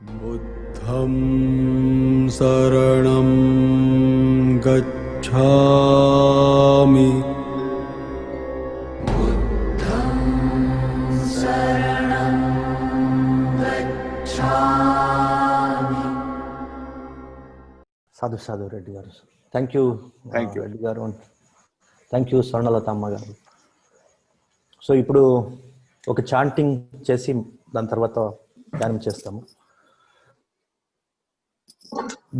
बुद्धं शरणं गच्छामि। बुद्धं शरणं गच्छामि। साधु साधु Reddy garu thank you Reddy garu thank you स्वर्णलतమ్మ గారు. సో ఇప్పుడు ఒక చాంటింగ్ చేసి దాని తర్వాత ధ్యానం చేస్తాము.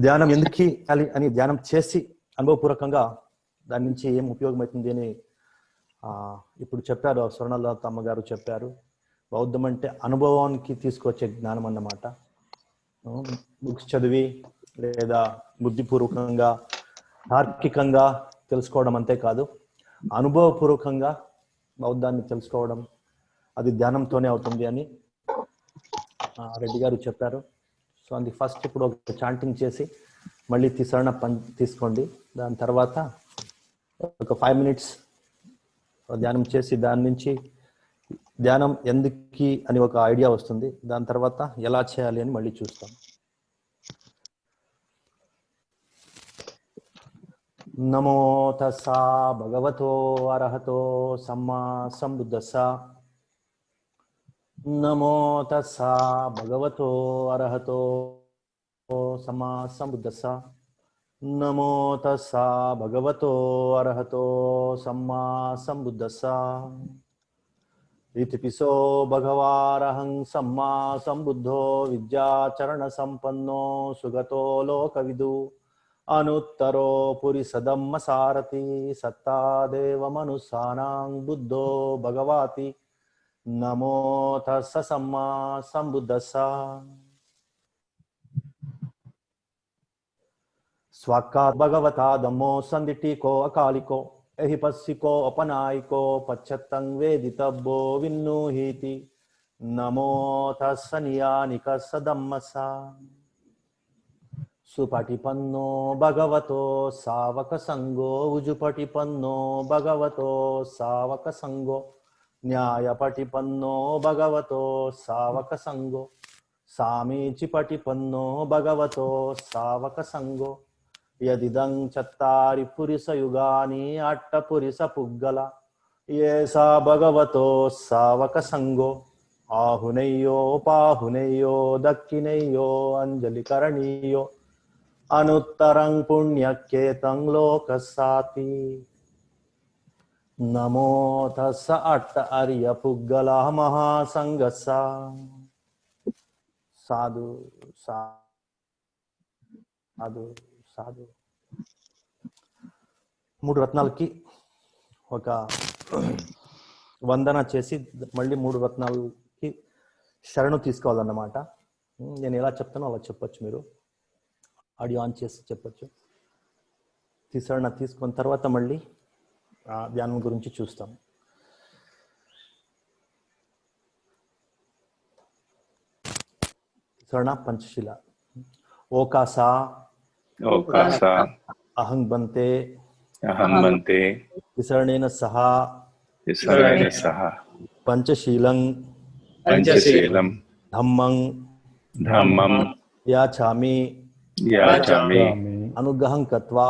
ధ్యానం ఎందుకు అని ధ్యానం చేసి అనుభవపూర్వకంగా దాని నుంచి ఏం ఉపయోగమవుతుంది అని ఇప్పుడు చెప్పారు. స్వర్ణలతమ్మ గారు చెప్పారు. బౌద్ధం అంటే అనుభవానికి తీసుకొచ్చే జ్ఞానం అన్నమాట. బుక్స్ చదివి లేదా బుద్ధిపూర్వకంగా తార్కికంగా తెలుసుకోవడం అంతే కాదు, అనుభవపూర్వకంగా బౌద్ధాన్ని తెలుసుకోవడం అది ధ్యానంతోనే అవుతుంది అని రెడ్డి గారు చెప్పారు. సో అందుకు ఫస్ట్ ఇప్పుడు ఒక చాంటింగ్ చేసి మళ్ళీ తిసరణ తీసుకోండి. దాని తర్వాత ఒక 5 minutes ధ్యానం చేసి దాని నుంచి ధ్యానం ఎందుకు అని ఒక ఐడియా వస్తుంది. దాని తర్వాత ఎలా చేయాలి అని మళ్ళీ చూస్తాం. నమో తస్సా భగవతో అర్హతో సమ్మా సంబుద్ధస్సా. నమో తస్సా భగవతో అర్హతో సమ్మా సంబుద్ధస్సా. నమో తస్సా భగవతో అర్హతో సమ్మా సంబుద్ధస్సా. ఇతిపిసో భగవారహం సమ్మా సంబుద్ధో విద్యాచరణ సంపన్నో సుగతో లోకవిదు అనుత్తరో పురిసదమ్మ సారథి సత్తాదేవ మనుసానాం బుద్ధో భగవాతి. నమో తస్స సమ్మా సంబుద్ధస్సా. స్వాక్కాత్ భగవతా ధమ్మో సందిటీకో అకాలికో ఎహి పస్సికో అపనాయికో పశ్చత్తం వేదితబ్బో విన్నూహీతి. నమో తస్స నియానిక సదమ్మసా. సుపటిపన్నో భగవతో సావక సంగో ఉజుపటిపన్నో భగవతో సావక సంగో న్యాయపటిపన్నో భగవతో సావక సంగో సామీచిపటిపన్నో భగవతో సావక సంగో. యదిదం చత్తారి పురిసయుగాని అట్టపురిస పుగ్గల ఏసా భగవతో సావక సంగో. ఆహునయ్యో పాహునయ్యో దక్కినయ్యో అంజలి కరణీయో అనుత్తరం పుణ్యకేతం లోకసాతి. నమో తస్స అట్ట అర్య పుగ్గల మహాసంగస్స. సాధు సాధు సాధు. 3 రత్నాలకి ఒక వందన చేసి మళ్ళీ 3 రత్నాలకి శరణు తీసుకోవాలన్నమాట. నేను ఎలా చెప్తానో అలా చెప్పొచ్చు. మీరు ఆడియో ఆన్ చేసి చెప్పచ్చు. శరణ తీసుకున్న తర్వాత మళ్ళీ ధ్యానం గురించి చూస్తాం. శరణ పంచశీల. ఓకాసా అహం బంతే విసరణేన సహా పంచశీలం ధమ్మం యాచామి అనుగ్రహం కత్వా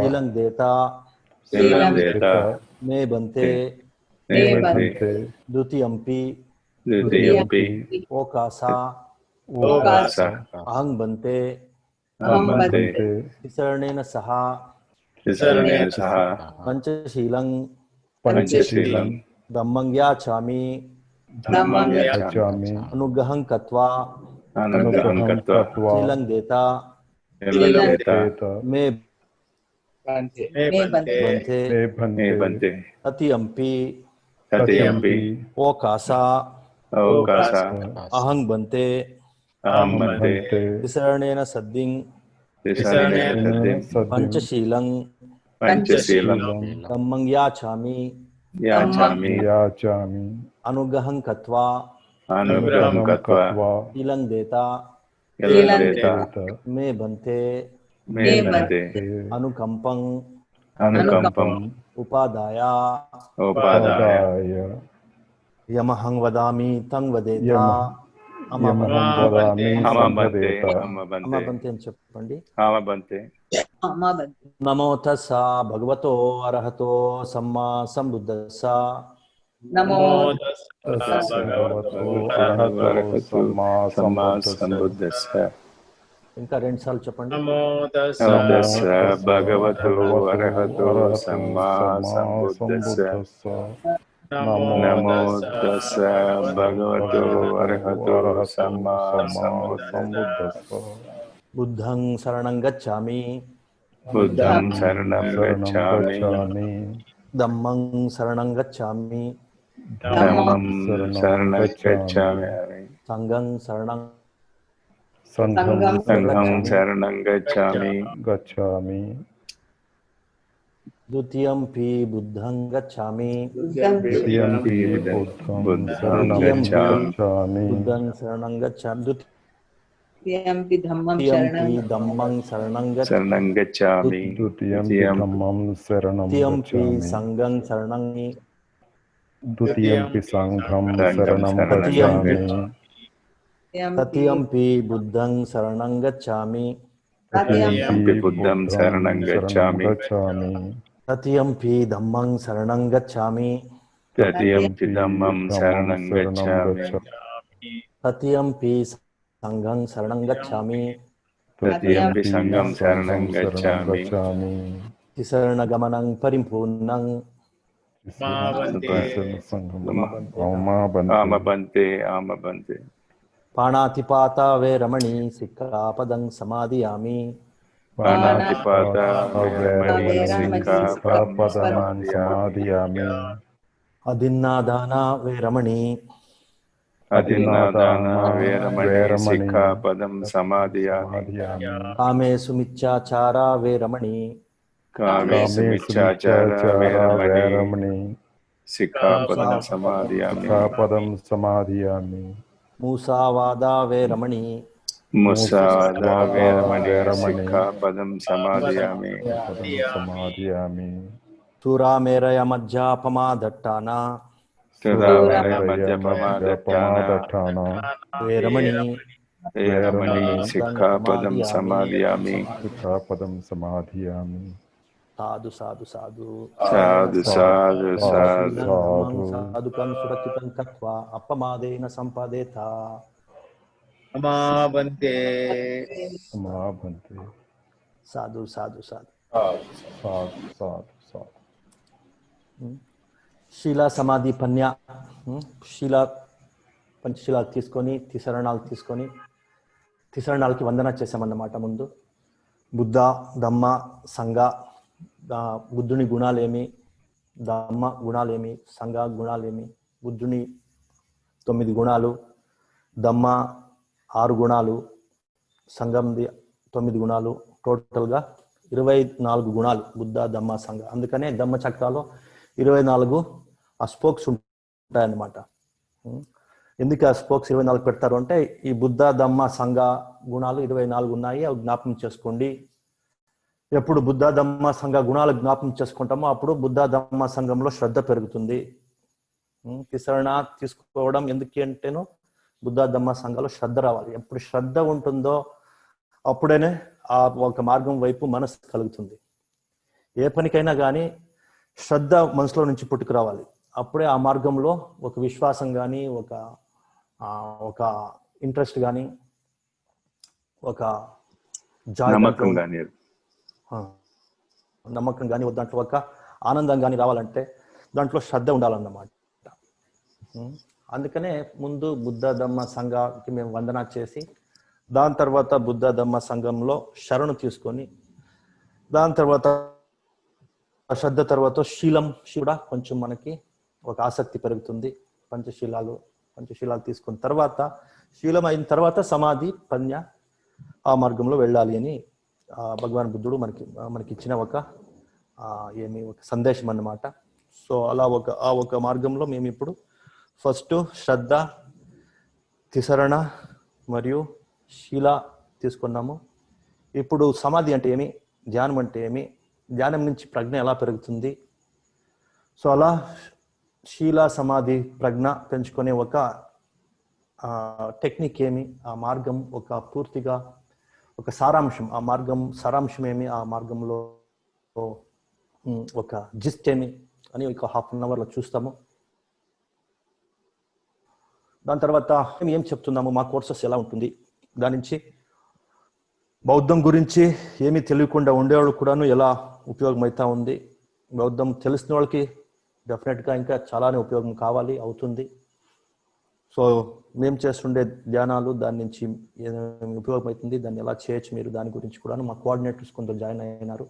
శీలం దేతా మే బంతే ద్వితీయంపి ఓకాసా అహం బంతే విసరణేన సహా పంచశీలం ధమ్మం యాచామి అనుగ్రహం కత్వా శీలం దేతా మే బంతే తతియంపి ఓకాసా అహం బంతే విసరణేన సద్దిం పంచశీలం ధమ్మం యాచామి అనుగ్రహం కత్వా శీలం దేతా మే బంతే అనుకంపం ఉపాదాయ యమహం వదామి తం వదేత అమాబంతే వదామి అమబంతే సంఘదేత. అమబంతే అమాబంతే అని చెప్పండి. అమబంతే. నమో తస్సా భగవతో అర్హతో సమ్మా సంబుద్ధస్స. నమో తస్య భగవతో అర్హతో అర్హతో సమ్మా సమ్మా సంబుద్ధస్య. సంబుద్ధస్స. ఇంకా 2 సార్లు చెప్పండి. నమో నమో తస్స తస్య భగవతో భగవతో అర్హతో అర్హతో సమ్మా సమ్మా సంబుద్ధస్స. సంబుద్ధస్య. నమో నమో తస్య తస్స భగవతో భగవతో అర్హతో అర్హతో సమ్మా సమ్మా సంబుద్ధస్స. సంబుద్ధస్య. బుద్ధం శరణం గచ్ఛామి. బుద్ధం శరణం శరణం గచ్ఛామి. గచ్ఛామి. ధమ్మం శరణం గచ్ఛామి. ధమ్మం శరణం శరణం గచ్ఛామి. గచ్ఛామి. సంఘం శరణం సంఘం సంఘం శరణం శరణం గచ్ఛామి. గచ్ఛామి. ద్వితీయంపి బుద్ధం గచ్ఛామి. ద్వితీయంపి బుద్ధం బుద్ధం శరణం గచ్ఛామి. గచ్ఛామి. బుద్ధం శరణం గచ్ఛామి. ద్వితీయంపి ధమ్మం ద్వితీయంపి శరణం ధమ్మం శరణం శరణం గచ్ఛామి. ద్వితీయంపి ధమ్మం శరణం ద్వితీయంపి గచ్ఛామి. సంఘం శరణం. ద్వితీయంపి సంఘం శరణం శరణం గచ్ఛామి. తృతీయంపి బుద్ధం శరణం గచ్ఛామి. తృతీయంపి బుద్ధం శరణం గచ్ఛామి. గచ్ఛామి. తృతీయంపి ధమ్మం శరణం గచ్ఛామి. తృతీయంపి ధమ్మం శరణం గచ్ఛామి. తృతీయంపి సంఘం శరణం గచ్ఛామి. తృతీయంపి సంఘం శరణం గచ్ఛామి. త్రిశరణగమనం పరిపూర్ణం. ఆమబంతే ఆమబంతే. పాణాతిపాత వేరమణి సిక్కాపదం సమాధియామి. పాణాతిపాత వేరమణి సిక్కాపదం సమాధియామి. అదిన్నాదాన వేరమణి. అదిన్నాదాన వేరమణి సిక్కాపదం సమాధియామి. కామేషు మిథ్యాచార వేరమణి. కామేషు మిథ్యాచార వేరమణి సిక్కాపదం సమాధియామి. సిక్కాపదం సమాధియామి. మూసావాద వేరమణి. ముసాద వేరమణి సిక్కాపదం సమాధియామి. సమాధియామి. సురామేరయ మధ్యాపమాదట్టాన ప్రమాదఠాన వేరమణి. వేరమణి సిక్కాపదం సమాధియామి. సిక్కాపదం సమాధియామి. సాధు సాధు సాధు సాధు సాధు సాధు. సాధుకం సురక్షితం కత్వా అపమాదేన సంపాదేత. అమాబంతే సమాభంతే. సాధు సాధు సాధు. సాధు సాధు సాధు. శీల సమాధి పన్య. శీల పంచశీలాలు తీసుకొని త్రిశరణాలు తీసుకొని త్రిశరణాలకి వందన చేసామన్నమాట. ముందు బుద్ధ ధమ్మ సంఘ. బుద్ధుని గుణాలేమి, ధమ్మ గుణాలేమి, సంఘ గుణాలేమి. బుద్ధుని 9 గుణాలు, ధమ్మ 6 గుణాలు, సంఘంది 9 గుణాలు, టోటల్గా 24 గుణాలు బుద్ధ ధమ్మ సంఘ. అందుకనే ధమ్మ చక్రాలో 24 ఆ స్పోక్స్ ఉంటాయన్నమాట. ఎందుకు ఆ స్పోక్స్ 24 పెడతారు అంటే ఈ బుద్ధ ధమ్మ సంఘ గుణాలు 24 ఉన్నాయి, అవి జ్ఞాపకం చేసుకోండి. ఎప్పుడు బుద్ధ ధమ్మ సంఘ గుణాలు జ్ఞాపకం చేసుకుంటామో అప్పుడు బుద్ధ ధమ్మ సంఘంలో శ్రద్ధ పెరుగుతుంది. త్రిశరణ తీసుకోవడం ఎందుకు అంటేనో బుద్ధ ధమ్మ సంఘంలో శ్రద్ధ రావాలి. ఎప్పుడు శ్రద్ధ ఉంటుందో అప్పుడేనే ఆ ఒక మార్గం వైపు మనసు కలుగుతుంది. ఏ పనికైనా కానీ శ్రద్ధ మనసులో నుంచి పుట్టుకు రావాలి. అప్పుడే ఆ మార్గంలో ఒక విశ్వాసం కానీ ఒక ఇంట్రెస్ట్ కానీ ఒక నమ్మకం కానీ దాంట్లో ఒక ఆనందం కానీ రావాలంటే దాంట్లో శ్రద్ధ ఉండాలన్నమాట. అందుకనే ముందు బుద్ధ ధమ్మ సంఘానికి మేము వందన చేసి దాని తర్వాత బుద్ధ ధమ్మ సంఘంలో శరణు తీసుకొని దాని తర్వాత శ్రద్ధ తర్వాత శీలం కూడా కొంచెం మనకి ఒక ఆసక్తి పెరుగుతుంది. పంచశీలాలు తీసుకున్న తర్వాత శీలం అయిన తర్వాత సమాధి పన్య ఆ మార్గంలో వెళ్ళాలి అని భగవాన్ బుద్ధుడు మనకి ఇచ్చిన ఒక సందేశం అన్నమాట. సో అలా ఒక మార్గంలో మేము ఇప్పుడు ఫస్ట్ శ్రద్ధ, త్రిశరణ మరియు శీల తీసుకున్నాము. ఇప్పుడు సమాధి అంటే ఏమి, ధ్యానం అంటే ఏమి, ధ్యానం నుంచి ప్రజ్ఞ ఎలా పెరుగుతుంది. సో అలా శీల సమాధి ప్రజ్ఞ పెంచుకునే ఒక టెక్నిక్ ఏమి, ఆ మార్గం ఒక పూర్తిగా ఒక సారాంశం, ఆ మార్గం సారాంశం ఏమి, ఆ మార్గంలో ఒక జిస్ట్ ఏమి అని ఒక హాఫ్ అన్ అవర్లో చూస్తాము. దాని తర్వాత మేము ఏం చెప్తున్నాము, మా కోర్సెస్ ఎలా ఉంటుంది, దాని నుంచి బౌద్ధం గురించి ఏమీ తెలియకుండా ఉండేవాళ్ళు కూడాను ఎలా ఉపయోగమవుతా ఉంది, బౌద్ధం తెలిసిన వాళ్ళకి డెఫినెట్గా ఇంకా చాలానే ఉపయోగం కావాలి, అవుతుంది. సో మేము చేస్తుండే ధ్యానాలు దాని నుంచి ఏమేమి ఉపయోగమవుతుంది, దాన్ని ఎలా చేయొచ్చు మీరు, దాని గురించి కూడాను మా కోఆర్డినేటర్స్ కొందరు జాయిన్ అయినారు.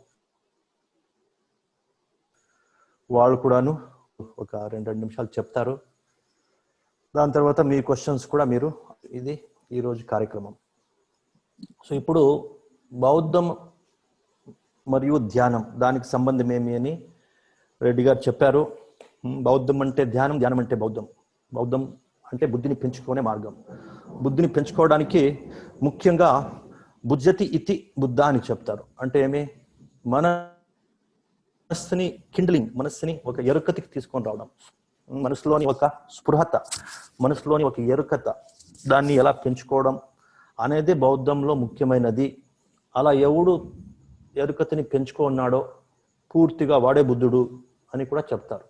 వాళ్ళు కూడాను ఒక 2 నిమిషాలు చెప్తారు. దాని తర్వాత మీ క్వశ్చన్స్ కూడా మీరు, ఇది ఈరోజు కార్యక్రమం. సో ఇప్పుడు బౌద్ధం మరియు ధ్యానం దానికి సంబంధం ఏమి అని రెడ్డి గారు చెప్పారు. బౌద్ధం అంటే ధ్యానం, ధ్యానం అంటే బౌద్ధం. బౌద్ధం అంటే బుద్ధిని పెంచుకునే మార్గం. బుద్ధిని పెంచుకోవడానికి ముఖ్యంగా బుజ్జతి ఇతి బుద్ధ అని చెప్తారు. అంటే ఏమి, మనస్సుని కిండ్లింగ్, మనస్సుని ఒక ఎరుకతికి తీసుకొని రావడం, మనసులోని ఒక స్పృహత, మనసులోని ఒక ఎరుకత, దాన్ని ఎలా పెంచుకోవడం అనేది బౌద్ధంలో ముఖ్యమైనది. అలా ఎవడు ఎరుకతని పెంచుకున్నాడో పూర్తిగా వాడే బుద్ధుడు అని కూడా చెప్తారు.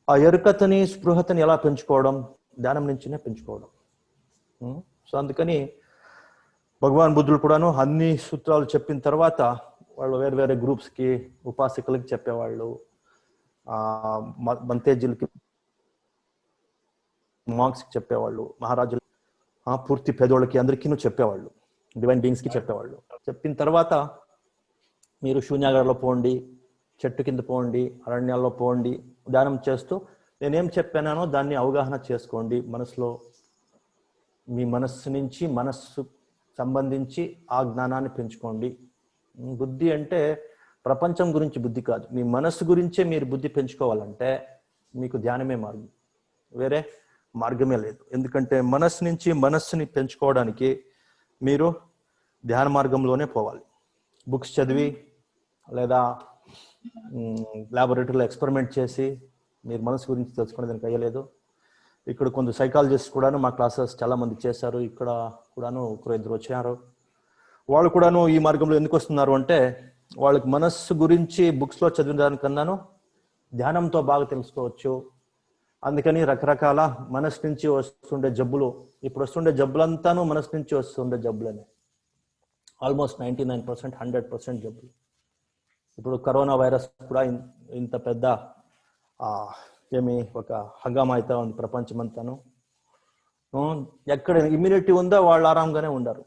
ఆ ఎరుకతని స్పృహతని ఎలా పెంచుకోవడం, ధ్యానం నుంచినే పెంచుకోవడం. సో అందుకని భగవాన్ బుద్ధుడు కూడాను అన్ని సూత్రాలు చెప్పిన తర్వాత వాళ్ళు వేరే వేరే గ్రూప్స్కి, ఉపాసకులకి చెప్పేవాళ్ళు, మంతేజీలకి, మాంక్స్కి చెప్పేవాళ్ళు, మహారాజులు, పూర్తి పేదోళ్ళకి అందరికీ చెప్పేవాళ్ళు, డివైన్ బీయింగ్స్కి చెప్పేవాళ్ళు. చెప్పిన తర్వాత మీరు శూన్యాగారంలో పోండి, చెట్టు కింద పోండి, అరణ్యాల్లో పోండి, ధ్యానం చేస్తూ నేనేం చెప్పానో దాన్ని అవగాహన చేసుకోండి. మనసులో మీ మనస్సు నుంచి మనస్సు సంబంధించి ఆ జ్ఞానాన్ని పెంచుకోండి. బుద్ధి అంటే ప్రపంచం గురించి బుద్ధి కాదు, మీ మనస్సు గురించే మీరు బుద్ధి పెంచుకోవాలంటే మీకు ధ్యానమే మార్గం, వేరే మార్గమే లేదు. ఎందుకంటే మనస్సు నుంచి మనస్సుని పెంచుకోవడానికి మీరు ధ్యాన మార్గంలోనే పోవాలి. బుక్స్ చదివి లేదా ల్యాబొరేటరీలో ఎక్స్పెరిమెంట్ చేసి మీరు మనసు గురించి తెలుసుకునే దానికి అయ్యలేదు. ఇక్కడ కొంత సైకాలజిస్ట్ కూడాను మా క్లాసెస్ చాలామంది చేశారు, ఇక్కడ కూడాను 1-2 వచ్చారు. వాళ్ళు కూడాను ఈ మార్గంలో ఎందుకు వస్తున్నారు అంటే వాళ్ళకి మనస్సు గురించి బుక్స్లో చదివిన దానికన్నాను ధ్యానంతో బాగా తెలుసుకోవచ్చు. అందుకని రకరకాల మనసు నుంచి వస్తుండే జబ్బులు, ఇప్పుడు వస్తుండే జబ్బులంతాను మనసు నుంచి వస్తుండే జబ్బులనే, ఆల్మోస్ట్ 99%, 100% జబ్బులు. ఇప్పుడు కరోనా వైరస్ కూడా ఇంత పెద్ద ఏమి ఒక హంగామా అవుతా ఉంది ప్రపంచమంతాను. ఎక్కడ ఇమ్యూనిటీ ఉందో వాళ్ళు ఆరాంగానే ఉండరు.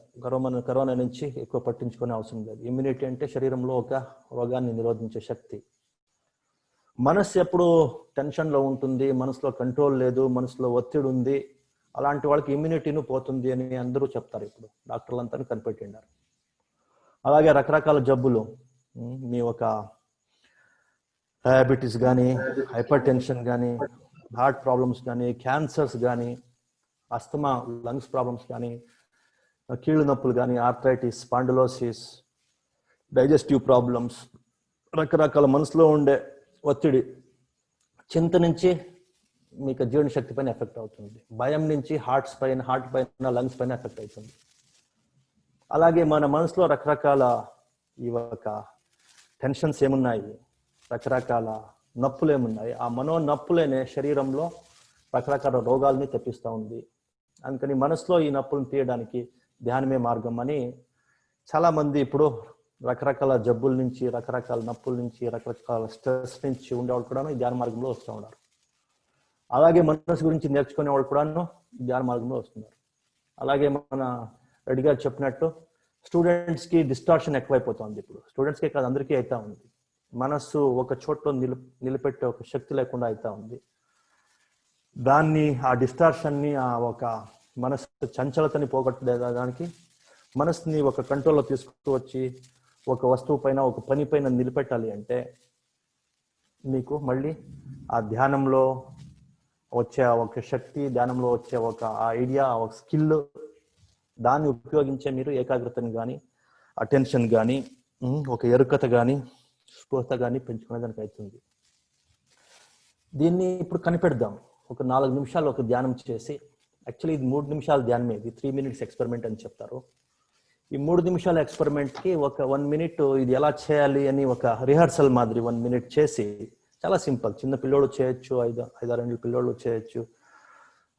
కరోనా నుంచి ఎక్కువ పట్టించుకునే అవసరం లేదు. ఇమ్యూనిటీ అంటే శరీరంలో ఒక రోగాన్ని నిరోధించే శక్తి. మనసు ఎప్పుడు టెన్షన్లో ఉంటుంది, మనసులో కంట్రోల్ లేదు, మనసులో ఒత్తిడి ఉంది, అలాంటి వాళ్ళకి ఇమ్యూనిటీను పోతుంది అని అందరూ చెప్తారు. ఇప్పుడు డాక్టర్లు అంతా కనిపెట్టిండారు. అలాగే రకరకాల జబ్బులు, మీ ఒక డయాబెటీస్ కానీ, హైపర్ టెన్షన్ కానీ, హార్ట్ ప్రాబ్లమ్స్ కానీ, క్యాన్సర్స్ కానీ, అస్తమా, లంగ్స్ ప్రాబ్లమ్స్ కానీ, కీళ్ళు నొప్పులు కానీ, ఆర్థరైటిస్, స్పాండిలోసిస్, డైజెస్టివ్ ప్రాబ్లమ్స్, రకరకాల మనసులో ఉండే ఒత్తిడి, చింత నుంచి మీకు జీర్ణశక్తి పైన ఎఫెక్ట్ అవుతుంది, భయం నుంచి హార్ట్ పైన, లంగ్స్ పైన ఎఫెక్ట్ అవుతుంది. అలాగే మన మనసులో రకరకాల ఈ ఒక టెన్షన్స్ ఏమున్నాయి, రకరకాల నొప్పులు ఏమున్నాయి, ఆ మనో నొప్పులేనే శరీరంలో రకరకాల రోగాల్ని తెప్పిస్తూ ఉంది. అందుకని మనసులో ఈ నొప్పులను తీయడానికి ధ్యానమే మార్గం అని చాలామంది ఇప్పుడు రకరకాల జబ్బుల నుంచి, రకరకాల నొప్పుల నుంచి, రకరకాల స్ట్రెస్ నుంచి ఉండేవాళ్ళు కూడా ఈ ధ్యాన మార్గంలో వస్తూ ఉన్నారు. అలాగే మనసు గురించి నేర్చుకునే వాళ్ళు కూడాను ధ్యాన మార్గంలో వస్తున్నారు. అలాగే మన రెడ్డి గారు చెప్పినట్టు స్టూడెంట్స్కి డిస్టార్షన్ ఎక్కువైపోతుంది. ఇప్పుడు స్టూడెంట్స్కే కాదు, అందరికీ అవుతా ఉంది. మనస్సు ఒక చోట్లో నిలబెట్టే ఒక శక్తి లేకుండా అవుతా ఉంది. దాన్ని, ఆ డిస్టార్షన్ని, ఆ ఒక మనస్సు చంచలతని పోగొట్టడానికి మనసుని ఒక కంట్రోల్లో తీసుకువచ్చి ఒక వస్తువు పైన, ఒక పని పైన నిలబెట్టాలి అంటే మీకు మళ్ళీ ఆ ధ్యానంలో వచ్చే ఒక శక్తి, ధ్యానంలో వచ్చే ఒక ఐడియా, ఒక స్కిల్, దాన్ని ఉపయోగించే మీరు ఏకాగ్రతను కానీ, అటెన్షన్ కానీ, ఒక ఎరుకత కానీ, స్పృహత కానీ పెంచుకునేదానికి అవుతుంది. దీన్ని ఇప్పుడు కనిపెడదాం. ఒక 4 నిమిషాలు ఒక ధ్యానం చేసి యాక్చువల్లీ ఇది 3 నిమిషాల ధ్యానమే, ఇది 3 minutes ఎక్స్పెరిమెంట్ అని చెప్తారు. ఈ 3 నిమిషాల ఎక్స్పెరిమెంట్కి ఒక 1 minute ఇది ఎలా చేయాలి అని ఒక రిహార్సల్ మాదిరి 1 minute చేసి, చాలా సింపుల్, చిన్న పిల్లోడు చేయొచ్చు, 5-6 పిల్లోళ్ళు చేయొచ్చు,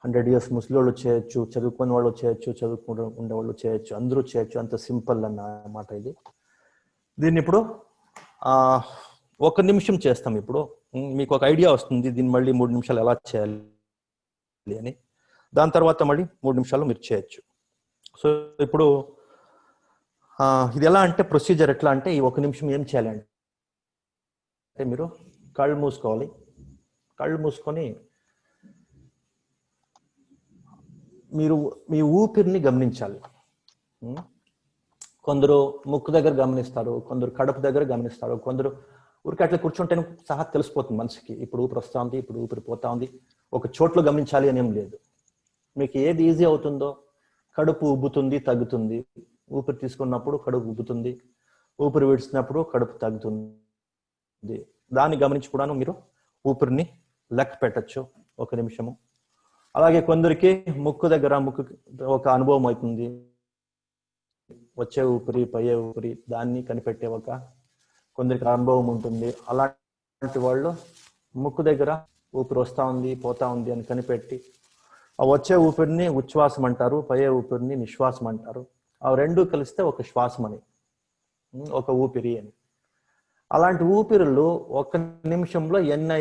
100 years ముసలోళ్ళు చేయొచ్చు, చదువుకునే వాళ్ళు చేయొచ్చు, చదువుకునే ఉండేవాళ్ళు చేయొచ్చు, అందరూ చేయొచ్చు, అంత సింపుల్ అన్నమాట ఇది. దీన్ని ఇప్పుడు 1 నిమిషం చేస్తాం. ఇప్పుడు మీకు ఒక ఐడియా వస్తుంది దీన్ని మళ్ళీ 3 నిమిషాలు ఎలా చేయాలి అని. దాని తర్వాత మళ్ళీ 3 నిమిషాలు మీరు చేయొచ్చు. సో ఇప్పుడు ఇది ఎలా అంటే ప్రొసీజర్ ఎట్లా అంటే, ఈ 1 నిమిషం ఏం చేయాలి అంటే మీరు కళ్ళు మూసుకోవాలి. కళ్ళు మూసుకొని మీరు మీ ఊపిరిని గమనించాలి. కొందరు ముక్కు దగ్గర గమనిస్తారు, కొందరు కడుపు దగ్గర గమనిస్తారు, కొందరు ఊరికి అట్లా కూర్చుంటే సహా తెలిసిపోతుంది మనిషికి, ఇప్పుడు ఊపిరి వస్తూ ఉంది, ఇప్పుడు ఊపిరి పోతా ఉంది. ఒక చోట్లో గమనించాలి అని ఏం లేదు. మీకు ఏది ఈజీ అవుతుందో, కడుపు ఉబ్బుతుంది తగ్గుతుంది, ఊపిరి తీసుకున్నప్పుడు కడుపు ఉబ్బుతుంది, ఊపిరి విడిచినప్పుడు కడుపు తగ్గుతుంది, దాన్ని గమనించి కూడాను మీరు ఊపిరిని లెక్క పెట్టచ్చు 1 నిమిషము. అలాగే కొందరికి ముక్కు దగ్గర ఒక అనుభవం అవుతుంది, వచ్చే ఊపిరి పోయే ఊపిరి దాన్ని కనిపెట్టే కొందరికి అనుభవం ఉంటుంది. అలాంటి వాళ్ళు ముక్కు దగ్గర ఊపిరి వస్తూ ఉంది పోతా ఉంది అని కనిపెట్టి, ఆ వచ్చే ఊపిరిని ఉచ్ఛ్వాసం అంటారు, పోయే ఊపిరిని నిశ్వాసం అంటారు. ఆ రెండు కలిస్తే ఒక శ్వాసం అని, ఒక ఊపిరి అని. అలాంటి ఊపిరులు 1 నిమిషంలో ఎన్ని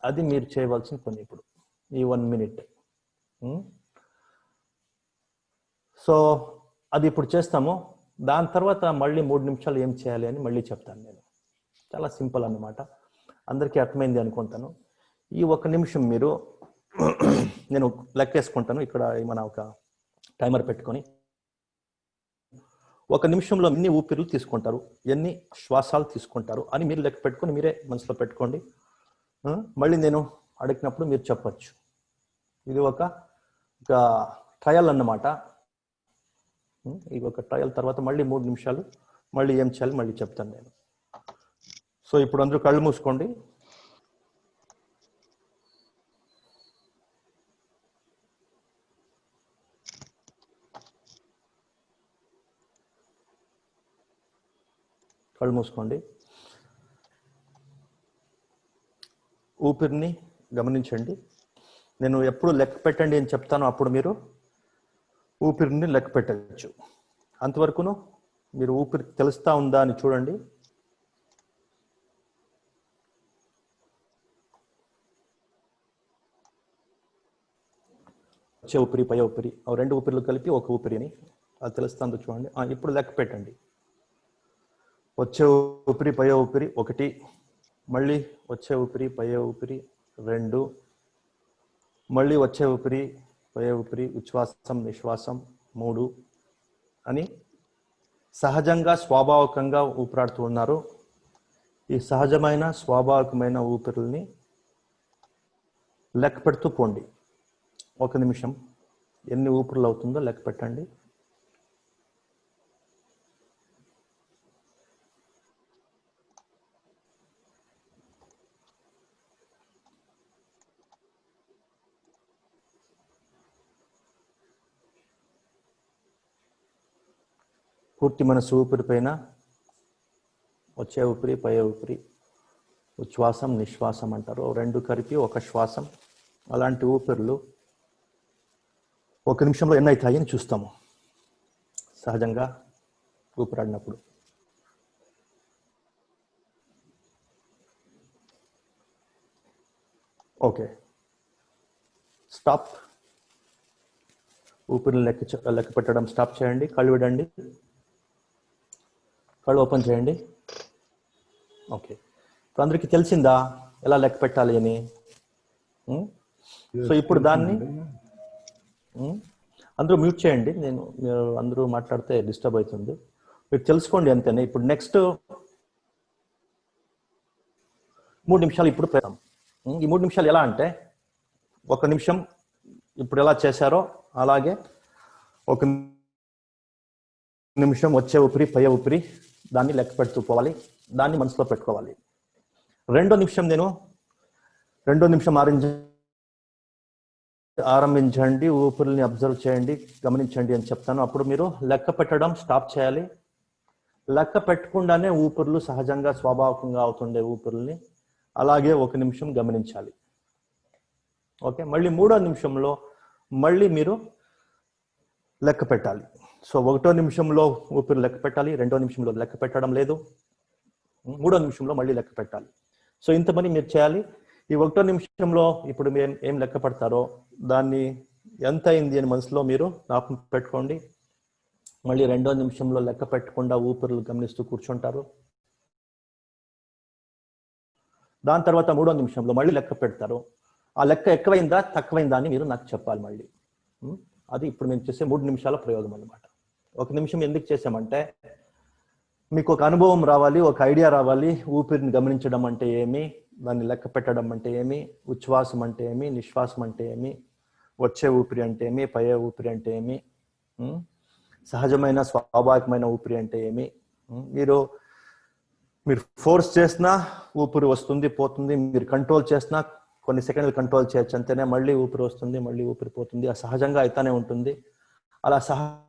అది మీరు చేయవలసిన పని ఇప్పుడు ఈ 1 minute. సో అది ఇప్పుడు చేస్తాము. దాని తర్వాత మళ్ళీ 3 నిమిషాలు ఏం చేయాలి అని మళ్ళీ చెప్తాను నేను. చాలా సింపుల్ అన్నమాట, అందరికీ అర్థమైంది అనుకుంటాను. ఈ 1 నిమిషం మీరు నేను లెక్కేసుకుంటాను ఇక్కడ, మన ఒక టైమర్ పెట్టుకొని 1 నిమిషంలో ఎన్ని ఊపిరులు తీసుకుంటారు, ఎన్ని శ్వాసాలు తీసుకుంటారు అని మీరు లెక్క పెట్టుకొని మీరే మనసులో పెట్టుకోండి. మళ్ళీ నేను అడిగినప్పుడు మీరు చెప్పచ్చు. ఇది ఒక ట్రయల్ అన్నమాట. ఇది ఒక ట్రయల్. తర్వాత మళ్ళీ 3 నిమిషాలు మళ్ళీ ఏం చేయాలి మళ్ళీ చెప్తాను నేను. సో ఇప్పుడు అందరూ కళ్ళు మూసుకోండి. కళ్ళు మూసుకోండి. ఊపిరిని గమనించండి. నేను ఎప్పుడు లెక్క పెట్టండి అని చెప్తాను, అప్పుడు మీరు ఊపిరిని లెక్క పెట్టచ్చు. అంతవరకును మీరు ఊపిరి తెలుస్తా ఉందా అని చూడండి. వచ్చే ఊపిరి పై ఊపిరి, ఆ 2 ఊపిరిలు కలిపి ఒక ఊపిరిని, అది తెలుస్తుందో చూడండి. ఇప్పుడు లెక్క పెట్టండి. వచ్చే ఊపిరి పై ఊపిరి 1, మళ్ళీ వచ్చే ఊపిరి పై ఊపిరి 2, మళ్ళీ వచ్చే ఊపిరి పై ఊపిరి ఉచ్ఛ్వాసం నిశ్వాసం 3 అని సహజంగా స్వాభావికంగా ఊపిరాడుతూ ఉన్నారు. ఈ సహజమైన స్వాభావికమైన ఊపిరుల్ని లెక్క పెడుతూ పోండి. 1 నిమిషం ఎన్ని ఊపిరులు అవుతుందో లెక్క పెట్టండి. పూర్తి మనసు ఊపిరి పైన, వచ్చే ఊపిరి పై ఊపిరి ఉచ్ఛ్వాసం నిశ్వాసం అంటారు, 2 కలిపి ఒక శ్వాసం. అలాంటి ఊపిరులు 1 నిమిషంలో ఎన్ని అవుతాయని చూస్తాము సహజంగా ఊపిరాడినప్పుడు. Okay, stop. ఊపిరిని లెక్క పెట్టడం స్టాప్ చేయండి. కళ్ళు విడండి, కళ్ళు ఓపెన్ చేయండి. ఓకే, ఇప్పుడు అందరికీ తెలిసిందా ఎలా లెక్క పెట్టాలి అని? సో ఇప్పుడు దాన్ని అందరూ మ్యూట్ చేయండి. మీరు అందరూ మాట్లాడితే డిస్టర్బ్ అవుతుంది. మీరు తెలుసుకోండి అంతేనే. ఇప్పుడు నెక్స్ట్ 3 నిమిషాలు ఇప్పుడు పెడతాం. ఈ 3 నిమిషాలు ఎలా అంటే, 1 నిమిషం ఇప్పుడు ఎలా చేశారో అలాగే 1 నిమిషం వచ్చే ఊపిరి పై ఊపిరి దాన్ని లెక్క పెడుతూ పోవాలి, దాన్ని మనసులో పెట్టుకోవాలి. 2వ నిమిషం నేను 2వ నిమిషం ఆరెంజ్ ఆరంభించండి, ఊపిరిని అబ్జర్వ్ చేయండి, గమనించండి అని చెప్తాను. అప్పుడు మీరు లెక్క పెట్టడం స్టాప్ చేయాలి. లెక్క పెట్టకుండానే ఊపిర్లు సహజంగా స్వాభావికంగా అవుతుండే ఊపిర్లని అలాగే 1 నిమిషం గమనించాలి. ఓకే, మళ్ళీ 3వ నిమిషంలో మళ్ళీ మీరు లెక్క పెట్టాలి. సో 1వ నిమిషంలో ఊపిరి లెక్క పెట్టాలి, 2వ నిమిషంలో లెక్క పెట్టడం లేదు, 3వ నిమిషంలో మళ్ళీ లెక్క పెట్టాలి. సో ఇంత పని మీరు చేయాలి. ఈ 1వ నిమిషంలో ఇప్పుడు మీరు ఏం లెక్క పెడతారో దాన్ని ఎంత అయింది అని మనసులో మీరు జ్ఞాపకం పెట్టుకోండి. మళ్ళీ 2వ నిమిషంలో లెక్క పెట్టకుండా ఊపిరులు గమనిస్తూ కూర్చుంటారు. దాని తర్వాత 3వ నిమిషంలో మళ్ళీ లెక్క పెడతారు. ఆ లెక్క ఎక్కువైందా తక్కువైందా అని మీరు నాకు చెప్పాలి మళ్ళీ. అది ఇప్పుడు మేము చేసే 3 నిమిషాల ప్రయోగం అన్నమాట. 1 నిమిషం ఎందుకు చేసామంటే మీకు ఒక అనుభవం రావాలి, ఒక ఐడియా రావాలి. ఊపిరిని గమనించడం అంటే ఏమి, దాన్ని లెక్క పెట్టడం అంటే ఏమి, ఉచ్ఛ్వాసం అంటే ఏమి, నిశ్వాసం అంటే ఏమి, వచ్చే ఊపిరి అంటే ఏమి, పయ్యే ఊపిరి అంటే ఏమి, సహజమైన స్వాభావికమైన ఊపిరి అంటే ఏమి. మీరు ఫోర్స్ చేసినా ఊపిరి వస్తుంది పోతుంది, మీరు కంట్రోల్ చేసినా కొన్ని సెకండ్లు కంట్రోల్ చేయొచ్చు అంతేనే, మళ్ళీ ఊపిరి వస్తుంది మళ్ళీ ఊపిరి పోతుంది. ఆ సహజంగా అయితేనే ఉంటుంది. అలా సహజంగా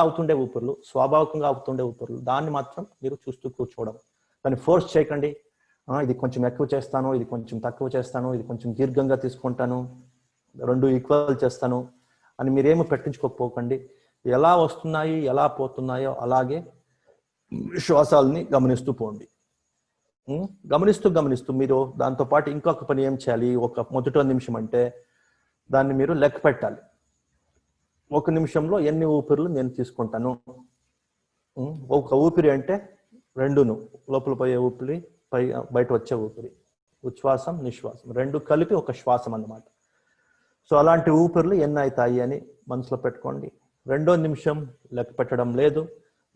అవుతుండే ఊపిర్లు, స్వాభావికంగా అవుతుండే ఊపిర్లు, దాన్ని మాత్రం మీరు చూస్తూ కూర్చోవడం. దాన్ని ఫోర్స్ చేయకండి. ఇది కొంచెం ఎక్కువ చేస్తాను, ఇది కొంచెం తక్కువ చేస్తాను, ఇది కొంచెం దీర్ఘంగా తీసుకుంటాను, 2 ఈక్వల్ చేస్తాను అని మీరేమి పెట్టించుకోకపోకండి. ఎలా వస్తున్నాయి ఎలా పోతున్నాయో అలాగే శ్వాసాలని గమనిస్తూ పోండి. గమనిస్తూ మీరు దాంతోపాటు ఇంకొక పని ఏం చేయాలి, ఒక 1వ నిమిషం అంటే దాన్ని మీరు లెక్క పెట్టాలి. 1 నిమిషంలో ఎన్ని ఊపిర్లు నేను తీసుకుంటాను. ఒక ఊపిరి అంటే 2ను, లోపల పోయే ఊపిరి బయట వచ్చే ఊపిరి, ఉచ్ఛ్వాసం నిశ్వాసం 2 కలిపి ఒక శ్వాసం అన్నమాట. సో అలాంటి ఊపిర్లు ఎన్ని అవుతాయి అని మనసులో పెట్టుకోండి. 2వ నిమిషం లెక్క పెట్టడం లేదు,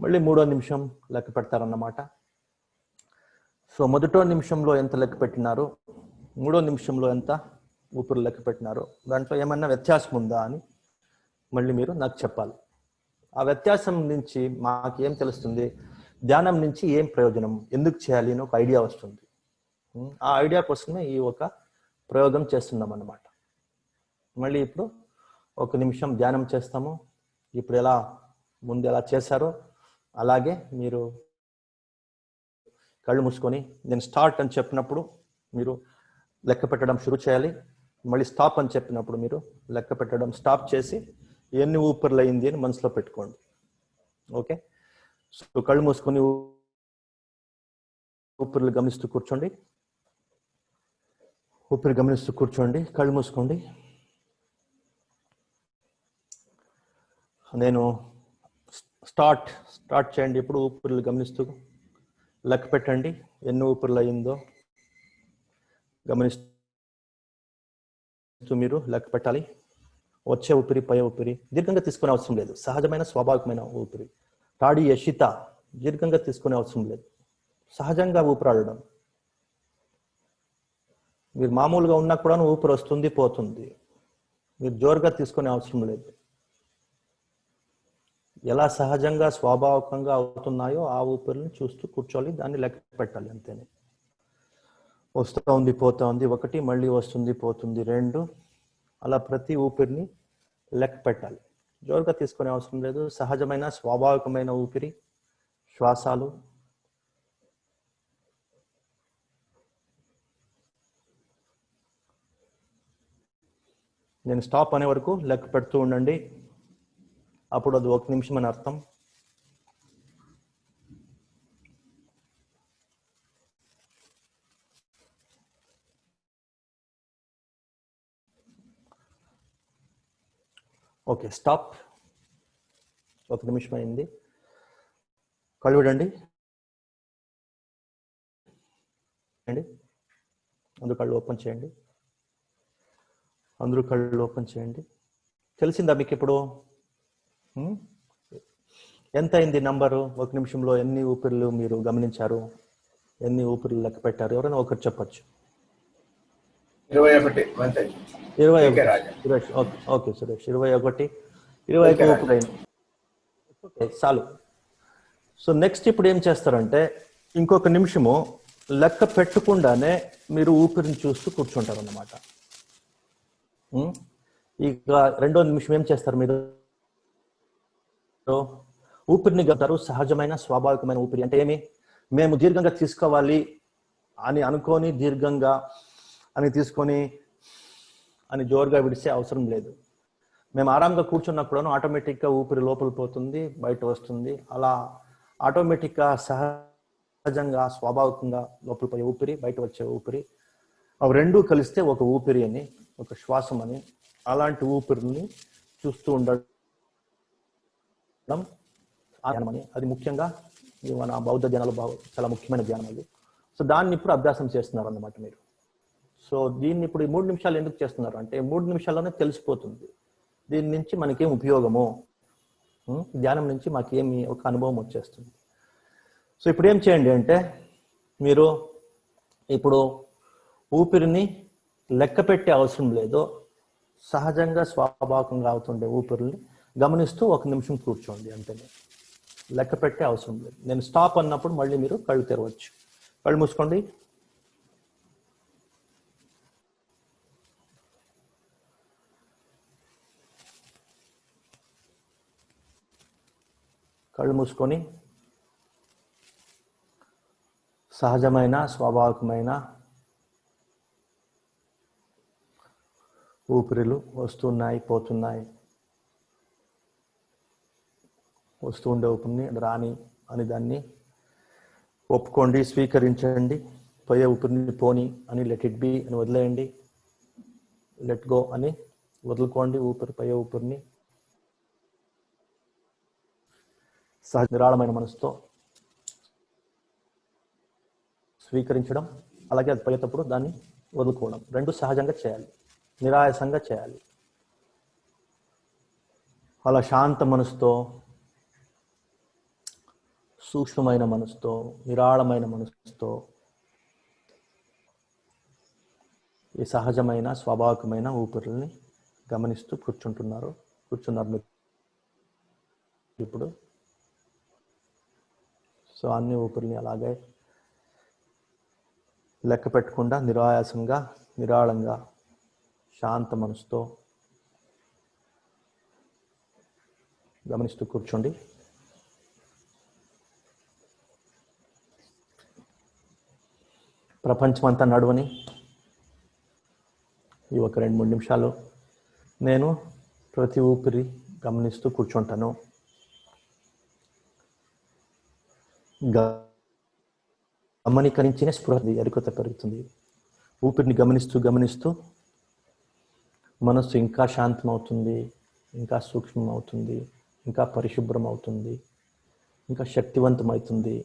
మళ్ళీ 3వ నిమిషం లెక్క పెడతారన్నమాట. సో 1వ నిమిషంలో ఎంత లెక్క పెట్టినారు, 3వ నిమిషంలో ఎంత ఊపిరి లెక్క పెట్టినారు, దాంట్లో ఏమన్నా వ్యత్యాసం ఉందా అని మళ్ళీ మీరు నాకు చెప్పాలి. ఆ వ్యత్యాసం నుంచి మాకు ఏం తెలుస్తుంది, ధ్యానం నుంచి ఏం ప్రయోజనం, ఎందుకు చేయాలి అని ఒక ఐడియా వస్తుంది. ఆ ఐడియా కోసమే ఈ ఒక ప్రయోగం చేస్తున్నాం అన్నమాట. మళ్ళీ ఇప్పుడు 1 నిమిషం ధ్యానం చేస్తాము. ఇప్పుడు ముందు ఎలా చేశారో అలాగే మీరు కళ్ళు మూసుకొని నేను స్టార్ట్ అని చెప్పినప్పుడు మీరు లెక్క పెట్టడం షురూ చేయాలి. మళ్ళీ స్టాప్ అని చెప్పినప్పుడు మీరు లెక్క పెట్టడం స్టాప్ చేసి ఎన్ని ఊపిర్లు అయింది అని మనసులో పెట్టుకోండి. ఓకే, సో కళ్ళు మూసుకొని ఊపిర్లు గమనిస్తూ కూర్చోండి. ఊపిరి గమనిస్తూ కూర్చోండి, కళ్ళు మూసుకోండి. నేను స్టార్ట్ చేయండి. ఇప్పుడు ఊపిర్లు గమనిస్తూ లెక్క పెట్టండి, ఎన్ని ఊపిర్లు అయిందో గమనిస్తూ మీరు లెక్క పెట్టాలి. వచ్చే ఊపిరి పై ఊపిరి దీర్ఘంగా తీసుకునే అవసరం లేదు, సహజమైన స్వాభావికమైన ఊపిరి. తాడి యషిత దీర్ఘంగా తీసుకునే అవసరం లేదు, సహజంగా ఊపిరాడడం. మీరు మామూలుగా ఉన్నా కూడా ఊపిరి వస్తుంది పోతుంది, మీరు జోరుగా తీసుకునే అవసరం లేదు. ఎలా సహజంగా స్వాభావికంగా అవుతున్నాయో ఆ ఊపిరిని చూస్తూ కూర్చోవాలి, దాన్ని లెక్క పెట్టాలి అంతేనే. వస్తూ ఉంది పోతా ఉంది 1, మళ్ళీ వస్తుంది పోతుంది 2, అలా ప్రతి ఊపిరిని లెక్క పెట్టాలి. జోరుగా తీసుకునే అవసరం లేదు, సహజమైన స్వాభావికమైన ఊపిరి శ్వాసాలు. నేను స్టాప్ అనే వరకు లెక్క పెడుతూ ఉండండి, అప్పుడు అది 1 నిమిషం అని అర్థం. Okay, stop. 1 నిమిషం అయింది. కళ్ళు విడండి, అందరూ కళ్ళు ఓపెన్ చేయండి, అందరూ కళ్ళు ఓపెన్ చేయండి. తెలిసిందా మీకు ఇప్పుడు ఎంత అయింది నంబరు? 1 నిమిషంలో ఎన్ని ఊపిర్లు మీరు గమనించారు, ఎన్ని ఊపిర్లు లెక్క పెట్టారు? ఎవరైనా ఒకరు చెప్పచ్చు. 21. ఓకే సురేష్ 21 ఊపిరి అయింది. ఓకే చాలు. సో నెక్స్ట్ ఇప్పుడు ఏం చేస్తారంటే ఇంకొక నిమిషము లెక్క పెట్టకుండానే మీరు ఊపిరిని చూస్తూ కూర్చుంటారు అన్నమాట. ఉం? ఇక రెండో నిమిషం ఏం చేస్తారు మీరు? ఊపిరిని గతారు. సహజమైన స్వాభావికమైన ఊపిరి అంటే ఏమి? మేము దీర్ఘంగా తీసుకోవాలి అని అనుకొని దీర్ఘంగా అని తీసుకొని అని జోరుగా విడిసే అవసరం లేదు. మేము ఆరాంగా కూర్చున్నప్పుడు ఆటోమేటిక్గా ఊపిరి లోపల పోతుంది, బయట వస్తుంది. అలా ఆటోమేటిక్గా సహజంగా స్వాభావికంగా లోపల పోయే ఊపిరి, బయట వచ్చే ఊపిరి, అవి రెండూ కలిస్తే ఒక ఊపిరి అని, ఒక శ్వాసం అని. అలాంటి ఊపిరిని చూస్తూ ఉండడం ధ్యానం అని. అది ముఖ్యంగా మన బౌద్ధ ధ్యానాలు చాలా ముఖ్యమైన ధ్యానం అది. సో దాన్ని ఇప్పుడు అభ్యాసం చేస్తున్నారు అన్నమాట మీరు. సో దీన్ని ఇప్పుడు 3 నిమిషాలు ఎందుకు చేస్తున్నారు అంటే 3 నిమిషాల్లోనే తెలిసిపోతుంది దీని నుంచి మనకేం ఉపయోగమో, ధ్యానం నుంచి మాకేమి ఒక అనుభవం వచ్చేస్తుంది. సో ఇప్పుడు ఏం చేయండి అంటే మీరు ఇప్పుడు ఊపిరిని లెక్క పెట్టే అవసరం లేదు. సహజంగా స్వాభావికంగా అవుతుండే ఊపిరిని గమనిస్తూ 1 నిమిషం కూర్చోండి అంతేనే. లెక్క పెట్టే అవసరం లేదు. నేను స్టాప్ అన్నప్పుడు మళ్ళీ మీరు కళ్ళు తెరవచ్చు. కళ్ళు మూసుకోండి. కళ్ళు మూసుకొని సహజమైన స్వాభావికమైన ఊపిరిలు వస్తున్నాయి, పోతున్నాయి. వస్తూ ఉండే ఊపిరిని రాని అని దాన్ని ఒప్పుకోండి, స్వీకరించండి. పోయే ఊపిరిని పోని అని లెట్ ఇట్ బి అని వదిలేయండి. లెట్ గో అని వదులుకోండి పోయే ఊపిరిని. సహజ నిరాళమైన మనసుతో స్వీకరించడం, అలాగే అది పోయేటప్పుడు దాన్ని వదులుకోవడం, రెండు సహజంగా చేయాలి, నిరాయాసంగా చేయాలి. అలా శాంత మనసుతో, సూక్ష్మమైన మనసుతో, నిరాళమైన మనసుతో ఈ సహజమైన స్వాభావికమైన ఊపిరిని గమనిస్తూ కూర్చున్నారు మీరు ఇప్పుడు. సో అన్ని ఊపిరిని అలాగే లెక్క పెట్టకుండా నిరాయాసంగా, నిరాళంగా, శాంత మనసుతో గమనిస్తూ కూర్చోండి. ప్రపంచమంతా నడువని ఈ 1-2-3 నిమిషాలు నేను ప్రతి ఊపిరి గమనిస్తూ కూర్చుంటాను. గమనికరించిన స్పృహ ఎరుకత పెరుగుతుంది. ఊపిరిని గమనిస్తూ మనస్సు ఇంకా శాంతం అవుతుంది, ఇంకా సూక్ష్మం అవుతుంది, ఇంకా పరిశుభ్రం అవుతుంది, ఇంకా శక్తివంతమవుతుంది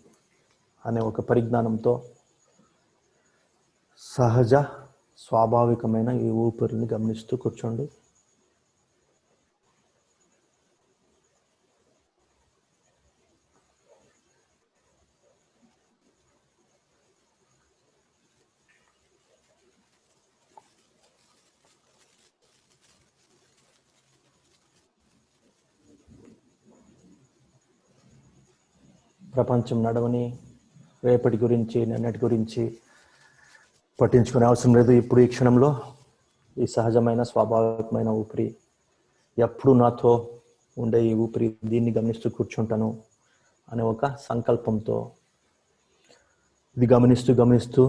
అనే ఒక పరిజ్ఞానంతో సహజ స్వాభావికమైన ఈ ఊపిరిని గమనిస్తూ కూర్చోండి. ప్రపంచం నడవని, రేపటి గురించి, నిన్నటి గురించి పట్టించుకునే అవసరం లేదు. ఇప్పుడు ఈ క్షణంలో ఈ సహజమైన స్వాభావికమైన ఊపిరి, ఎప్పుడు నాతో ఉండే ఈ ఊపిరి, దీన్ని గమనిస్తూ కూర్చుంటాను అనే ఒక సంకల్పంతో ఇది గమనిస్తూ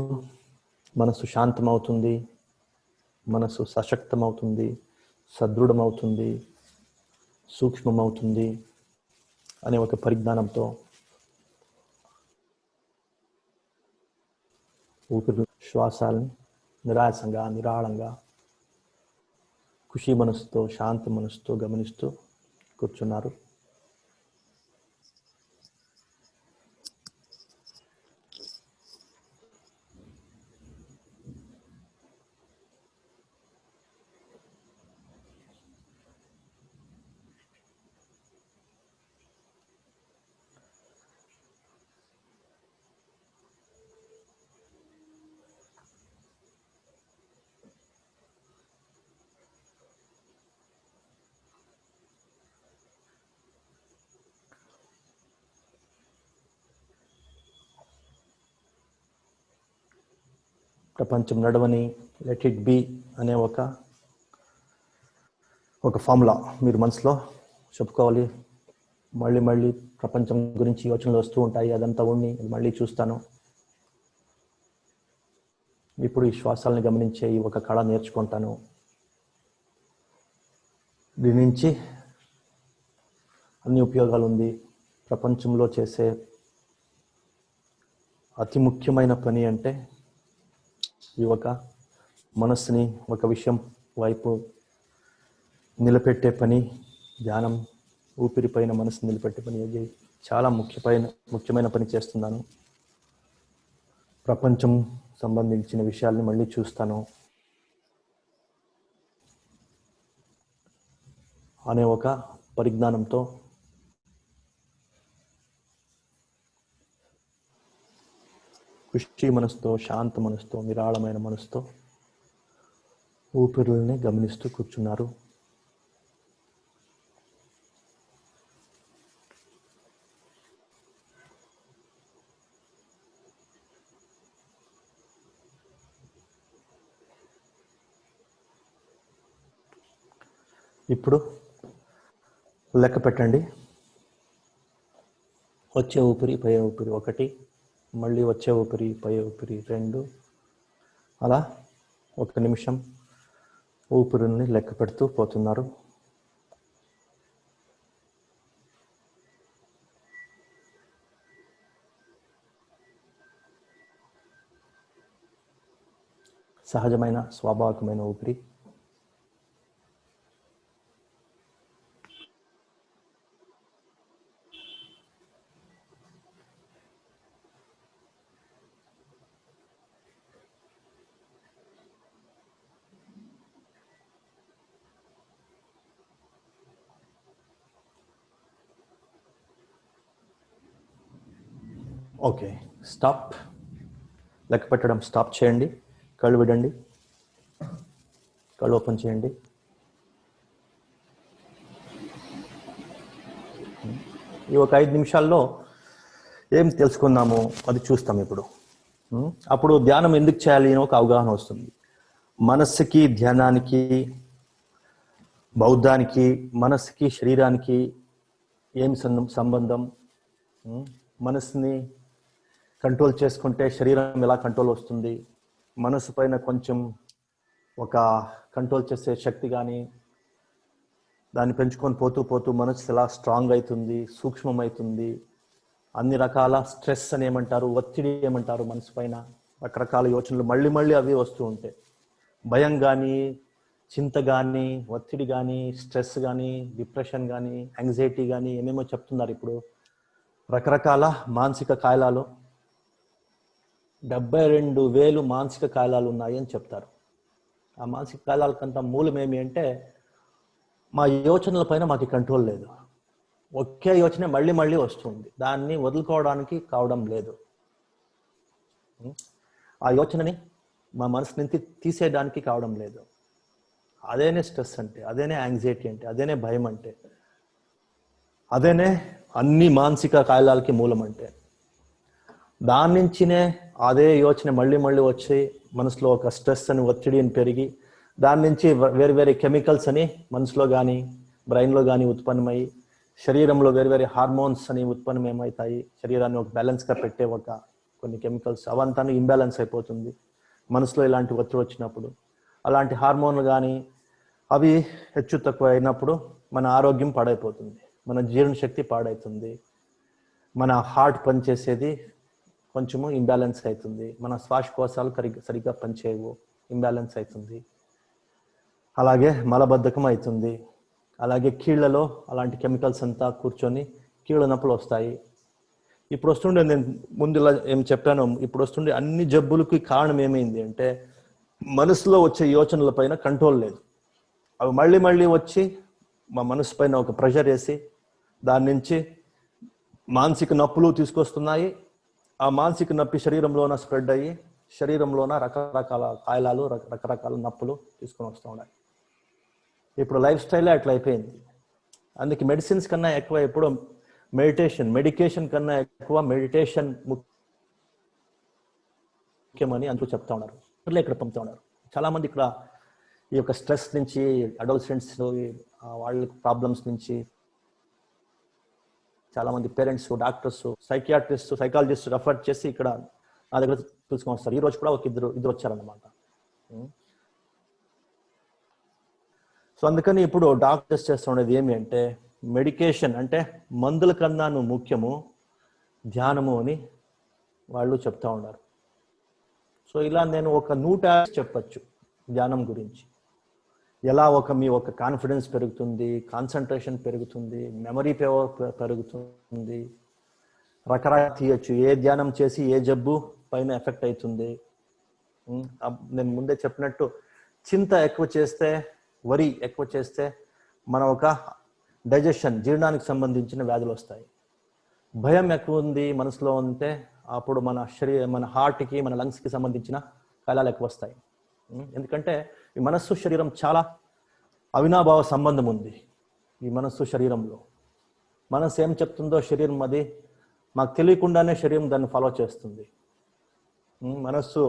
మనసు శాంతమవుతుంది, మనసు సశక్తమవుతుంది, సదృఢమవుతుంది, సూక్ష్మమవుతుంది అనే ఒక పరిజ్ఞానంతో ఊపిరి శ్వాసాలని నిరాయాసంగా, నిరాళంగా, ఖుషి మనసుతో, శాంతి మనసుతో గమనిస్తూ కూర్చున్నారు. ప్రపంచం నడవని, లెట్ ఇట్ బి అనే ఒక ఒక ఫార్ములా మీరు మనసులో చెప్పుకోవాలి. మళ్ళీ మళ్ళీ ప్రపంచం గురించి యోచనలు వస్తూ ఉంటాయి, అదంతా ఉండి మళ్ళీ చూస్తాను. ఇప్పుడు ఈ శ్వాసాలను గమనించే ఈ ఒక కళ నేర్చుకుంటాను. దీని నుంచి అన్ని ఉపయోగాలు ఉంది. ప్రపంచంలో చేసే అతి ముఖ్యమైన పని అంటే ఈ ఒక మనస్సుని ఒక విషయం వైపు నిలబెట్టే పని, ధ్యానం. ఊపిరిపైన మనసు నిలబెట్టే పని, అది చాలా ముఖ్యమైన పని చేస్తున్నాను. ప్రపంచం సంబంధించిన విషయాల్ని మళ్ళీ చూస్తాను అనే ఒక పరిజ్ఞానంతో ఖుషి మనసుతో, శాంత మనసుతో, నిరాళమైన మనసుతో ఊపిరుల్ని గమనిస్తూ కూర్చున్నారు. ఇప్పుడు లెక్క పెట్టండి. వచ్చే ఊపిరి, పై ఊపిరి 1, మళ్ళీ వచ్చే ఊపిరి, పై ఊపిరి 2. అలా 1 నిమిషం ఊపిరిని లెక్క పెడుతూ పోతున్నారు. సహజమైన, స్వాభావికమైన ఊపిరి. Okay, stop. లెక్క పెట్టడం స్టాప్ చేయండి. కళ్ళు విడండి, కళ్ళు ఓపెన్ చేయండి. ఈ ఒక 5 నిమిషాల్లో ఏం తెలుసుకున్నాము అది చూస్తాం ఇప్పుడు. అప్పుడు ధ్యానం ఎందుకు చేయాలి అని ఒక అవగాహన వస్తుంది. మనస్సుకి, ధ్యానానికి, బౌద్ధానికి, మనస్సుకి, శరీరానికి ఏం సంబంధం? మనస్సుని కంట్రోల్ చేసుకుంటే శరీరం ఎలా కంట్రోల్ వస్తుంది? మనసు పైన కొంచెం ఒక కంట్రోల్ చేసే శక్తి కానీ, దాన్ని పెంచుకొని పోతూ మనసు ఎలా స్ట్రాంగ్ అవుతుంది, సూక్ష్మమవుతుంది. అన్ని రకాల స్ట్రెస్ అని ఏమంటారు, ఒత్తిడి ఏమంటారు, మనసు పైన రకరకాల యోచనలు మళ్ళీ అవి వస్తూ ఉంటాయి. భయం కానీ, చింత కానీ, ఒత్తిడి కానీ, స్ట్రెస్ కానీ, డిప్రెషన్ కానీ, యాంగ్జైటీ కానీ ఏమేమో చెప్తున్నారు ఇప్పుడు. రకరకాల మానసిక కాయలాలు, 72,000 మానసిక కాయలాలు ఉన్నాయి అని చెప్తారు. ఆ మానసిక కాయలాలకంతా మూలం ఏమి అంటే మా యోచనల పైన మాకు కంట్రోల్ లేదు. ఒకే యోచన మళ్ళీ వస్తుంది, దాన్ని వదులుకోవడానికి కావడం లేదు. ఆ యోచనని మా మనసు నుంచి తీసేయడానికి కావడం లేదు. అదేనే స్ట్రెస్ అంటే, అదేనే యాంగ్జైటీ అంటే, అదేనే భయం అంటే, అదేనే అన్ని మానసిక కాయలాలకి మూలం అంటే. దాని నుంచినే అదే యోచన మళ్ళీ వచ్చి మనసులో ఒక స్ట్రెస్ అని, ఒత్తిడి అని పెరిగి, దాని నుంచి వేరే కెమికల్స్ అని మనసులో కానీ, బ్రెయిన్లో కానీ ఉత్పన్నమై, శరీరంలో వేరే హార్మోన్స్ అని ఉత్పన్నం ఏమవుతాయి. శరీరాన్ని ఒక బ్యాలెన్స్గా పెట్టే కొన్ని కెమికల్స్ అవంతా ఇంబ్యాలెన్స్ అయిపోతుంది మనసులో ఇలాంటి ఒత్తిడి వచ్చినప్పుడు. అలాంటి హార్మోన్లు కానీ అవి హెచ్చు తక్కువ అయినప్పుడు మన ఆరోగ్యం పాడైపోతుంది, మన జీర్ణశక్తి పాడవుతుంది, మన హార్ట్ పనిచేసేది కొంచెము ఇంబ్యాలెన్స్ అవుతుంది, మన శ్వాసకోశాలు సరిగ్గా పనిచేయవు, ఇంబ్యాలెన్స్ అవుతుంది. అలాగే మలబద్ధకం అవుతుంది. అలాగే కీళ్లలో అలాంటి కెమికల్స్ అంతా కూర్చొని కీళ్ళ నొప్పులు వస్తాయి. ఇప్పుడు వస్తుండే, నేను ముందులా ఏం చెప్పాను, ఇప్పుడు వస్తుండే అన్ని జబ్బులకి కారణం ఏమైంది అంటే మనసులో వచ్చే యోచనల పైన కంట్రోల్ లేదు. అవి మళ్ళీ వచ్చి మా మనసు పైన ఒక ప్రెషర్ వేసి దాని నుంచి మానసిక నొప్పులు తీసుకొస్తున్నాయి. ఆ మానసిక నొప్పి శరీరంలోన స్ప్రెడ్ అయ్యి శరీరంలోన రకరకాల కాయలాలు, రకరకాల నొప్పులు తీసుకొని వస్తూ ఉన్నాయి. ఇప్పుడు లైఫ్ స్టైలే అట్లా అయిపోయింది. అందుకే మెడిసిన్స్ కన్నా ఎక్కువ ఇప్పుడు మెడికేషన్ కన్నా ఎక్కువ మెడిటేషన్ ముఖ్యమని అందరూ చెప్తా ఉన్నారు. ఇక్కడ పంపుతా ఉన్నారు. చాలా మంది ఇక్కడ ఈ యొక్క స్ట్రెస్ నుంచి, అడోలసెంట్స్ వాళ్ళ ప్రాబ్లమ్స్ నుంచి చాలామంది parents, doctors, psychiatrist, psychologist refer చేసి ఇక్కడ నా దగ్గర తెలుసుకొని వస్తారు. ఈ రోజు కూడా ఒక ఇద్దరు వచ్చారన్నమాట. సో అందుకని ఇప్పుడు డాక్టర్స్ చేస్తుండేది ఏమి అంటే, మెడికేషన్ అంటే మందుల కన్నాను ముఖ్యము ధ్యానము అని వాళ్ళు చెప్తా ఉన్నారు. సో ఇలా నేను ఒక 100 చెప్పచ్చు ధ్యానం గురించి. ఎలా మీ ఒక కాన్ఫిడెన్స్ పెరుగుతుంది, కాన్సన్ట్రేషన్ పెరుగుతుంది, మెమరీ పవర్ పెరుగుతుంది, రకరకాల తీయచ్చు, ఏ ధ్యానం చేసి ఏ జబ్బు పైన ఎఫెక్ట్ అవుతుంది. నేను ముందే చెప్పినట్టు చింత ఎక్కువ చేస్తే, వరి ఎక్కువ చేస్తే మన ఒక డైజెషన్, జీర్ణానికి సంబంధించిన వ్యాధులు వస్తాయి. భయం ఎక్కువ ఉంది మనసులో ఉంటే అప్పుడు మన హార్ట్కి, మన లంగ్స్కి సంబంధించిన కాలాలు ఎక్కువ వస్తాయి. ఎందుకంటే ఈ మనస్సు శరీరం చాలా అవినాభావ సంబంధం ఉంది. ఈ మనస్సు శరీరంలో మనస్సు ఏం చెప్తుందో శరీరం అది మాకు తెలియకుండానే శరీరం దాన్ని ఫాలో చేస్తుంది. మనస్సు,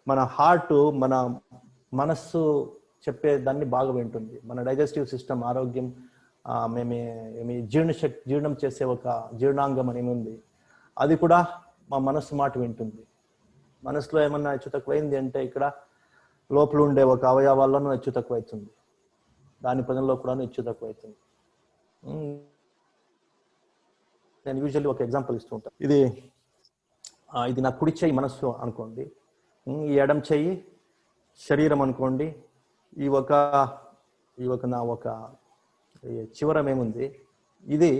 మన హార్ట్ మన మనస్సు చెప్పే దాన్ని బాగా వింటుంది. మన డైజెస్టివ్ సిస్టమ్, ఆరోగ్యం, జీర్ణం చేసే ఒక జీర్ణాంగం అని ఉంది, అది కూడా మా మనస్సు మాట వింటుంది. మనసులో ఏమన్నా హెచ్చు తక్కువైంది అంటే ఇక్కడ లోపల ఉండే ఒక అవయవాల్లోనూ హెచ్చు తక్కువ అవుతుంది, దాని పదంలో కూడా హెచ్చు తక్కువ అవుతుంది. నేను యూజువల్లీ ఒక ఎగ్జాంపుల్ ఇస్తూ ఉంటాను. ఇది నా కుడి చెయ్యి మనస్సు అనుకోండి, ఈ ఎడం చెయ్యి శరీరం అనుకోండి, ఈ ఒక నా ఒక చివరం ఏముంది, ఇది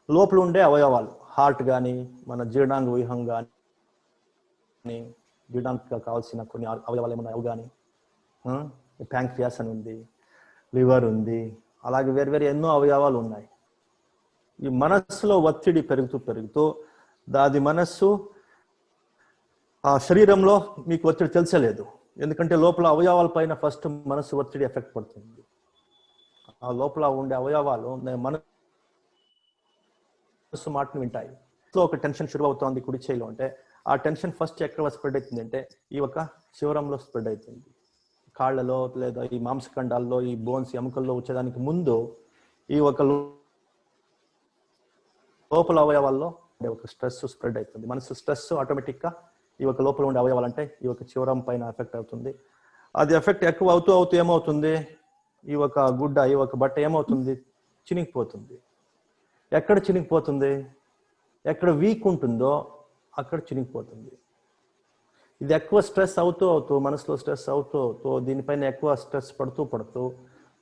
లోపల ఉండే అవయవాలు, హార్ట్ కానీ, మన జీర్ణాంగ వ్యూహం కానీ, జీర్ణానికి కావాల్సిన కొన్ని అవయవాలు ఏమన్నా అవి కానీ, ప్యాంక్రియాస్ అని ఉంది, లివర్ ఉంది, అలాగే వేరు ఎన్నో అవయవాలు ఉన్నాయి. ఈ మనస్సులో ఒత్తిడి పెరుగుతూ అది మనస్సు ఆ శరీరంలో మీకు ఒత్తిడి తెలిసలేదు. ఎందుకంటే లోపల అవయవాల పైన ఫస్ట్ మనస్సు ఒత్తిడి ఎఫెక్ట్ పడుతుంది. ఆ లోపల ఉండే అవయవాలు మనస్సు మాటను వింటాయి. సో ఒక టెన్షన్ షురు అవుతుంది కుడి చేయిలో అంటే, ఆ టెన్షన్ ఫస్ట్ ఎక్కడ స్ప్రెడ్ అవుతుంది అంటే ఈ ఒక శివరంలో స్ప్రెడ్ అవుతుంది. కాళ్ళలో లేదా ఈ మాంసఖండాల్లో, ఈ బోన్స్, ఎముకల్లో వచ్చేదానికి ముందు ఈ ఒక లోపల అవయవాల్లో ఒక స్ట్రెస్ స్ప్రెడ్ అవుతుంది. మనసు స్ట్రెస్ ఆటోమేటిక్గా ఈ ఒక లోపల ఉండే అవయవాలు అంటే ఈ ఒక చివరం పైన ఎఫెక్ట్ అవుతుంది. అది ఎఫెక్ట్ ఎక్కువ అవుతూ ఏమవుతుంది, ఈ ఒక గుడ్డ, ఈ ఒక బట్ట ఏమవుతుంది, చినిగిపోతుంది. ఎక్కడ చినిగిపోతుంది, ఎక్కడ వీక్ ఉంటుందో అక్కడ చినిగిపోతుంది. ఇది ఎక్కువ స్ట్రెస్ అవుతూ మనసులో స్ట్రెస్ అవుతూ దీనిపైన ఎక్కువ స్ట్రెస్ పడుతూ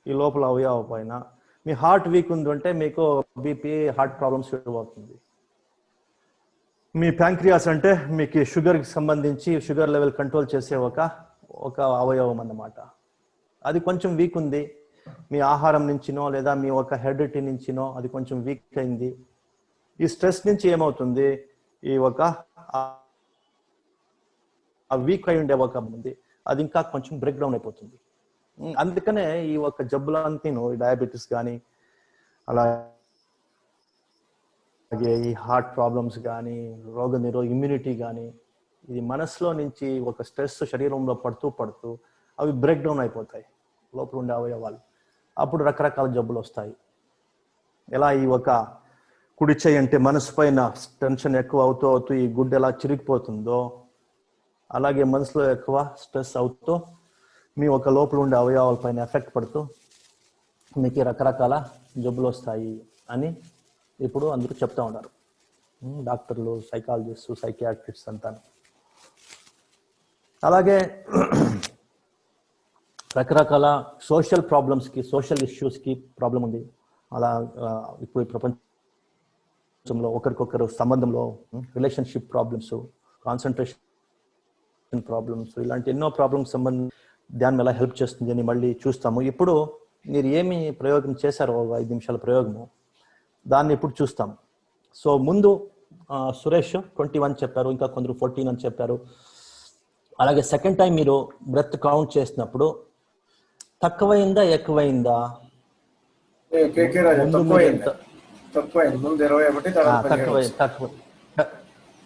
ఈ లోపల అవయవ పైన మీ హార్ట్ వీక్ ఉంది అంటే మీకు బీపీ, హార్ట్ ప్రాబ్లమ్స్ అవుతుంది. మీ ప్యాంక్రియాస్ అంటే మీకు షుగర్కి సంబంధించి షుగర్ లెవెల్ కంట్రోల్ చేసే ఒక అవయవం అన్నమాట. అది కొంచెం వీక్ ఉంది, మీ ఆహారం నుంచినో లేదా మీ ఒక హెరిడిటీ నుంచినో అది కొంచెం వీక్ అయింది. ఈ స్ట్రెస్ నుంచి ఏమవుతుంది, ఈ ఒక వీక్ అయి ఉండే ఒక ఉంది, అది ఇంకా కొంచెం బ్రేక్ డౌన్ అయిపోతుంది. అందుకనే ఈ ఒక జబ్బులంతా, డయాబెటీస్ కానీ, అలాగే ఈ హార్ట్ ప్రాబ్లమ్స్ కానీ, ఇమ్యూనిటీ కానీ, ఇది మనసులో నుంచి ఒక స్ట్రెస్ శరీరంలో పడుతూ అవి బ్రేక్ డౌన్ అయిపోతాయి లోపల ఉండే అవయవాలు. అప్పుడు రకరకాల జబ్బులు వస్తాయి. ఎలా ఈ ఒక కుడి చెయ్యి అంటే మనసు పైన టెన్షన్ ఎక్కువ అవుతూ ఈ గుడ్డ ఎలా చిరిగిపోతుందో, అలాగే మనసులో ఎక్కువ స్ట్రెస్ అవుతూ మీ ఒక లోపల ఉండే అవయవాల పైన ఎఫెక్ట్ పడుతూ మీకు రకరకాల జబ్బులు వస్తాయి అని ఇప్పుడు అందరూ చెప్తా ఉన్నారు, డాక్టర్లు, సైకాలజిస్టు, సైకియాట్రిస్ట్ అంతా. అలాగే రకరకాల సోషల్ ప్రాబ్లమ్స్కి, సోషల్ ఇష్యూస్కి ప్రాబ్లం ఉంది. అలా ఇప్పుడు ప్రపంచంలో ఒకరికొకరు సంబంధంలో రిలేషన్షిప్ ప్రాబ్లమ్స్, కాన్సన్ట్రేషన్ ప్రాబ్లమ్స్, ఇలాంటి ఎన్నో ప్రాబ్లమ్స్ సంబంధించి ధ్యానం ఎలా హెల్ప్ చేస్తుంది అని మళ్ళీ చూస్తాము. ఇప్పుడు మీరు ఏమి ప్రయోగం చేశారో 5 నిమిషాల ప్రయోగము, దాన్ని ఇప్పుడు చూస్తాం. సో ముందు సురేష్ 21 చెప్పారు, ఇంకా కొందరు 14 అని చెప్పారు. అలాగే సెకండ్ టైం మీరు బ్రెత్ కౌంట్ చేసినప్పుడు తక్కువైందా ఎక్కువైందా?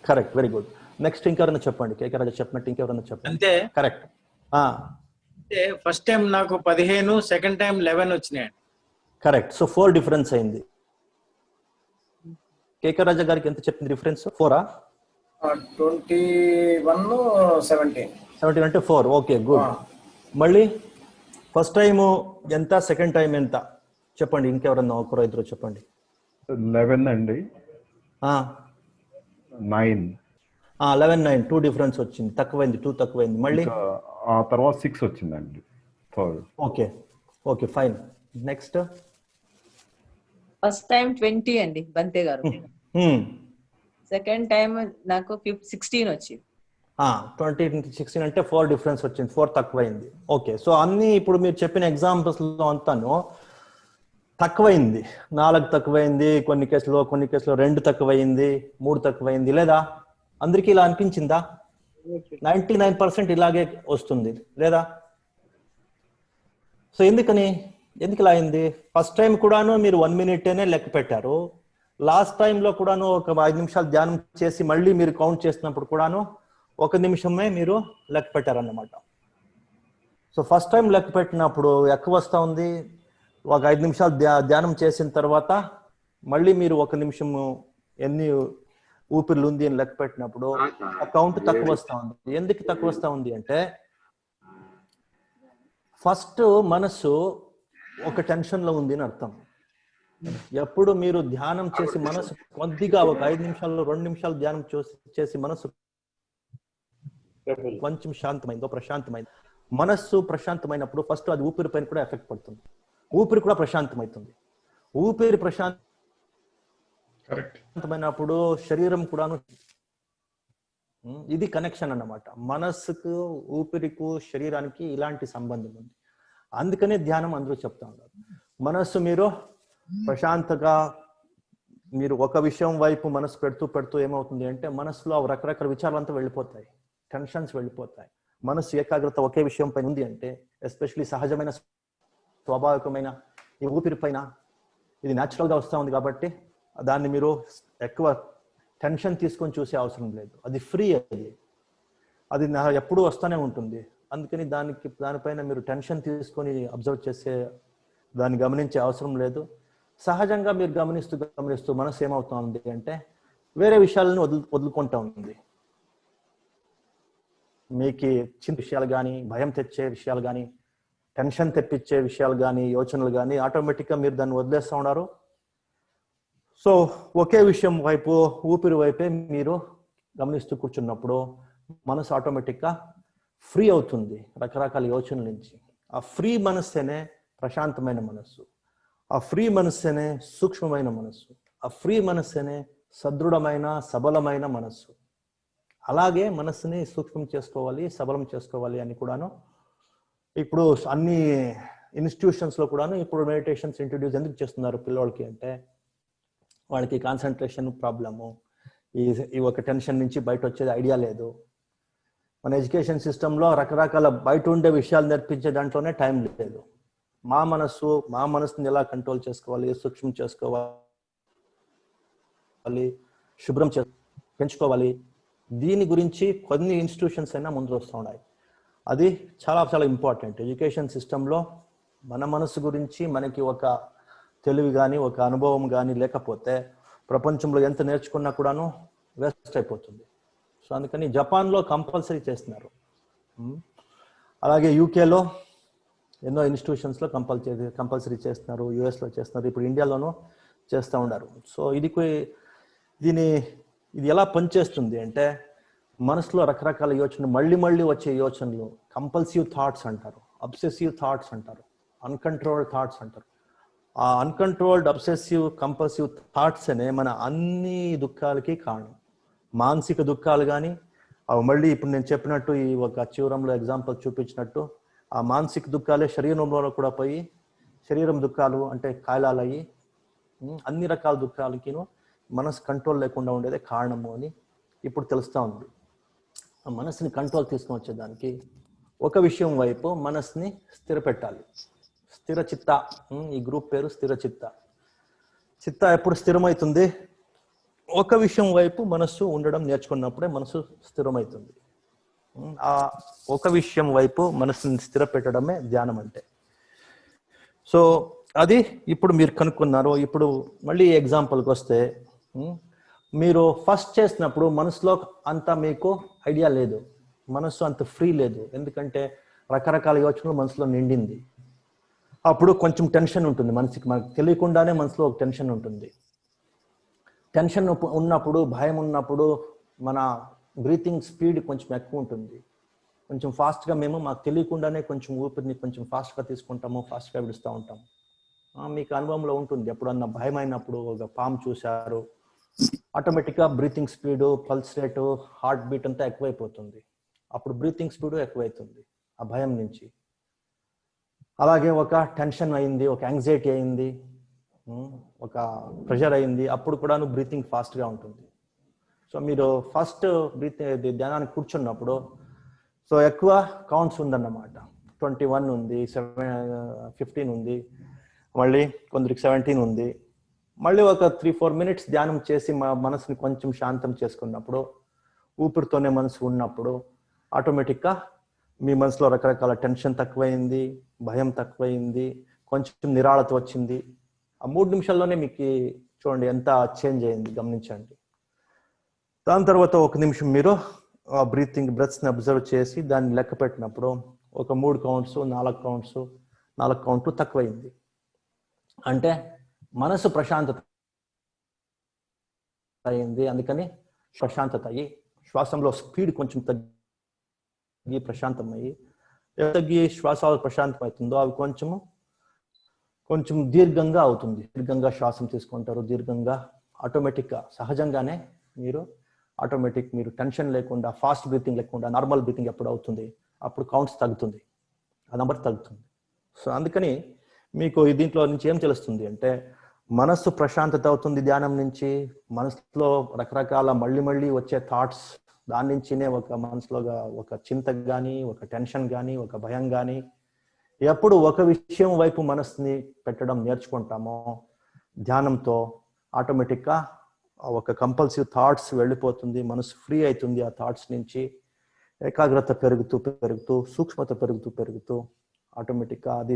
Correct, very good. నెక్స్ట్ ఇంకెవరైనా చెప్పండి. కేకే రాజా చెప్పినట్టు ఇంకెవరైనా చెప్పండి. అంతే కరెక్ట్. ఫస్ట్ టైం నాకు 15, సెకండ్ టైం 11 వచ్చినాయండి. కరెక్ట్. సో 4 డిఫరెన్స్ అయింది. కేకే రాజా గారికి ఎంత చెప్పింది డిఫరెన్స్? 4 21, 17. 17 అంటే 4. Okay, good. మళ్ళీ ఫస్ట్ టైం ఎంత, సెకండ్ టైం ఎంత చెప్పండి. ఇంకెవరన్నా ఒకరు ఇద్దరు చెప్పండి. 11 అండి, 9. 11, 9 2 డిఫరెన్స్ వచ్చింది, తక్కువైంది, 2 తక్కువైంది. మళ్ళీ ఆ తర్వాత 6 వచ్చిందండి. Okay okay, fine. Next first time 20 అండి బంతే గారు. సెకండ్ టైం నాకు 16 వచ్చింది. 20, 16 అంటే 4 డిఫరెన్స్ వచ్చింది, 4 తక్కువైంది. ఓకే, సో అన్ని ఇప్పుడు మీరు చెప్పిన ఎగ్జాంపుల్స్ లో అంతాను తక్కువైంది. 4 తక్కువైంది, కొన్ని కేసులో 2 తక్కువైంది, 3 తక్కువైంది. లేదా అందరికీ ఇలా అనిపించిందా? 99% ఇలాగే వస్తుంది లేదా? సో ఎందుకు ఇలా అయింది? ఫస్ట్ టైం కూడాను మీరు 1 మినిటేనే లెక్క పెట్టారు. లాస్ట్ టైంలో కూడాను ఒక 5 నిమిషాలు ధ్యానం చేసి మళ్ళీ మీరు కౌంట్ చేసినప్పుడు కూడాను 1 నిమిషమే మీరు లెక్క పెట్టారన్నమాట. సో ఫస్ట్ టైం లెక్క పెట్టినప్పుడు ఎక్కువ వస్తూ ఉంది. ఒక 5 నిమిషాలు ధ్యానం చేసిన తర్వాత మళ్ళీ మీరు 1 నిమిషము ఎన్ని ఊపిరిలు ఉంది అని లెక్క పెట్టినప్పుడు ఆ కౌంట్ తక్కువ వస్తూ ఉంది. ఎందుకు తక్కువ వస్తూ ఉంది అంటే ఫస్ట్ మనసు ఒక టెన్షన్ లో ఉంది అని అర్థం. ఎప్పుడు మీరు ధ్యానం చేసి మనసు కొద్దిగా ఒక 5 నిమిషాల్లో 2 నిమిషాలు ధ్యానం చేసి మనసు కొంచెం శాంతమైందో, ప్రశాంతమైంది. మనస్సు ప్రశాంతమైనప్పుడు ఫస్ట్ అది ఊపిరి పైన కూడా ఎఫెక్ట్ పడుతుంది. ఊపిరి కూడా ప్రశాంతమవుతుంది. ఊపిరి ప్రశాంతమైనప్పుడు శరీరం కూడాను. ఇది కనెక్షన్ అన్నమాట. మనస్సుకు, ఊపిరికు, శరీరానికి ఇలాంటి సంబంధం ఉంది. అందుకనే ధ్యానం అందరూ చెప్తా ఉన్నారు. మనస్సు మీరు ప్రశాంతంగా మీరు ఒక విషయం వైపు మనసు పెడుతూ ఏమవుతుంది అంటే మనసులో రకరకాల విచారాలు అంతా వెళ్ళిపోతాయి, టెన్షన్స్ వెళ్ళిపోతాయి. మనసు ఏకాగ్రత ఒకే విషయం పైన ఉంది అంటే, ఎస్పెషలీ సహజమైన స్వాభావికమైన ఈ ఊపిరి పైన ఇది న్యాచురల్గా వస్తూ ఉంది కాబట్టి దాన్ని మీరు ఎక్కువ టెన్షన్ తీసుకొని చూసే అవసరం లేదు. అది ఫ్రీ, అది ఎప్పుడూ వస్తూనే ఉంటుంది. అందుకని దానిపైన మీరు టెన్షన్ తీసుకొని అబ్జర్వ్ చేసే, దాన్ని గమనించే అవసరం లేదు. సహజంగా మీరు గమనిస్తూ మనసు ఏమవుతుంది అంటే వేరే విషయాలను వదులుకుంటూ ఉంది. మీకు చిన్న విషయాలు కానీ, భయం తెచ్చే విషయాలు కానీ, టెన్షన్ తెప్పించే విషయాలు కానీ, యోచనలు కానీ ఆటోమేటిక్గా మీరు దాన్ని వదిలేస్తూ ఉన్నారు. సో ఒకే విషయం వైపు, ఊపిరి వైపే మీరు గమనిస్తూ కూర్చున్నప్పుడు మనసు ఆటోమేటిక్గా ఫ్రీ అవుతుంది రకరకాల యోచనల నుంచి. ఆ ఫ్రీ మనస్సేనే ప్రశాంతమైన మనస్సు. ఆ ఫ్రీ మనస్సేనే సూక్ష్మమైన మనస్సు. ఆ ఫ్రీ మనస్సేనే సదృఢమైన, సబలమైన మనస్సు. అలాగే మనస్సుని సూక్ష్మం చేసుకోవాలి, సబలం చేసుకోవాలి అని కూడాను ఇప్పుడు అన్ని ఇన్స్టిట్యూషన్స్లో కూడాను ఇప్పుడు మెడిటేషన్స్ ఇంట్రడ్యూస్ ఎందుకు చేస్తున్నారు పిల్లలకి అంటే వాళ్ళకి కాన్సన్ట్రేషన్ ప్రాబ్లము, ఈ ఒక టెన్షన్ నుంచి బయట వచ్చేది ఐడియా లేదు. మన ఎడ్యుకేషన్ సిస్టంలో రకరకాల బయట ఉండే విషయాలు నేర్పించే దాంట్లోనే టైం లేదు. మా మనసుని ఎలా కంట్రోల్ చేసుకోవాలి, సూక్ష్మం చేసుకోవాలి, శుభ్రం పెంచుకోవాలి, దీని గురించి కొన్ని ఇన్స్టిట్యూషన్స్ అయినా ముందు వస్తూ ఉన్నాయి. అది చాలా చాలా ఇంపార్టెంట్. ఎడ్యుకేషన్ సిస్టంలో మన మనసు గురించి మనకి ఒక తెలివి కానీ, ఒక అనుభవం కానీ లేకపోతే ప్రపంచంలో ఎంత నేర్చుకున్నా కూడాను వేస్ట్ అయిపోతుంది. సో అందుకని జపాన్లో కంపల్సరీ చేస్తున్నారు, అలాగే యూకేలో ఎన్నో ఇన్స్టిట్యూషన్స్లో కంపల్సరీ చేస్తున్నారు, యుఎస్లో చేస్తున్నారు, ఇప్పుడు ఇండియాలోనూ చేస్తూ ఉన్నారు. సో ఇది ఎలా పనిచేస్తుంది అంటే మనసులో రకరకాల యోచనలు, మళ్ళీ వచ్చే యోచనలు కంపల్సివ్ థాట్స్ అంటారు, అబ్సెసివ్ థాట్స్ అంటారు, అన్కంట్రోల్డ్ థాట్స్ అంటారు. ఆ అన్కంట్రోల్డ్, అబ్సెసివ్, కంపల్సివ్ థాట్స్ అనే మన అన్ని దుఃఖాలకి కారణం. మానసిక దుఃఖాలు కానీ అవి మళ్ళీ ఇప్పుడు నేను చెప్పినట్టు ఈ ఒక చివరంలో ఎగ్జాంపుల్ చూపించినట్టు ఆ మానసిక దుఃఖాలే శరీరంలో కూడా పోయి శరీరం దుఃఖాలు అంటే కాయలాలు అయ్యి అన్ని రకాల దుఃఖాలకి మనసు కంట్రోల్ లేకుండా ఉండేదే కారణము అని ఇప్పుడు తెలుస్తూ ఉంది. ఆ మనసుని కంట్రోల్ తీసుకొని వచ్చేదానికి ఒక విషయం వైపు మనసుని స్థిరపెట్టాలి. స్థిర చిత్త, ఈ గ్రూప్ పేరు స్థిర చిత్త. చిత్త ఎప్పుడు స్థిరమవుతుంది? ఒక విషయం వైపు మనస్సు ఉండడం నేర్చుకున్నప్పుడే మనసు స్థిరమవుతుంది. ఆ ఒక విషయం వైపు మనసుని స్థిరపెట్టడమే ధ్యానం అంటే. సో అది ఇప్పుడు మీరు కనుక్కున్నారు. ఇప్పుడు మళ్ళీ ఎగ్జాంపుల్కి వస్తే, మీరు ఫస్ట్ చేసినప్పుడు మనసులో అంత మీకు ఐడియా లేదు, మనసు అంత ఫ్రీ లేదు, ఎందుకంటే రకరకాల యోచనలు మనసులో నిండింది. అప్పుడు కొంచెం టెన్షన్ ఉంటుంది మనసుకి, మనకు తెలియకుండానే మనసులో ఒక టెన్షన్ ఉంటుంది. టెన్షన్ ఉన్నప్పుడు, భయం ఉన్నప్పుడు మన బ్రీతింగ్ స్పీడ్ కొంచెం ఎక్కువ ఉంటుంది, కొంచెం ఫాస్ట్గా మేము మాకు తెలియకుండానే కొంచెం ఊపిరిని కొంచెం ఫాస్ట్గా తీసుకుంటాము, ఫాస్ట్గా విడుస్తూ ఉంటాము. మీకు అనుభవంలో ఉంటుంది, ఎప్పుడన్నా భయం అయినప్పుడు ఒక పాము చూశారు, ఆటోమేటిక్గా breathing speed, pulse rate, heart beat అంతా ఎక్కువైపోతుంది. అప్పుడు బ్రీతింగ్ స్పీడు ఎక్కువైతుంది ఆ భయం నుంచి. అలాగే ఒక టెన్షన్ అయింది, ఒక యాంగ్జైటీ అయింది, ఒక ప్రెషర్ అయింది, అప్పుడు కూడాను బ్రీతింగ్ ఫాస్ట్గా ఉంటుంది. సో మీరు ఫస్ట్ ధ్యానానికి కూర్చున్నప్పుడు సో ఎక్కువ కౌంట్స్ ఉందన్నమాట. 21 ఉంది, 15 ఉంది, మళ్ళీ కొందరికి 17 ఉంది. మళ్ళీ ఒక 3-4 మినిట్స్ ధ్యానం చేసి మా మనసుని కొంచెం శాంతం చేసుకున్నప్పుడు, ఊపిరితోనే మనసు ఉన్నప్పుడు ఆటోమేటిక్గా మీ మనసులో రకరకాల టెన్షన్ తక్కువైంది, భయం తక్కువైంది, కొంచెం నిరాళత వచ్చింది. ఆ 3 నిమిషాల్లోనే మీకు చూడండి ఎంత చేంజ్ అయింది, గమనించండి. దాని తర్వాత 1 నిమిషం మీరు బ్రెత్స్ని అబ్జర్వ్ చేసి దాన్ని లెక్క పెట్టినప్పుడు ఒక 3 కౌంట్స్, 4 కౌంట్స్, 4 కౌంట్లు తక్కువైంది. అంటే మనసు ప్రశాంతత అయింది, అందుకని ప్రశాంతత అయ్యి శ్వాసంలో స్పీడ్ కొంచెం తగ్గి ప్రశాంతమయ్యి, తగ్గి శ్వాస ప్రశాంతం అవుతుందో అవి కొంచెం దీర్ఘంగా అవుతుంది. దీర్ఘంగా శ్వాసం తీసుకుంటారు, దీర్ఘంగా ఆటోమేటిక్గా సహజంగానే మీరు టెన్షన్ లేకుండా, ఫాస్ట్ బ్రీతింగ్ లేకుండా నార్మల్ బ్రీతింగ్ ఎప్పుడు అవుతుంది, అప్పుడు కౌంట్స్ తగ్గుతుంది, ఆ నెంబర్ తగ్గుతుంది. సో అందుకని మీకు దీంట్లో నుంచి ఏం తెలుస్తుంది అంటే, మనస్సు ప్రశాంతత అవుతుంది ధ్యానం నుంచి. మనసులో రకరకాల మళ్ళీ వచ్చే థాట్స్, దాని నుంచినే ఒక మనసులో ఒక చింత కానీ, ఒక టెన్షన్ కానీ, ఒక భయం కానీ, ఎప్పుడు ఒక విషయం వైపు మనసుని పెట్టడం నేర్చుకుంటామో ధ్యానంతో ఆటోమేటిక్గా ఒక కంపల్సివ్ థాట్స్ వెళ్ళిపోతుంది, మనసు ఫ్రీ అవుతుంది. ఆ థాట్స్ నుంచి ఏకాగ్రత పెరుగుతూ సూక్ష్మత పెరుగుతూ ఆటోమేటిక్గా అది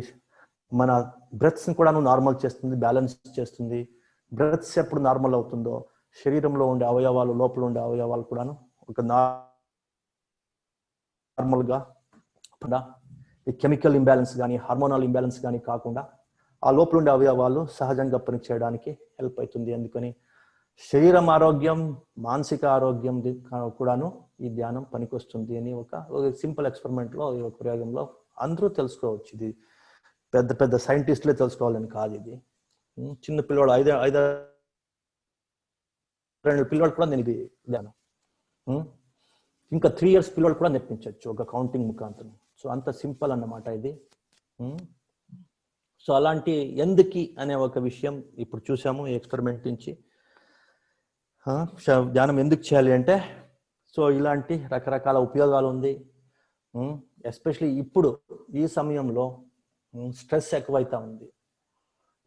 మన బ్రెత్స్ని కూడా నార్మల్ చేస్తుంది, బ్యాలెన్స్ చేస్తుంది. బ్రెత్స్ ఎప్పుడు నార్మల్ అవుతుందో శరీరంలో ఉండే అవయవాలు, లోపల ఉండే అవయవాలు కూడాను ఒక నార్మల్గా, ఈ కెమికల్ ఇంబ్యాలెన్స్ కానీ, హార్మోనల్ ఇంబ్యాలెన్స్ కానీ కాకుండా ఆ లోపల ఉండే అవయవాలు సహజంగా పనిచేయడానికి హెల్ప్ అవుతుంది. అందుకని శరీరం ఆరోగ్యం, మానసిక ఆరోగ్యం కూడాను ఈ ధ్యానం పనికొస్తుంది అని ఒక సింపుల్ ఎక్స్పెరిమెంట్లో, ఈ ఒక ప్రయోగంలో అందరూ తెలుసుకోవచ్చు. ఇది పెద్ద సైంటిస్టులే తెలుసుకోవాలని కాదు, ఇది చిన్న పిల్లవాడు 5 పిల్లవాడు కూడా నేను ఇది ధ్యానం, ఇంకా 3 years పిల్లవాడు కూడా నేర్పించవచ్చు ఒక కౌంటింగ్ ముఖాంతరం. సో అంత సింపుల్ అన్నమాట ఇది. సో అలాంటి ఎందుకి అనే ఒక విషయం ఇప్పుడు చూసాము ఈ ఎక్స్పెరిమెంట్ నుంచి. ధ్యానం ఎందుకు చేయాలి అంటే, సో ఇలాంటి రకరకాల ఉపయోగాలు ఉంది. ఎస్పెషలీ ఇప్పుడు ఈ సమయంలో స్ట్రెస్ ఎక్కువైతా ఉంది.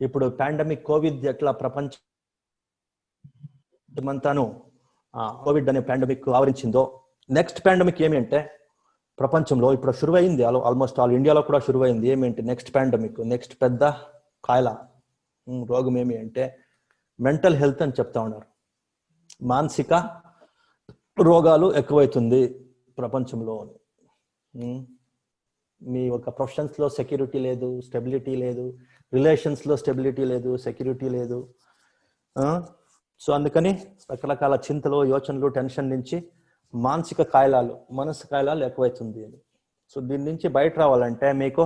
ఇప్పుడు పాండమిక్, కోవిడ్ ఎట్లా ప్రపంచమంతాను కోవిడ్ అనే పాండమిక్ ఆవరించిందో, నెక్స్ట్ పాండమిక్ ఏమి అంటే ప్రపంచంలో ఇప్పుడు శురువైంది, ఆల్మోస్ట్ ఆల్ ఇండియాలో కూడా శురువైంది. ఏమేంటి నెక్స్ట్ పాండమిక్, నెక్స్ట్ పెద్ద కాయల రోగం ఏమి అంటే మెంటల్ హెల్త్ అని చెప్తా ఉన్నారు. మానసిక రోగాలు ఎక్కువైతుంది ప్రపంచంలో. మీ ఒక ప్రొఫెషన్స్లో సెక్యూరిటీ లేదు, స్టెబిలిటీ లేదు, రిలేషన్స్లో స్టెబిలిటీ లేదు, సెక్యూరిటీ లేదు. సో అందుకని రకరకాల చింతలు, యోచనలు, టెన్షన్ నుంచి మానసిక కాయలాలు, మనసు కాయలాలు ఎక్కువైతుంది అని. సో దీని నుంచి బయట రావాలంటే మీకు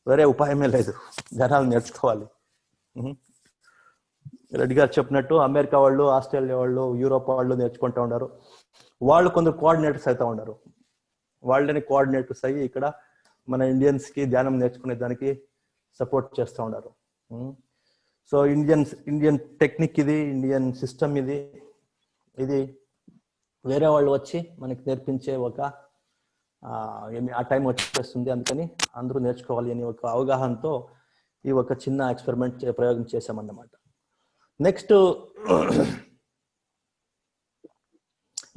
వేరే ఉపాయమే లేదు, ధ్యానాలు నేర్చుకోవాలి. రెడ్డి గారు చెప్పినట్టు అమెరికా వాళ్ళు, ఆస్ట్రేలియా వాళ్ళు, యూరోప్ వాళ్ళు నేర్చుకుంటూ ఉన్నారు. వాళ్ళు కొందరు కోఆర్డినేటర్స్ అవుతా ఉన్నారు. వాళ్ళని కోఆర్డినేటర్స్ అయ్యి ఇక్కడ మన ఇండియన్స్కి ధ్యానం నేర్చుకునే దానికి సపోర్ట్ చేస్తూ ఉన్నారు. సో ఇండియన్ టెక్నిక్ ఇది, ఇండియన్ సిస్టమ్ ఇది వేరే వాళ్ళు వచ్చి మనకి నేర్పించే ఒక ఆ టైం వచ్చేస్తుంది. అందుకని అందరూ నేర్చుకోవాలి అని ఒక అవగాహనతో ఈ ఒక చిన్న ఎక్స్పెరిమెంట్ ప్రయోగం చేశామన్నమాట. నెక్స్ట్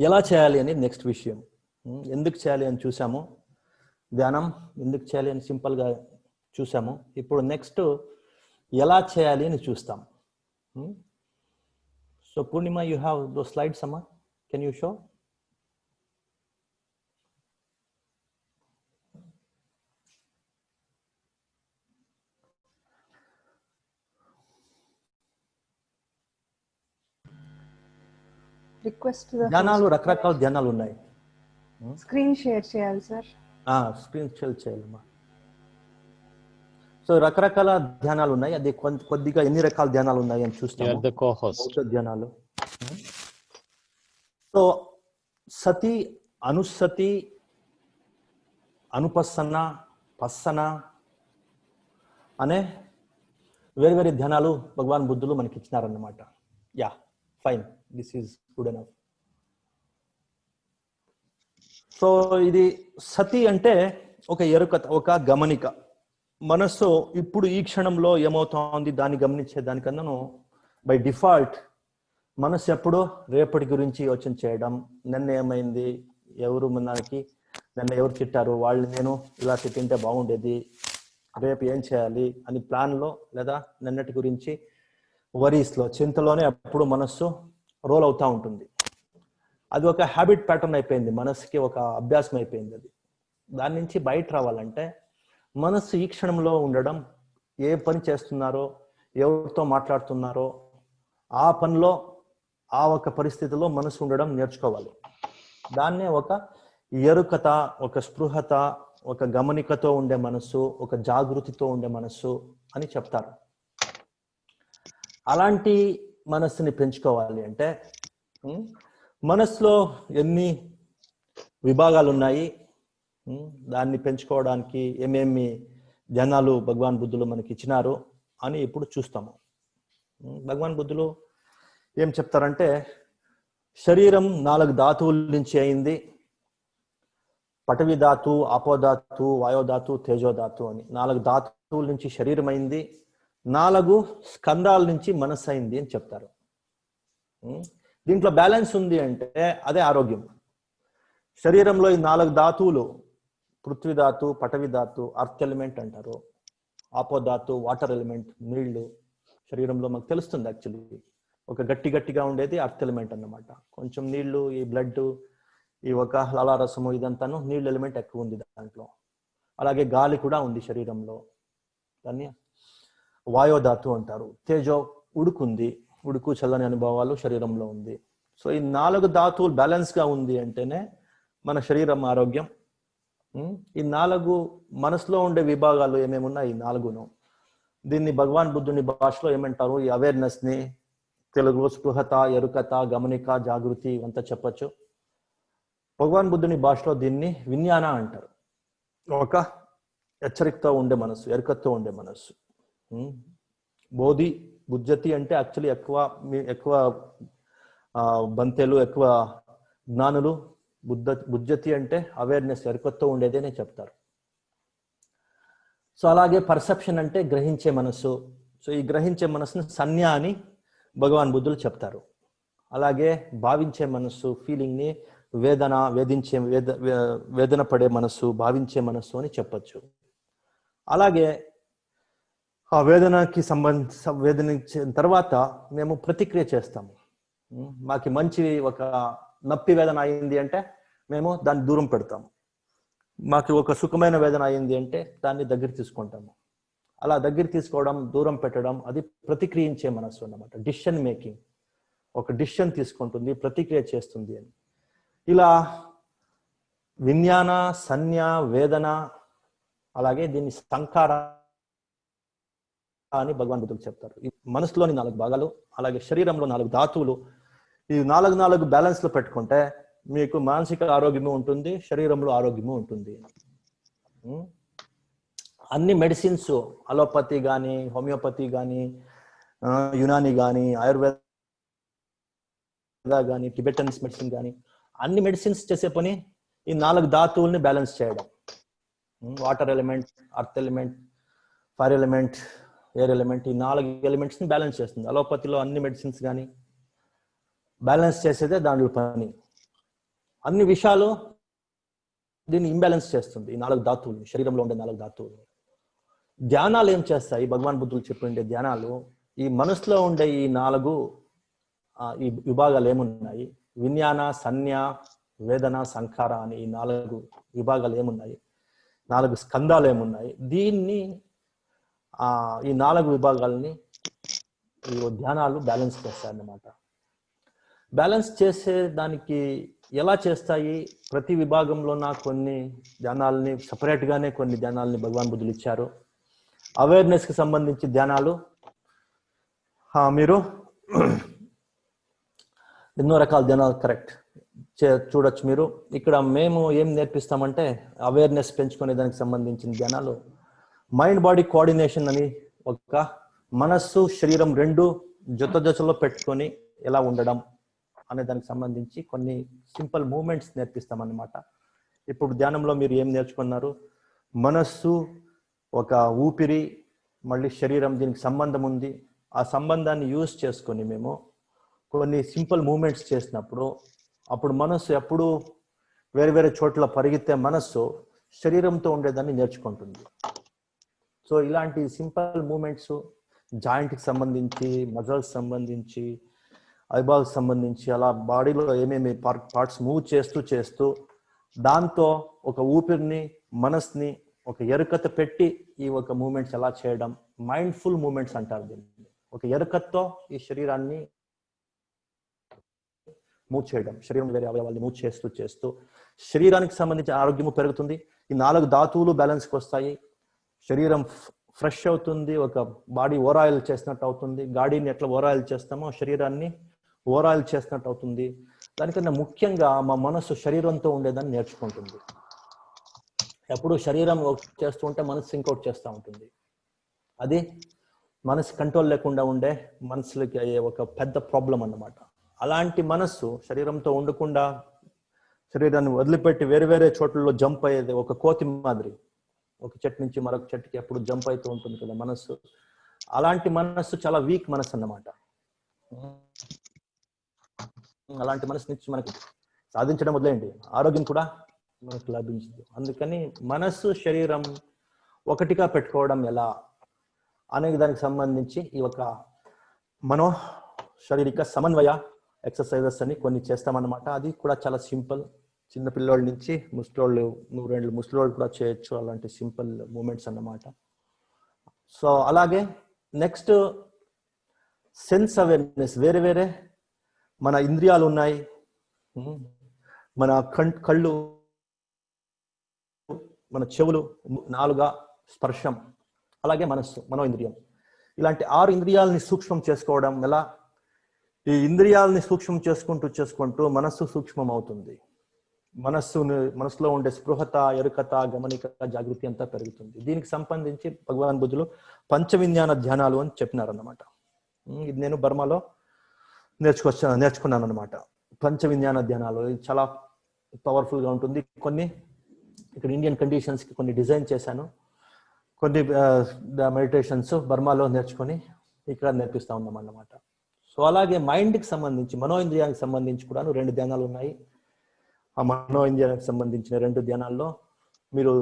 ఎలా చేయాలి అని నెక్స్ట్ విషయం. ఎందుకు చేయాలి అని చూసాము, ధ్యానం ఎందుకు చేయాలి అని సింపుల్గా చూసాము. ఇప్పుడు నెక్స్ట్ ఎలా చేయాలి అని చూస్తాం. So Purnima, you have those slides అమ్మా, కెన్ యూ షో? ధ్యానాలు రకరకాల ధ్యానాలు ఉన్నాయి. స్క్రీన్ షేర్ చేయాలి సార్. స్క్రీన్ షేర్ చేయాలమ్మా. సో రకరకాల ధ్యానాలు ఉన్నాయి. అది కొద్దిగా ఎన్ని రకాల ధ్యానాలు ఉన్నాయి అని చూస్తాము. ధ్యానాలు. సో సతి, అనుసతి, అనుపස්සన, పස්සన అనే వేరు వేరు ధ్యానాలు భగవాన్ బుద్ధులు మనకి ఇచ్చినారన్నమాట. Ya, fine, this is good enough. So ఇది సతి అంటే ఒక ఎరుకత, ఒక గమనిక. మనస్సు ఇప్పుడు ఈ క్షణంలో ఏమవుతోంది దాన్ని గమనించే దానికన్నాను బై డిఫాల్ట్ మనస్సు ఎప్పుడూ రేపటి గురించి యోచన చేయడం, నిన్న ఏమైంది, ఎవరు మనకి నిన్న ఎవరు తిట్టారు, వాళ్ళు నేను ఇలా తిట్టింటే బాగుండేది, రేపు ఏం చేయాలి అని ప్లాన్లో లేదా నిన్నటి గురించి వరీస్లో, చింతలోనే అప్పుడు మనస్సు రోల్ అవుతూ ఉంటుంది. అది ఒక హ్యాబిట్ ప్యాటర్న్ అయిపోయింది, మనసుకి ఒక అభ్యాసం అయిపోయింది. అది దాని నుంచి బయట రావాలంటే మనస్సు ఈ క్షణంలో ఉండడం, ఏ పని చేస్తున్నారో, ఎవరితో మాట్లాడుతున్నారో ఆ పనిలో, ఆ ఒక పరిస్థితిలో మనసు ఉండడం నేర్చుకోవాలి. దాన్నే ఒక ఎరుకత, ఒక స్పృహత, ఒక గమనికతో ఉండే మనస్సు, ఒక జాగృతితో ఉండే మనస్సు అని చెప్తారు. అలాంటి మనస్సుని పెంచుకోవాలి అంటే మనస్సులో ఎన్ని విభాగాలు ఉన్నాయి, దాన్ని పెంచుకోవడానికి ఏమేమి ధ్యానాలు భగవాన్ బుద్ధులు మనకి ఇచ్చినారు అని ఇప్పుడు చూస్తాము. భగవాన్ బుద్ధులు ఏం చెప్తారంటే, శరీరం 4 ధాతువుల నుంచి అయింది. పటవి ధాతు, ఆపోధాతు, వాయోధాతు, తేజోధాతు అని 4 ధాతువుల నుంచి శరీరం అయింది. 4 స్కందాల నుంచి మనస్సు అయింది అని చెప్తారు. దీంట్లో బ్యాలెన్స్ ఉంది అంటే అదే ఆరోగ్యం. శరీరంలో ఈ 4 ధాతువులు, పృథ్వీధాతు, పటవిధాతు, అర్త్ ఎలిమెంట్ అంటారు, ఆపోధాతు, వాటర్ ఎలిమెంట్, నీళ్లు. శరీరంలో మనకు తెలుస్తుంది యాక్చువల్లీ ఒక గట్టిగా ఉండేది అర్త్ ఎలిమెంట్ అన్నమాట. కొంచెం నీళ్లు, ఈ బ్లడ్, ఈ ఒక లాలారసము, ఇదంతాను నీళ్ళు ఎలిమెంట్ ఎక్కువ ఉంది దాంట్లో. అలాగే గాలి కూడా ఉంది శరీరంలో, దాన్ని వాయోధాతు అంటారు. తేజో, ఉడుకుంది, ఉడుకు చల్లని అనుభవాలు శరీరంలో ఉంది. సో ఈ 4 ధాతువులు బ్యాలెన్స్ గా ఉంది అంటేనే మన శరీరం ఆరోగ్యం. ఈ 4 మనసులో ఉండే విభాగాలు ఏమేమి ఉన్నాయి, ఈ 4ను దీన్ని భగవాన్ బుద్ధుని భాషలో ఏమంటారు, ఈ అవేర్నెస్ ని తెలుగులో స్పృహత, ఎరుకత, గమనిక, జాగృతి ఇవంతా చెప్పచ్చు. భగవాన్ బుద్ధుని భాషలో దీన్ని విజ్ఞాన అంటారు. ఒక హెచ్చరికతో ఉండే మనస్సు, ఎరుకతో ఉండే మనస్సు. బోధి, బుజ్జతి అంటే యాక్చువల్లీ ఎక్కువ బంతెలు, ఎక్కువ జ్ఞానులు. బుజ్జతి అంటే అవేర్నెస్, ఎరుకతో ఉండేదేనే చెప్తారు. సో అలాగే పర్సెప్షన్ అంటే గ్రహించే మనస్సు. సో ఈ గ్రహించే మనస్సుని సంజ్ఞ అని భగవాన్ బుద్ధులు చెప్తారు. అలాగే భావించే మనస్సు, ఫీలింగ్ ని వేదన పడే మనస్సు, భావించే మనస్సు అని చెప్పచ్చు. అలాగే ఆ వేదనకి వేదనించిన తర్వాత మేము ప్రతిక్రియ చేస్తాము. మాకు మంచి ఒక నొప్పి వేదన అయింది అంటే మేము దాన్ని దూరం పెడతాము. మాకు ఒక సుఖమైన వేదన అయింది అంటే దాన్ని దగ్గర తీసుకుంటాము. అలా దగ్గర తీసుకోవడం, దూరం పెట్టడం, అది ప్రతిక్రియించే మనస్సు అన్నమాట. డిసిషన్ మేకింగ్, ఒక డిసిషన్ తీసుకుంటుంది, ప్రతిక్రియ చేస్తుంది అని. ఇలా విజ్ఞాన, సంజ్ఞ, వేదన, అలాగే దీన్ని సంకార అని భగవాన్ బుద్ధులు చెప్తారు. ఈ మనసులోని 4 భాగాలు, అలాగే శరీరంలో 4 ధాతువులు. ఈ 4 బ్యాలెన్స్ లో పెట్టుకుంటే మీకు మానసిక ఆరోగ్యము ఉంటుంది, శరీరంలో ఆరోగ్యము ఉంటుంది. అన్ని మెడిసిన్స్, అలోపతి కానీ, హోమియోపతి కానీ, యునాని కానీ, ఆయుర్వేద కానీ, టిబెటన్స్ మెడిసిన్ కానీ, అన్ని మెడిసిన్స్ చేసే పని ఈ 4 ధాతువుల్ని బ్యాలెన్స్ చేయడం. Water element, earth element, fire element, air element, ఈ 4 ఎలిమెంట్స్ ని బ్యాలెన్స్ చేస్తుంది. అలోపతిలో అన్ని మెడిసిన్స్ కానీ బ్యాలెన్స్ చేసేదే దాని పని. అన్ని విషయాలు దీన్ని ఇంబ్యాలెన్స్ చేస్తుంది, ఈ 4 ధాతువులు, శరీరంలో ఉండే 4 ధాతువులు. ధ్యానాలు ఏం చేస్తాయి? భగవాన్ బుద్ధులు చెప్పిండే ధ్యానాలు ఈ మనసులో ఉండే ఈ 4 ఈ విభాగాలు ఏమున్నాయి, విజ్ఞాన, సంజ్ఞ, వేదన, సంఖార అని ఈ 4 విభాగాలు ఏమున్నాయి, 4 స్కందాలు ఏమున్నాయి, దీన్ని ఈ 4 విభాగాలని ఈ ధ్యానాలు బ్యాలెన్స్ చేస్తాయి అన్నమాట. బ్యాలెన్స్ చేసే దానికి ఎలా చేస్తాయి? ప్రతి విభాగంలో కొన్ని ధ్యానాలని సపరేట్గానే కొన్ని ధ్యానాలని భగవాన్ బుద్ధులు ఇచ్చారు. అవేర్నెస్కి సంబంధించి ధ్యానాలు మీరు ఎన్నో రకాల ధ్యానాలు కరెక్ట్ చూడొచ్చు మీరు. ఇక్కడ మేము ఏం నేర్పిస్తామంటే అవేర్నెస్ పెంచుకునే దానికి సంబంధించిన ధ్యానాలు మైండ్ బాడీ కోఆర్డినేషన్ అని, ఒక మనస్సు శరీరం 2 జతలో పెట్టుకొని ఎలా ఉండడం అనే దానికి సంబంధించి కొన్ని సింపుల్ మూమెంట్స్ నేర్పిస్తాం అన్నమాట. ఇప్పుడు ధ్యానంలో మీరు ఏం నేర్చుకున్నారు? మనస్సు, ఒక ఊపిరి, మళ్ళీ శరీరం, దీనికి సంబంధం ఉంది. ఆ సంబంధాన్ని యూజ్ చేసుకొని మేము కొన్ని సింపుల్ మూమెంట్స్ చేసినప్పుడు అప్పుడు మనస్సు ఎప్పుడు వేరే వేరే చోట్ల పరిగెత్తే మనస్సు శరీరంతో ఉండేదాన్ని నేర్చుకుంటుంది. సో ఇలాంటి సింపుల్ మూమెంట్స్ జాయింట్కి సంబంధించి, మజల్స్ సంబంధించి, ఐబాల్స్ సంబంధించి, అలా బాడీలో ఏమేమి పార్ట్స్ మూవ్ చేస్తూ దాంతో ఒక ఊపిరిని, మనస్ని ఒక ఎరుకత పెట్టి ఈ ఒక మూమెంట్స్ ఎలా చేయడం, మైండ్ఫుల్ మూమెంట్స్ అంటారు దీన్ని. ఒక ఎరుకతో ఈ శరీరాన్ని మూవ్ చేయడం, శరీరం వేరే అవయవాల్ని మూవ్ చేస్తూ శరీరానికి సంబంధించిన ఆరోగ్యము పెరుగుతుంది. ఈ 4 ధాతువులు బ్యాలెన్స్కి వస్తాయి. శరీరం ఫ్రెష్ అవుతుంది, ఒక బాడీ ఓరాయిల్ చేసినట్టు అవుతుంది. గాడిని ఎట్లా ఓరాయిల్ చేస్తామో శరీరాన్ని ఓరాయిల్ చేసినట్టు అవుతుంది. దానికన్నా ముఖ్యంగా మా మనసు శరీరంతో ఉండేదాన్ని నేర్చుకుంటుంది. ఎప్పుడు శరీరం చేస్తూ ఉంటే మనసు ఇంకోటి చేస్తూ ఉంటుంది. అది మనసు కంట్రోల్ లేకుండా ఉండే మనసులకి అయ్యే ఒక పెద్ద ప్రాబ్లం అన్నమాట. అలాంటి మనస్సు శరీరంతో ఉండకుండా శరీరాన్ని వదిలిపెట్టి వేరే వేరే చోట్లలో జంప్ అయ్యేది, ఒక కోతి మాదిరి ఒక చెట్టు నుంచి మరొక చెట్టుకి ఎప్పుడు జంప్ అవుతూ ఉంటుంది కదా మనస్సు. అలాంటి మనస్సు చాలా వీక్ మనస్సు అన్నమాట. అలాంటి మనసు నుంచి మనకి సాధించడం వదిలేయండి, ఆరోగ్యం కూడా మనకు లభించదు. అందుకని మనస్సు శరీరం ఒకటిగా పెట్టుకోవడం ఎలా అనే దానికి సంబంధించి ఈ ఒక మనో శారీరక సమన్వయ ఎక్సర్సైజెస్ అని కొన్ని చేస్తామన్నమాట. అది కూడా చాలా సింపుల్, చిన్న పిల్లోళ్ళ నుంచి ముసలోళ్ళు, 100 ముసలోళ్ళు కూడా చేయొచ్చు అలాంటి సింపుల్ మూమెంట్స్ అన్నమాట. సో అలాగే నెక్స్ట్ సెన్స్ అవేర్నెస్. వేరే వేరే మన ఇంద్రియాలు ఉన్నాయి, మన కళ్ళు, మన చెవులు, నాలుక, స్పర్శం, అలాగే మనస్సు, మనో ఇంద్రియం. ఇలాంటి 6 ఇంద్రియాలని సూక్ష్మం చేసుకోవడం ఎలా? ఈ ఇంద్రియాలని సూక్ష్మం చేసుకుంటూ మనస్సు సూక్ష్మం అవుతుంది. మనసులో ఉండే స్పృహత, ఎరుకత, గమనిక, జాగృతి అంతా పెరుగుతుంది. దీనికి సంబంధించి భగవాన్ బుద్ధులు పంచవిజ్ఞాన ధ్యానాలు అని చెప్పినారన్నమాట. ఇది నేను బర్మాలో నేర్చుకున్నాను అనమాట. పంచవిజ్ఞాన ధ్యానాలు చాలా పవర్ఫుల్గా ఉంటుంది. కొన్ని ఇక్కడ ఇండియన్ కండిషన్స్కి కొన్ని డిజైన్ చేశాను. కొన్ని మెడిటేషన్స్ బర్మాలో నేర్చుకొని ఇక్కడ నేర్పిస్తూ ఉన్నాం అన్నమాట. సో అలాగే మైండ్కి సంబంధించి, మనో ఇంద్రియానికి సంబంధించి కూడా 2 ధ్యానాలు ఉన్నాయి. ఆ మనో ఇంద్రియానికి సంబంధించిన 2 ధ్యానాల్లో మీరు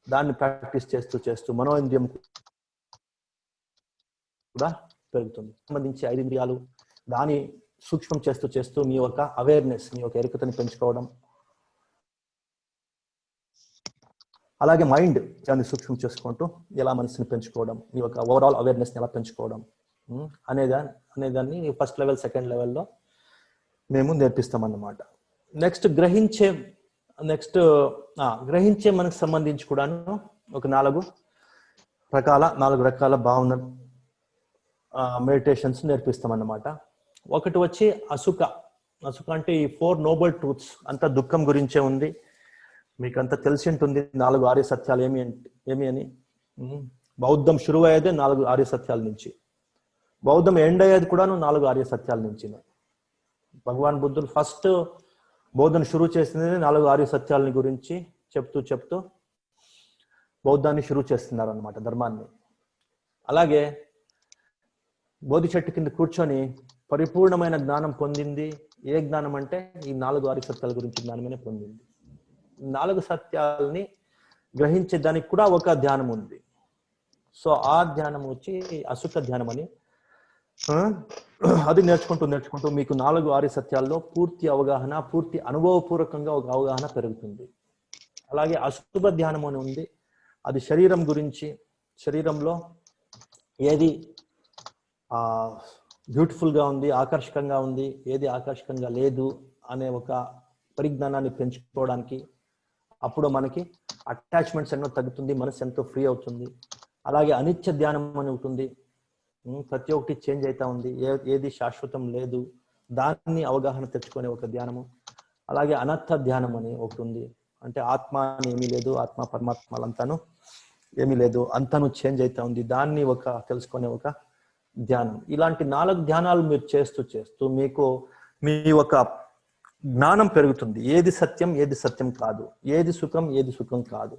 దాన్ని ప్రాక్టీస్ చేస్తూ మనో ఇంద్రియం కూడా పెరుగుతుంది. సంబంధించి 5 ఇంద్రియాలు, దాన్ని సూక్ష్మం చేస్తూ మీ యొక్క అవేర్నెస్, మీ యొక్క ఎరుకతని పెంచుకోవడం. అలాగే మైండ్ దాన్ని సూక్ష్మం చేసుకుంటూ ఎలా మనసుని పెంచుకోవడం, మీ యొక్క ఓవరాల్ అవేర్నెస్ని ఎలా పెంచుకోవడం అనేదాన్ని ఫస్ట్ లెవెల్, సెకండ్ లెవెల్లో మేము నేర్పిస్తామన్నమాట. నెక్స్ట్ గ్రహించే మనకు సంబంధించి కూడాను ఒక 4 రకాల భావన మెడిటేషన్స్ నేర్పిస్తామన్నమాట. ఒకటి వచ్చి అసుఖ అంటే ఈ 4 నోబల్ ట్రూత్స్, అంతా దుఃఖం గురించే ఉంది. మీకు అంతా తెలిసి ఉంటుంది 4 ఆర్య సత్యాలు ఏమి అని. బౌద్ధం షురువు అయ్యేదే 4 ఆర్య సత్యాల నుంచి, బౌద్ధం ఎండ్ అయ్యేది కూడాను 4 ఆర్య సత్యాల నుంచి. భగవాన్ బుద్ధులు ఫస్ట్ బౌద్ధను షురువు చేసింది 4 ఆర్య సత్యాలని గురించి చెప్తూ బౌద్ధాన్ని షురువు చేస్తున్నారు అనమాట, ధర్మాన్ని. అలాగే బోధి చెట్టు కింద కూర్చొని పరిపూర్ణమైన జ్ఞానం పొందింది. ఏ జ్ఞానం అంటే ఈ 4 ఆర్య సత్యాల గురించి జ్ఞానమే పొందింది. 4 సత్యాలని గ్రహించేదానికి కూడా ఒక ధ్యానం ఉంది. సో ఆ ధ్యానం వచ్చి అసుఖ ధ్యానం అని. అది నేర్చుకుంటూ మీకు 4 సత్యాల్లో పూర్తి అవగాహన, పూర్తి అనుభవపూర్వకంగా ఒక అవగాహన పెరుగుతుంది. అలాగే అశుభ ధ్యానం అని ఉంది. అది శరీరం గురించి, శరీరంలో ఏది బ్యూటిఫుల్గా ఉంది, ఆకర్షకంగా ఉంది, ఏది ఆకర్షకంగా లేదు అనే ఒక పరిజ్ఞానాన్ని పెంచుకోవడానికి. అప్పుడు మనకి అటాచ్మెంట్స్ ఎన్నో తగ్గుతుంది, మనసు ఎంతో ఫ్రీ అవుతుంది. అలాగే అనిత్య ధ్యానం అని ఉంటుంది. ప్రతి ఒక్కటి చేంజ్ అవుతా ఉంది, ఏది శాశ్వతం లేదు, దాన్ని అవగాహన తెచ్చుకునే ఒక ధ్యానము. అలాగే అనర్థ ధ్యానం అని ఒకటి ఉంది. అంటే ఆత్మ అని ఏమీ లేదు, ఆత్మ పరమాత్మలంతాను ఏమీ లేదు, అంతాను చేంజ్ అవుతా ఉంది, దాన్ని ఒక తెలుసుకునే ఒక ధ్యానం. ఇలాంటి 4 ధ్యానాలు మీరు చేస్తూ మీకు మీ ఒక జ్ఞానం పెరుగుతుంది. ఏది సత్యం, ఏది సత్యం కాదు, ఏది సుఖం, ఏది సుఖం కాదు,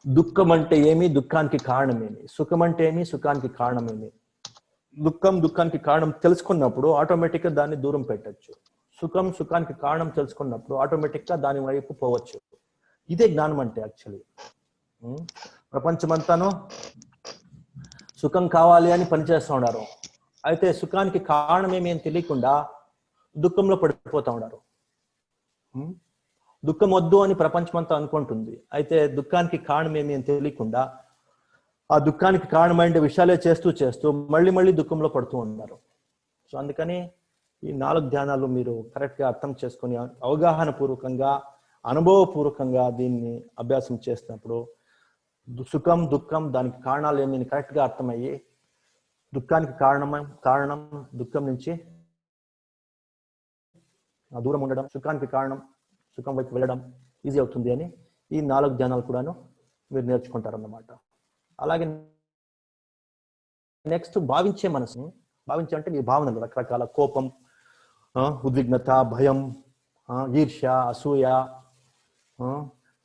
దుఃఖం అంటే ఏమి, దుఃఖానికి కారణమేమి, సుఖం అంటే ఏమి, సుఖానికి కారణమేమి. దుఃఖానికి కారణం తెలుసుకున్నప్పుడు ఆటోమేటిక్గా దాన్ని దూరం పెట్టచ్చు. సుఖానికి కారణం తెలుసుకున్నప్పుడు ఆటోమేటిక్గా దాని వైపు పోవచ్చు. ఇదే జ్ఞానం అంటే యాక్చువల్లీ. ప్రపంచమంతాను సుఖం కావాలి అని పనిచేస్తూ ఉన్నారు. అయితే సుఖానికి కారణం ఏమి అని తెలియకుండా దుఃఖంలో పడిపోతూ ఉన్నారు. దుఃఖం వద్దు అని ప్రపంచమంతా అనుకుంటుంది. అయితే దుఃఖానికి కారణం ఏమి అని తెలియకుండా ఆ దుఃఖానికి కారణమైన విషయాలే చేస్తూ మళ్ళీ దుఃఖంలో పడుతూ ఉన్నారు. సో అందుకని ఈ 4 ధ్యానాలు మీరు కరెక్ట్గా అర్థం చేసుకొని అవగాహన పూర్వకంగా, అనుభవపూర్వకంగా దీన్ని అభ్యాసం చేసినప్పుడు సుఖం, దుఃఖం, దానికి కారణాలు ఏమి కరెక్ట్గా అర్థమయ్యి దుఃఖానికి కారణం దుఃఖం నుంచి దూరం ఉండడం, సుఖానికి కారణం సుఖం వైపు వెళ్ళడం ఈజీ అవుతుంది అని ఈ 4 ధ్యానాలు కూడాను మీరు నేర్చుకుంటారన్నమాట. అలాగే నెక్స్ట్ భావించే మనసు. భావించే అంటే మీ భావనలు, రకరకాల కోపం, ఉద్విగ్నత, భయం, ఈర్ష్య, అసూయ,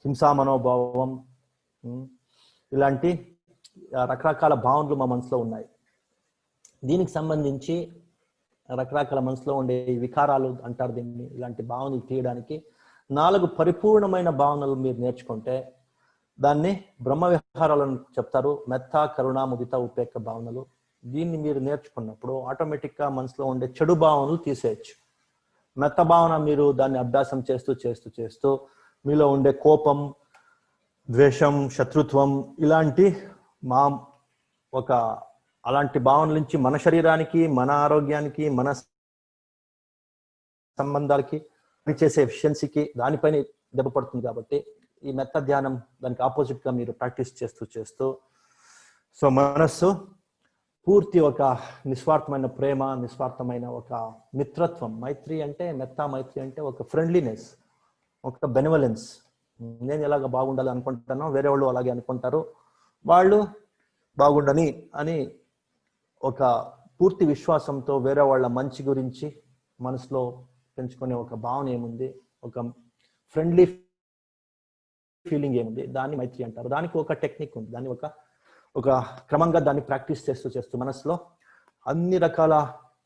హింసా మనోభావం, ఇలాంటి రకరకాల భావనలు మా మనసులో ఉన్నాయి. దీనికి సంబంధించి రకరకాల మనసులో ఉండే వికారాలు అంటారు దీన్ని. ఇలాంటి భావనలు తీయడానికి 4 పరిపూర్ణమైన భావనలు మీరు నేర్చుకుంటే దాన్ని బ్రహ్మ విహారాలను చెప్తారు. మెత్త, కరుణ, ముదిత, ఉపేక్ష భావనలు. దీన్ని మీరు నేర్చుకున్నప్పుడు ఆటోమేటిక్గా మనసులో ఉండే చెడు భావనలు తీసేయచ్చు. మెత్త భావన మీరు దాన్ని అభ్యాసం చేస్తూ మీలో ఉండే కోపం, ద్వేషం, శత్రుత్వం ఇలాంటి అలాంటి భావనల నుంచి మన శరీరానికి, మన ఆరోగ్యానికి, మన సంబంధాలకి, పనిచేసే ఎఫిషియన్సీకి దానిపైన దెబ్బ పడుతుంది. కాబట్టి ఈ మెత్త ధ్యానం దానికి ఆపోజిట్ గా మీరు ప్రాక్టీస్ చేస్తూ సో మనస్సు పూర్తి ఒక నిస్వార్థమైన ప్రేమ, నిస్వార్థమైన ఒక మిత్రత్వం. మైత్రి అంటే మైత్రి అంటే ఒక ఫ్రెండ్లీనెస్, ఒక బెనివలెన్స్. నేను ఎలాగ బాగుండాలి అనుకుంటానో వేరే వాళ్ళు అలాగే అనుకుంటారు, వాళ్ళు బాగుండని అని ఒక పూర్తి విశ్వాసంతో వేరే వాళ్ళ మంచి గురించి మనసులో పెంచుకునే ఒక భావన ఏముంది, ఒక ఫ్రెండ్లీ ఫీలింగ్ ఏముంది, దాన్ని మైత్రి అంటారు. దానికి ఒక టెక్నిక్ ఉంది. దాన్ని ఒక క్రమంగా దాన్ని ప్రాక్టీస్ చేస్తూ మనసులో అన్ని రకాల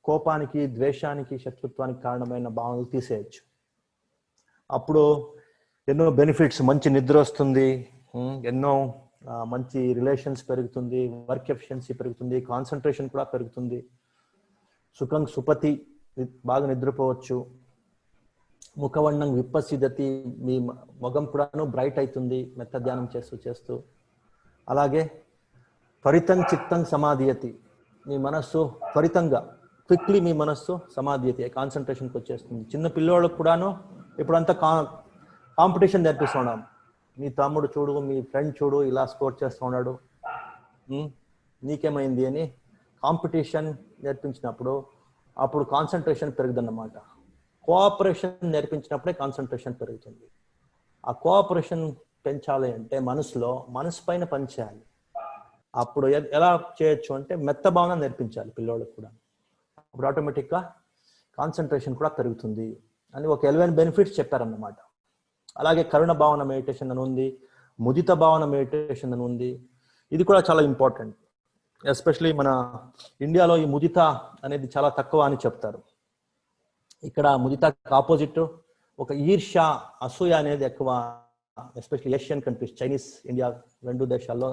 కోపానికి, ద్వేషానికి, శత్రుత్వానికి కారణమైన భావనలు తీసేయచ్చు. అప్పుడు ఎన్నో బెనిఫిట్స్, మంచి నిద్ర వస్తుంది, ఎన్నో మంచి రిలేషన్స్ పెరుగుతుంది, వర్క్ ఎఫిషియన్సీ పెరుగుతుంది, కాన్సన్ట్రేషన్ కూడా పెరుగుతుంది, సుఖం సుపతి, బాగా నిద్రపోవచ్చు, ముఖవర్ణం విప్పసిదతి, మీ ముఖం కూడాను బ్రైట్ అవుతుంది మెత్త ధ్యానం చేస్తూ. అలాగే త్వరితం చిత్తం సమాధియతి, మీ మనస్సు క్విక్లీ మీ మనస్సు సమాధియతి, కాన్సన్ట్రేషన్కి వచ్చేస్తుంది. చిన్న పిల్లవాళ్ళకు కూడాను ఇప్పుడంతా కాంపిటీషన్ నేర్పిస్తున్నాం. మీ తమ్ముడు చూడు, మీ ఫ్రెండ్ చూడు, ఇలా స్కోర్ చేస్తూ ఉన్నాడు, నీకేమైంది అని కాంపిటీషన్ నేర్పించినప్పుడు అప్పుడు కాన్సన్ట్రేషన్ పెరుగుదన్నమాట. కోఆపరేషన్ నేర్పించినప్పుడే కాన్సన్ట్రేషన్ పెరుగుతుంది. ఆ కోఆపరేషన్ పెంచాలి అంటే మనసు పైన పనిచేయాలి. అప్పుడు ఎలా చేయొచ్చు అంటే మెత్త భావన నేర్పించాలి పిల్లోళ్ళకి కూడా. అప్పుడు ఆటోమేటిక్గా కాన్సన్ట్రేషన్ కూడా పెరుగుతుంది అని ఒక 11 బెనిఫిట్స్ చెప్పారన్నమాట. అలాగే కరుణ భావన మెడిటేషన్ అని ఉంది, ముదిత భావన మెడిటేషన్ అని ఉంది. ఇది కూడా చాలా ఇంపార్టెంట్. ఎస్పెషలీ మన ఇండియాలో ఈ ముదిత అనేది చాలా తక్కువ అని చెప్తారు. ఇక్కడ ముదితకి ఆపోజిట్ ఒక ఈర్ష్య, అసూయ అనేది ఎక్కువ, especially Asian countries, Chinese, India 2 దేశాల్లో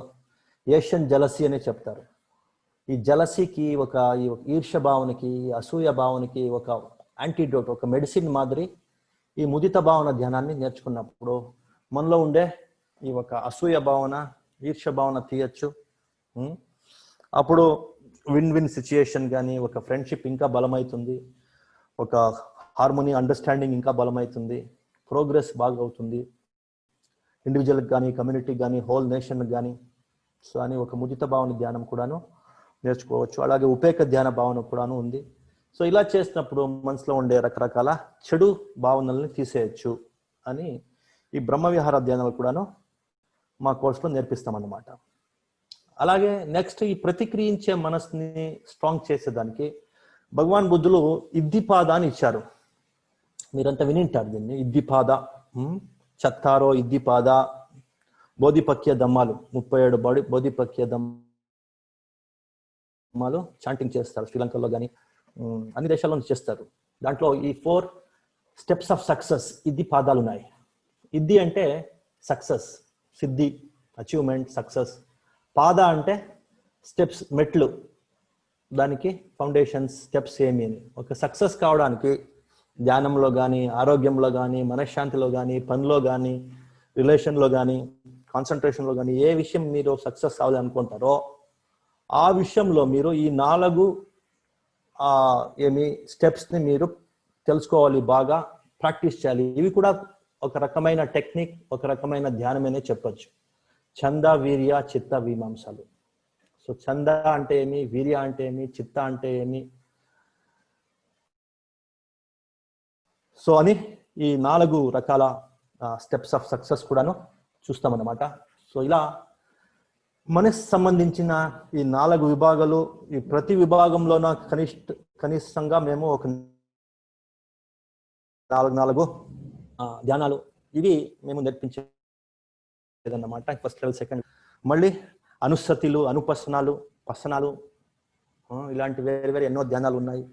ఏషియన్ జలసీ అనే చెప్తారు. ఈ జలసీకి ఈ ఈర్ష్య భావనకి, అసూయ భావనకి ఒక యాంటీడోట్, ఒక మెడిసిన్ మాదిరి ఈ ముదిత భావన ధ్యానాన్ని నేర్చుకున్నప్పుడు మనలో ఉండే ఈ ఒక అసూయ భావన, ఈర్ష్య భావన తీయచ్చు. అప్పుడు విన్ విన్ సిచ్యుయేషన్ కానీ, ఒక ఫ్రెండ్షిప్ ఇంకా బలమవుతుంది, ఒక హార్మోనీ, అండర్స్టాండింగ్ ఇంకా బలమవుతుంది, ప్రోగ్రెస్ బాగా అవుతుంది, ఇండివిజువల్కి కానీ, కమ్యూనిటీకి కానీ, హోల్ నేషన్కి కానీ. సో అని ఒక ముదిత భావన ధ్యానం కూడాను నేర్చుకోవచ్చు. అలాగే ఉపేక ధ్యాన భావన కూడాను ఉంది. సో ఇలా చేసినప్పుడు మనసులో ఉండే రకరకాల చెడు భావనల్ని తీసేయచ్చు అని ఈ బ్రహ్మవిహార ధ్యానాలు కూడాను మా కోర్సులో నేర్పిస్తామన్నమాట. అలాగే నెక్స్ట్ ఈ ప్రతిక్రియించే మనసుని స్ట్రాంగ్ చేసేదానికి భగవాన్ బుద్ధులు ఇద్దిపాద అని ఇచ్చారు. మీరంతా వినింటారు దీన్ని. ఇద్దిపాద, చత్తారో ఇద్దిపాద బోధిపక్య దమ్మాలు, 37 బోధిపక్య దమ్మాలు చాంటింగ్ చేస్తారు. శ్రీలంకలో కానీ అన్ని దేశాల్లో చేస్తారు. దాంట్లో ఈ 4 స్టెప్స్ ఆఫ్ సక్సెస్ ఇద్ది పాదాలు ఉన్నాయి. ఇద్ది అంటే సక్సెస్, సిద్ధి, అచీవ్మెంట్, సక్సెస్. పాద అంటే స్టెప్స్, మెట్లు, దానికి ఫౌండేషన్స్, స్టెప్స్ ఏమి అని. ఒక సక్సెస్ కావడానికి ధ్యానంలో కానీ, ఆరోగ్యంలో కానీ, మనశ్శాంతిలో కానీ, పనిలో కానీ, రిలేషన్లో కానీ, కాన్సన్ట్రేషన్లో కానీ ఏ విషయం మీరు సక్సెస్ అవ్వాలి అనుకుంటారో ఆ విషయంలో మీరు ఈ 4 స్టెప్స్ని మీరు తెలుసుకోవాలి, బాగా ప్రాక్టీస్ చేయాలి. ఇవి కూడా ఒక రకమైన టెక్నిక్, ఒక రకమైన ధ్యానమనే చెప్పచ్చు. ఛంద, వీర్య, చిత్త, విమాంసాలు. సో ఛంద అంటే ఏమి, వీర్య అంటే ఏమి, చిత్త అంటే ఏమి, సో అని ఈ 4 రకాల స్టెప్స్ ఆఫ్ సక్సెస్ కూడాను చూస్తామన్నమాట. సో ఇలా మనసు సంబంధించిన ఈ 4 విభాగాలు, ఈ ప్రతి విభాగంలోన కనిష్టంగా మేము ఒక 4 ధ్యానాలు ఇవి మేము నేర్పించేదన్నమాట. First level, second. మళ్ళీ అనుసతిలు, అనుపసనాలు, పసనాలు, ఇలాంటి వేరే ఎన్నో ధ్యానాలు ఉన్నాయి.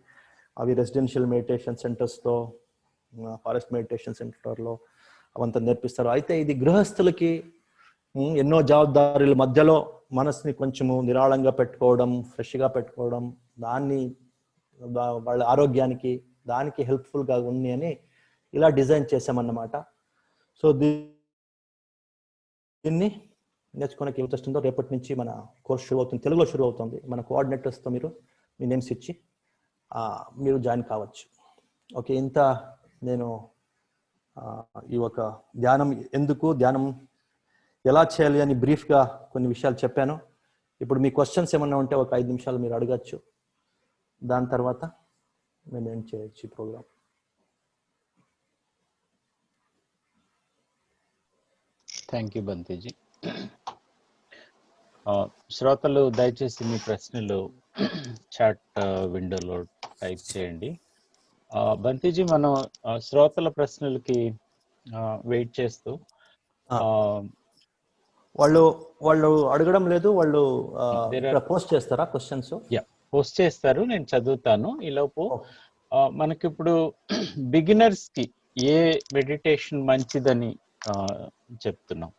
అవి రెసిడెన్షియల్ మెడిటేషన్ సెంటర్స్తో, ఫారెస్ట్ మెడిటేషన్ సెంటర్లో అవంతా నేర్పిస్తారు. అయితే ఇది గృహస్థులకి ఎన్నో జవాబుదారుల మధ్యలో మనసుని కొంచెము నిరాళంగా పెట్టుకోవడం, ఫ్రెష్గా పెట్టుకోవడం, దాన్ని వాళ్ళ ఆరోగ్యానికి దానికి హెల్ప్ఫుల్గా ఉంది అని ఇలా డిజైన్ చేసామన్నమాట. సో దీన్ని నేర్చుకోవడానికి ఇంట్రెస్ట్ ఉందో రేపటి నుంచి మన కోర్స్ షురు అవుతుంది, తెలుగులో షురు అవుతుంది. మన కోఆర్డినేటర్స్తో మీరు మీ నేమ్స్ ఇచ్చి మీరు జాయిన్ కావచ్చు. ఓకే, ఇంత నేను ఈ ఒక ధ్యానం ఎందుకు, ధ్యానం ఎలా చేయాలి అని బ్రీఫ్గా కొన్ని విషయాలు చెప్పాను. ఇప్పుడు మీ క్వశ్చన్స్ ఏమన్నా ఉంటే ఒక 5 నిమిషాలు మీరు అడగచ్చు. దాని తర్వాత మేము ఏం చేయొచ్చు ఈ ప్రోగ్రామ్. Thank you బంతేజీ. శ్రోతలు దయచేసి మీ ప్రశ్నలు చాట్ విండోలో టైప్ చేయండి. బంతేజీ, మనం శ్రోతల ప్రశ్నలకి వెయిట్ చేస్తూ, వాళ్ళు అడగడం లేదు, వాళ్ళు పోస్ట్ చేస్తారా క్వశ్చన్స్? పోస్ట్ చేస్తారు, నేను చదువుతాను. ఈలోపు మనకిప్పుడు బిగినర్స్ కి ఏ మెడిటేషన్ మంచిదని చెప్తున్నాం?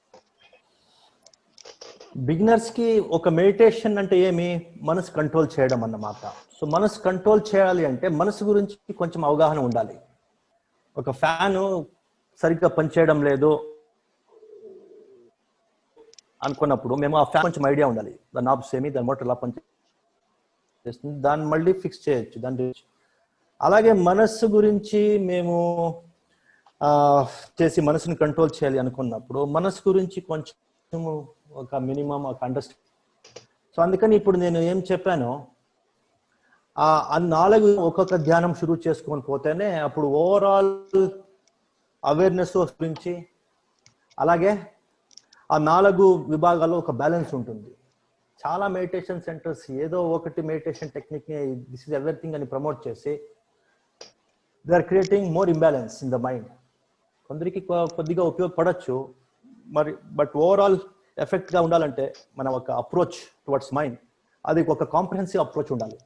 బిగినర్స్ కి ఒక మెడిటేషన్ అంటే ఏమి, మనసు కంట్రోల్ చేయడం అన్నమాట. సో మనసు కంట్రోల్ చేయాలి అంటే మనసు గురించి కొంచెం అవగాహన ఉండాలి. ఒక ఫ్యాను సరిగ్గా పనిచేయడం లేదు అనుకున్నప్పుడు మేము ఆ ఫ్యాన్ కొంచెం ఐడియా ఉండాలి. దాని నాబ్స్ ఏమి, దాని మోటార్ ఎలా పనిచేస్తుంది, దాన్ని మళ్ళీ ఫిక్స్ చేయొచ్చు దాని గురించి. అలాగే మనస్సు గురించి మేము చేసి మనసుని కంట్రోల్ చేయాలి అనుకున్నప్పుడు మనసు గురించి కొంచెం ఒక మినిమం ఒక అండర్స్టాండింగ్. సో అందుకని ఇప్పుడు నేను ఏం చెప్పానో ఆ 4 ఒక్కొక్క ధ్యానం షురూ చేసుకొని పోతేనే అప్పుడు ఓవరాల్ అవేర్నెస్ గురించి, అలాగే ఆ 4 విభాగాల్లో ఒక బ్యాలెన్స్ ఉంటుంది. చాలా మెడిటేషన్ సెంటర్స్ ఏదో ఒకటి మెడిటేషన్ టెక్నిక్ని దిస్ ఇస్ ఎవ్రీథింగ్ అని ప్రమోట్ చేసి they are creating more imbalance in the mind. కొందరికి కొద్దిగా ఉపయోగపడచ్చు మరి, బట్ ఓవరాల్ ఎఫెక్ట్గా ఉండాలంటే మన ఒక అప్రోచ్ టువర్డ్స్ మైండ్, అది ఒక కాంప్రహెన్సివ్ అప్రోచ్ ఉండాలి.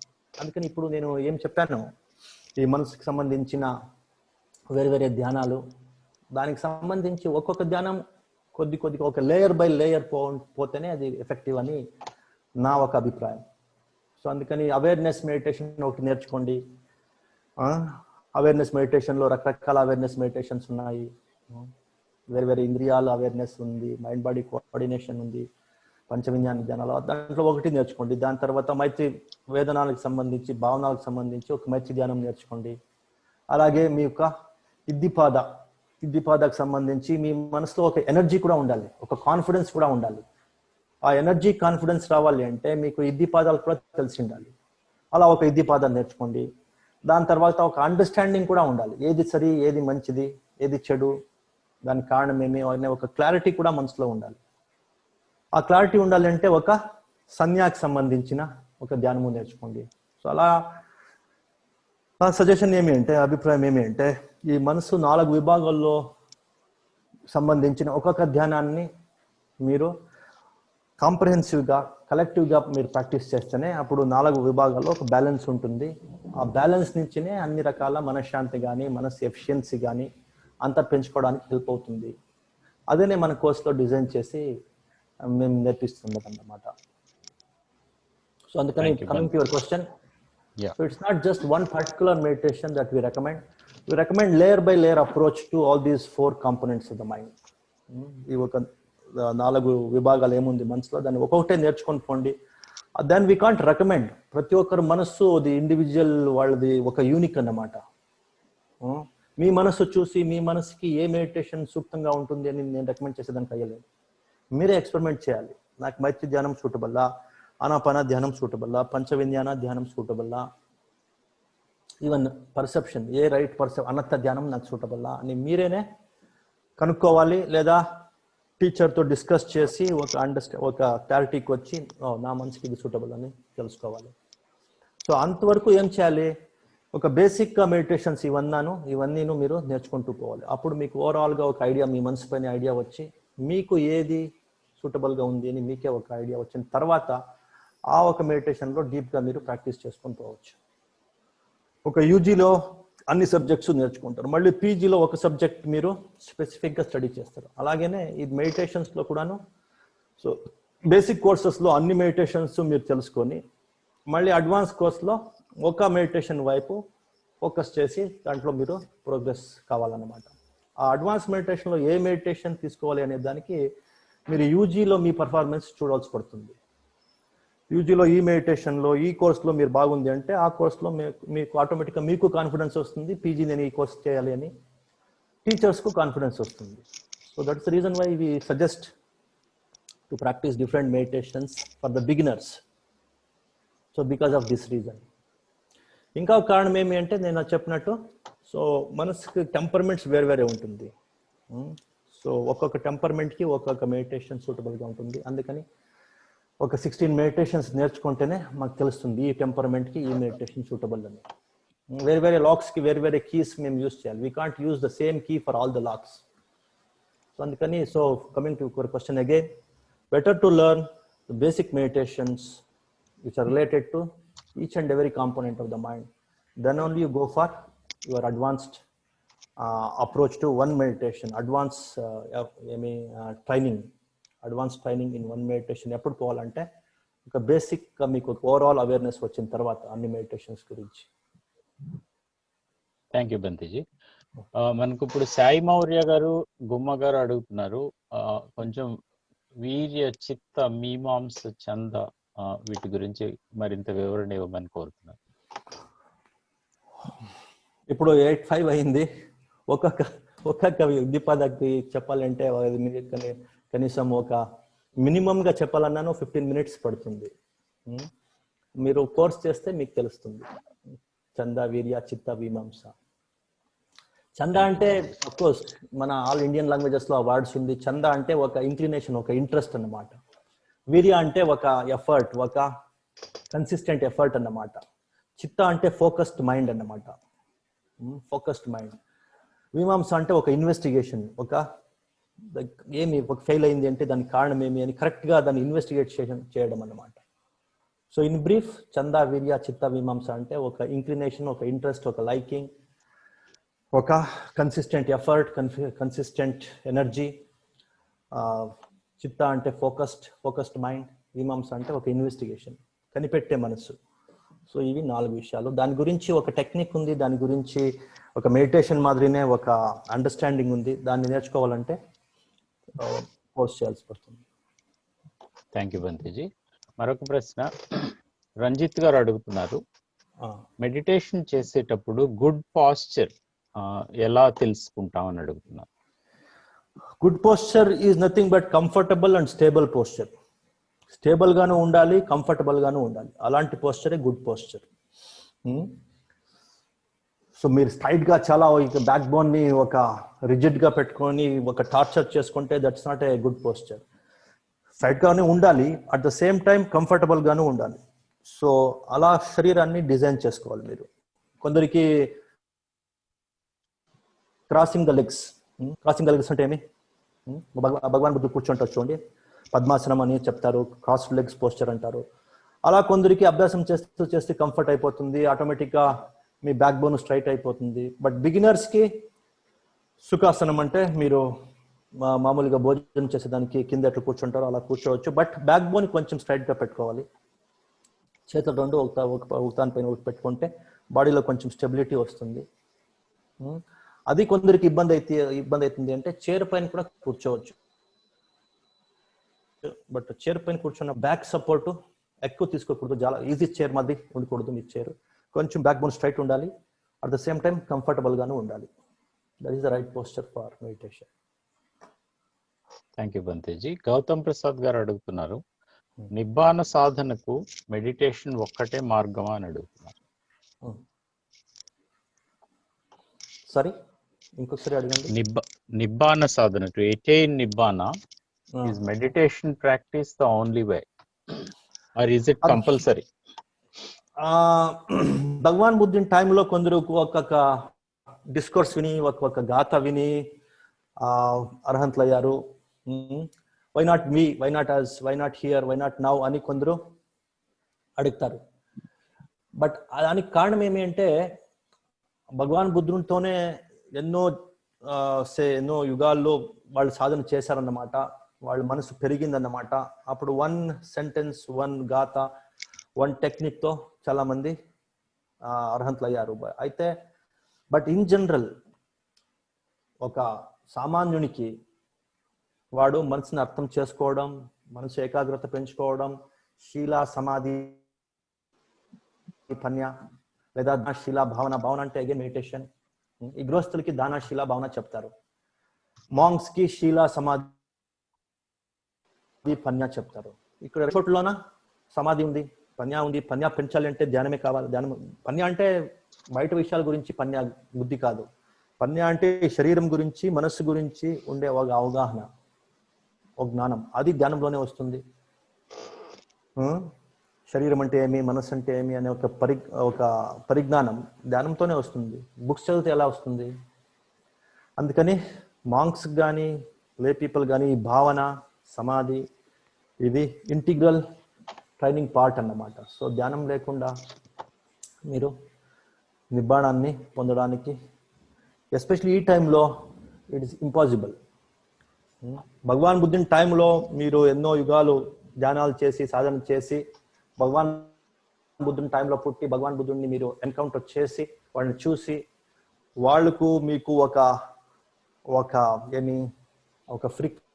అందుకని ఇప్పుడు నేను ఏం చెప్పాను, ఈ మనసుకు సంబంధించిన వేరే ధ్యానాలు దానికి సంబంధించి ఒక్కొక్క ధ్యానం కొద్దిగా ఒక లేయర్ బై లేయర్ పోతేనే అది ఎఫెక్టివ్ అని నా ఒక అభిప్రాయం. సో అందుకని అవేర్నెస్ మెడిటేషన్ ఒకటి నేర్చుకోండి. అవేర్నెస్ మెడిటేషన్లో రకరకాల అవేర్నెస్ మెడిటేషన్స్ ఉన్నాయి. వేరే ఇంద్రియాల అవేర్నెస్ ఉంది, మైండ్ బాడీ కోఆర్డినేషన్ ఉంది, పంచవిజ్ఞాన ధ్యానాలు, దాంట్లో ఒకటి నేర్చుకోండి. దాని తర్వాత మైత్రి వేదనాలకు సంబంధించి, భావనాలకు సంబంధించి ఒక మైత్రి ధ్యానం నేర్చుకోండి. అలాగే మీ యొక్క ఇద్దిపాదకు సంబంధించి మీ మనసులో ఒక ఎనర్జీ కూడా ఉండాలి, ఒక కాన్ఫిడెన్స్ కూడా ఉండాలి. ఆ ఎనర్జీ కాన్ఫిడెన్స్ రావాలి అంటే మీకు ఇద్దిపాదాలు కూడా తెలిసి ఉండాలి. అలా ఒక ఇద్దిపాదాలు నేర్చుకోండి. దాని తర్వాత ఒక అండర్స్టాండింగ్ కూడా ఉండాలి, ఏది సరి, ఏది మంచిది, ఏది చెడు, దానికి కారణం ఏమి అనే ఒక క్లారిటీ కూడా మనసులో ఉండాలి. ఆ క్లారిటీ ఉండాలి అంటే ఒక సంజ్ఞాకి సంబంధించిన ఒక ధ్యానము నేర్చుకోండి. సో అలా నా సజెషన్ ఏమి అంటే, అభిప్రాయం ఏమి అంటే, ఈ మనసు 4 విభాగాల్లో సంబంధించిన ఒక్కొక్క ధ్యానాన్ని మీరు కాంప్రహెన్సివ్గా, కలెక్టివ్గా మీరు ప్రాక్టీస్ చేస్తేనే అప్పుడు 4 విభాగాల్లో ఒక బ్యాలెన్స్ ఉంటుంది. ఆ బ్యాలెన్స్ నుంచినే అన్ని రకాల మనశ్శాంతి కానీ, మనసు ఎఫిషియన్సీ కానీ అంతా పెంచుకోవడానికి హెల్ప్ అవుతుంది. అదేనే మన కోర్సులో డిజైన్ చేసి మేము నేర్పిస్తున్నాం అన్నమాట. సో అందుకని coming to your question, so it's not just one particular meditation that we recommend layer by layer approach to all these 4 components of the mind. ఈ ఒక 4 విభాగాలు ఏముంది మనసులో, దాన్ని ఒక్కొక్కటే నేర్చుకొని పోండి. దెన్ వీ కాంట్ రికమెండ్, ప్రతి ఒక్కరు మనస్సు అది ఇండివిజువల్, వాళ్ళది ఒక యూనిక్ అన్నమాట. మీ మనస్సు చూసి మీ మనసుకి ఏ మెడిటేషన్ సూక్తంగా ఉంటుంది అని నేను రికమెండ్ చేసేదానికి అయ్యలేదు. మీరే ఎక్స్పెరిమెంట్ చేయాలి. నాకు మైత్రి ధ్యానం సూటబుల్లా, ఆనాపాన ధ్యానం సూటబుల్లా, పంచవిజ్ఞాన ధ్యానం సూటబుల్లా, ఈవెన్ పర్సెప్షన్, ఏ రైట్ అనర్థ ధ్యానం నాకు సూటబుల్లా అని మీరేనే కనుక్కోవాలి. లేదా టీచర్తో డిస్కస్ చేసి ఒక క్లారిటీకి వచ్చి నా మనసుకి ఇది సూటబుల్ అని తెలుసుకోవాలి. సో అంతవరకు ఏం చేయాలి, ఒక బేసిక్ మెడిటేషన్స్ ఇవన్నీ మీరు నేర్చుకుంటూ పోవాలి. అప్పుడు మీకు ఓవరాల్గా ఒక ఐడియా, మీ మనసు పైన ఐడియా వచ్చి మీకు ఏది సూటబుల్గా ఉంది అని మీకే ఒక ఐడియా వచ్చిన తర్వాత ఆ ఒక మెడిటేషన్లో డీప్గా మీరు ప్రాక్టీస్ చేసుకొని పోవచ్చు. ఒక యూజీలో అన్ని సబ్జెక్ట్స్ నేర్చుకుంటారు, మళ్ళీ పీజీలో ఒక సబ్జెక్ట్ మీరు స్పెసిఫిక్గా స్టడీ చేస్తారు. అలాగనే ఈ మెడిటేషన్స్లో కూడాను, సో బేసిక్ కోర్సెస్లో అన్ని మెడిటేషన్స్ మీరు తెలుసుకొని మళ్ళీ అడ్వాన్స్ కోర్స్లో ఒక మెడిటేషన్ వైపు ఫోకస్ చేసి దాంట్లో మీరు ప్రోగ్రెస్ కావాలన్నమాట. ఆ అడ్వాన్స్ మెడిటేషన్లో ఏ మెడిటేషన్ తీసుకోవాలి అనే దానికి మీరు యూజీలో మీ పర్ఫార్మెన్స్ చూడాల్సి పడుతుంది. యూజీలో ఈ మెడిటేషన్లో ఈ కోర్స్లో మీరు బాగుంది అంటే ఆ కోర్స్లో మీకు ఆటోమేటిక్గా మీకు కాన్ఫిడెన్స్ వస్తుంది, పీజీ నేను ఈ కోర్స్ చేయాలి అని టీచర్స్కు కాన్ఫిడెన్స్ వస్తుంది. So that's the reason why we suggest to practise different meditations for the beginners. So because of this reason. ఇంకా ఒక కారణం ఏమి అంటే నేను చెప్పినట్టు, సో మనసుకి టెంపర్మెంట్స్ వేరే ఉంటుంది. సో ఒక్కొక్క టెంపర్మెంట్కి ఒక్కొక్క మెడిటేషన్ సూటబుల్గా ఉంటుంది. అందుకని ఒక 16 మెడిటేషన్స్ నేర్చుకుంటేనే మాకు తెలుస్తుంది ఈ టెంపర్మెంట్కి ఈ మెడిటేషన్ సూటబుల్ అని. వేరే లాక్స్కి వేరే కీస్ మేము యూజ్ చేయాలి. We can't use the same key for all the locks. So అందుకని, so coming to your question again, better to learn the basic meditations which are related to each and every component of the mind. Then only you go for your advanced approach to one meditation, advanced training in one meditation. ఎప్పుడు పోవాలంటే ఒక basic మీకు overall awareness వచ్చిన తర్వాత అన్ని meditations గురించి. Thank you Bhanteji. మనకు ఇప్పుడు సాయి మౌర్య గారు, గుమ్మ గారు అడుగుతున్నారు, కొంచెం వీర్య, చిత్త, మీమాంస, చంద వీటి గురించి మరింత వివరణ ఇవ్వమని కోరుతున్నాను. ఇప్పుడు 8:05 అయింది. ఒక్కొక్క ఉద్దిపదకి చెప్పాలంటే కనీసం ఒక మినిమంగా చెప్పాలన్నాను 15 minutes పడుతుంది. మీరు కోర్స్ చేస్తే మీకు తెలుస్తుంది చంద, వీర్య, చిత్త, మీమాంస. చంద అంటే అఫ్కోర్స్ మన ఆల్ ఇండియన్ లాంగ్వేజెస్లో ఆ వర్డ్స్ ఉంది. చంద అంటే ఒక ఇంక్లినేషన్, ఒక ఇంట్రెస్ట్ అన్నమాట. వీర్య అంటే ఒక ఎఫర్ట్, ఒక కన్సిస్టెంట్ ఎఫర్ట్ అన్నమాట. చిత్త అంటే ఫోకస్డ్ మైండ్ అన్నమాట, ఫోకస్డ్ మైండ్. మీమాంస అంటే ఒక ఇన్వెస్టిగేషన్, ఒక ఫెయిల్ అయింది అంటే దానికి కారణం ఏమి అని కరెక్ట్గా దాన్ని ఇన్వెస్టిగేట్ చేయడం అన్నమాట. సో ఇన్ బ్రీఫ్, చంద, వీర్య, చిత్త, మీమాంస అంటే ఒక ఇంక్లినేషన్, ఒక ఇంట్రెస్ట్, ఒక లైకింగ్, ఒక కన్సిస్టెంట్ ఎఫర్ట్, కన్సిస్టెంట్ ఎనర్జీ. చిత్త అంటే ఫోకస్డ్ మైండ్. మీమాంస అంటే ఒక ఇన్వెస్టిగేషన్, కనిపెట్టే మనసు. సో ఇవి 4 విషయాలు. దాని గురించి ఒక టెక్నిక్ ఉంది, దాని గురించి ఒక మెడిటేషన్ మాదిరినే ఒక అండర్స్టాండింగ్ ఉంది. దాన్ని నేర్చుకోవాలంటే పోస్ట్ చేయాల్సి పడుతుంది. Thank you Bhanteji. మరొక ప్రశ్న రంజిత్ గారు అడుగుతున్నారు, మెడిటేషన్ చేసేటప్పుడు గుడ్ పాస్చర్ ఎలా తెలుసుకుంటామని అడుగుతున్నారు. Good posture is nothing but comfortable and stable posture. Stable గాను ఉండాలి, కంఫర్టబుల్ గాను ఉండాలి. అలాంటి పోస్చరే గుడ్ పోస్చర్. సో మీరు స్ట్రైట్ గా చాలా బ్యాక్ బోన్ ని ఒక రిజిడ్ గా పెట్టుకొని ఒక టార్చర్ చేసుకుంటే that's not a good posture. Straight గానే ఉండాలి, at the same time comfortable గాను ఉండాలి. సో అలా శరీరాన్ని డిజైన్ చేసుకోవాలి మీరు. కొందరికి క్రాసింగ్ ద లెగ్స్ అంటే ఏమి? భగవాన్ బుద్ధుడు కూర్చుంటారు చూడండి, పద్మాసనం అని చెప్తారు, క్రాస్ లెగ్స్ పోస్చర్ అంటారు. అలా కొందరికి అభ్యాసం చేస్తూ చేస్తే కంఫర్ట్ అయిపోతుంది, ఆటోమేటిక్గా మీ బ్యాక్ బోన్ స్ట్రైట్ అయిపోతుంది. బట్ బిగినర్స్కి సుఖాసనం అంటే మీరు మామూలుగా భోజనం చేసేదానికి కింద ఎట్లా కూర్చుంటారో అలా కూర్చోవచ్చు. బట్ బ్యాక్ బోన్ కొంచెం స్ట్రైట్గా పెట్టుకోవాలి. చేతులు రెండు ఒకదాని పైన పెట్టుకుంటే బాడీలో కొంచెం స్టెబిలిటీ వస్తుంది. అది కొందరికి ఇబ్బంది అవుతుంది అంటే చైర్ పైన కూడా కూర్చోవచ్చు. బట్ చైర్ పైన కూర్చున్న బ్యాక్ సపోర్ట్ ఎక్కువ తీసుకోకూడదు, చాలా ఈజీ చైర్ మాది ఉండకూడదు. మీ చైర్ కొంచెం బ్యాక్ బోన్ స్ట్రైట్ ఉండాలి, at the same time comfortable గాను ఉండాలి. That is the right posture for meditation. Thank you Bhanteji. Gautam Prasad garu అడుగుతున్నారు, నిబ్బాన సాధనకు మెడిటేషన్ ఒక్కటే మార్గమా అని అడుగుతున్నారు. సారీ, ఇంకొకసారి అడగండి. నిబ్బాన సాధన, to attain nibbana, is meditation practice the only way or is it compulsory? Bhagavan బుద్ధుని టైంలో కొందరు ఒక్కొక్క డిస్కోర్స్ విని ఒక్కొక్క గాథ విని అర్హంతులయ్యారు. Why not me, why not us, why not here, why not now అని కొందరు అడుగుతారు. బట్ దానికి కారణం ఏమి అంటే భగవాన్ బుద్ధునితోనే ఎన్నో యుగాల్లో వాళ్ళు సాధన చేశారన్నమాట. వాళ్ళ మనసు పెరిగిందన్నమాట. అప్పుడు 1 సెంటెన్స్, 1 గాథ, 1 టెక్నిక్తో చాలా మంది అర్హంతులయ్యారు. అయితే బట్ ఇన్ జనరల్ ఒక సామాన్యునికి వాడు మనసుని అర్థం చేసుకోవడం, మనసు ఏకాగ్రత పెంచుకోవడం, శీలా సమాధి పన్య లేదా శీలా భావన అంటే అగైన్ మెడిటేషన్. ఈ గృహస్థులకి దానాశీల భావన చెప్తారు, మాంగ్స్ కి శీలా సమాధి పన్య చెప్తారు. ఇక్కడ చోట్లోన సమాధి ఉంది, పన్య ఉంది. పన్య పెంచాలి అంటే ధ్యానమే కావాలి. ధ్యానం పన్య అంటే బయట విషయాల గురించి పన్య బుద్ధి కాదు. పన్య అంటే శరీరం గురించి, మనస్సు గురించి ఉండే ఒక అవగాహన, ఒక జ్ఞానం, అది ధ్యానంలోనే వస్తుంది. శరీరం అంటే ఏమి, మనస్సు అంటే ఏమి అనే ఒక పరిజ్ఞానం ధ్యానంతోనే వస్తుంది. బుక్స్ చదివితే ఎలా వస్తుంది? అందుకని మాంక్స్ కానీ లే పీపుల్ కానీ ఈ భావన, సమాధి ఇది ఇంటిగ్రల్ ట్రైనింగ్ పార్ట్ అన్నమాట. సో ధ్యానం లేకుండా మీరు నిబ్బాణాన్ని పొందడానికి ఎస్పెషల్లీ ఈ టైంలో ఇట్ ఈస్ ఇంపాసిబుల్. భగవాన్ బుద్ధుని టైంలో మీరు ఎన్నో యుగాలు ధ్యానాలు చేసి సాధన చేసి భగవాన్ బుద్ధుని టైంలో పుట్టి భగవాన్ బుద్ధుడిని మీరు ఎన్కౌంటర్ చేసి వాళ్ళని చూసి వాళ్ళకు మీకు ఒక ఫ్రీక్వెన్సీ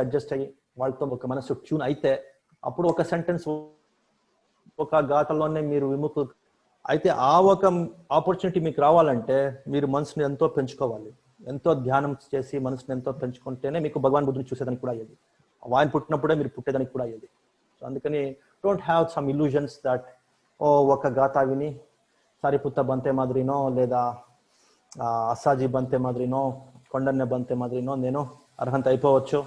అడ్జస్ట్ అయ్యి వాళ్ళతో ఒక మనసు ట్యూన్ అయితే అప్పుడు ఒక సెంటెన్స్, ఒక గాథలోనే మీరు విముఖులు అయితే ఆ ఒక ఆపర్చునిటీ మీకు రావాలంటే మీరు మనసుని ఎంతో పెంచుకోవాలి. ఎంతో ధ్యానం చేసి మనసుని ఎంతో పెంచుకుంటేనే మీకు భగవాన్ బుద్ధుని చూసేదానికి కూడా అయ్యేది. ఆయన పుట్టినప్పుడే మీరు పుట్టేదానికి కూడా అయ్యేది. సో అందుకని don't have some illusions that ఒక గాథ విని సారిపుత్త బంతే మాదిరినో లేదా అస్సాజీ బంతే మాదిరినో కొండన్య బంతే మాదిరినో నేను అర్హంత అయిపోవచ్చు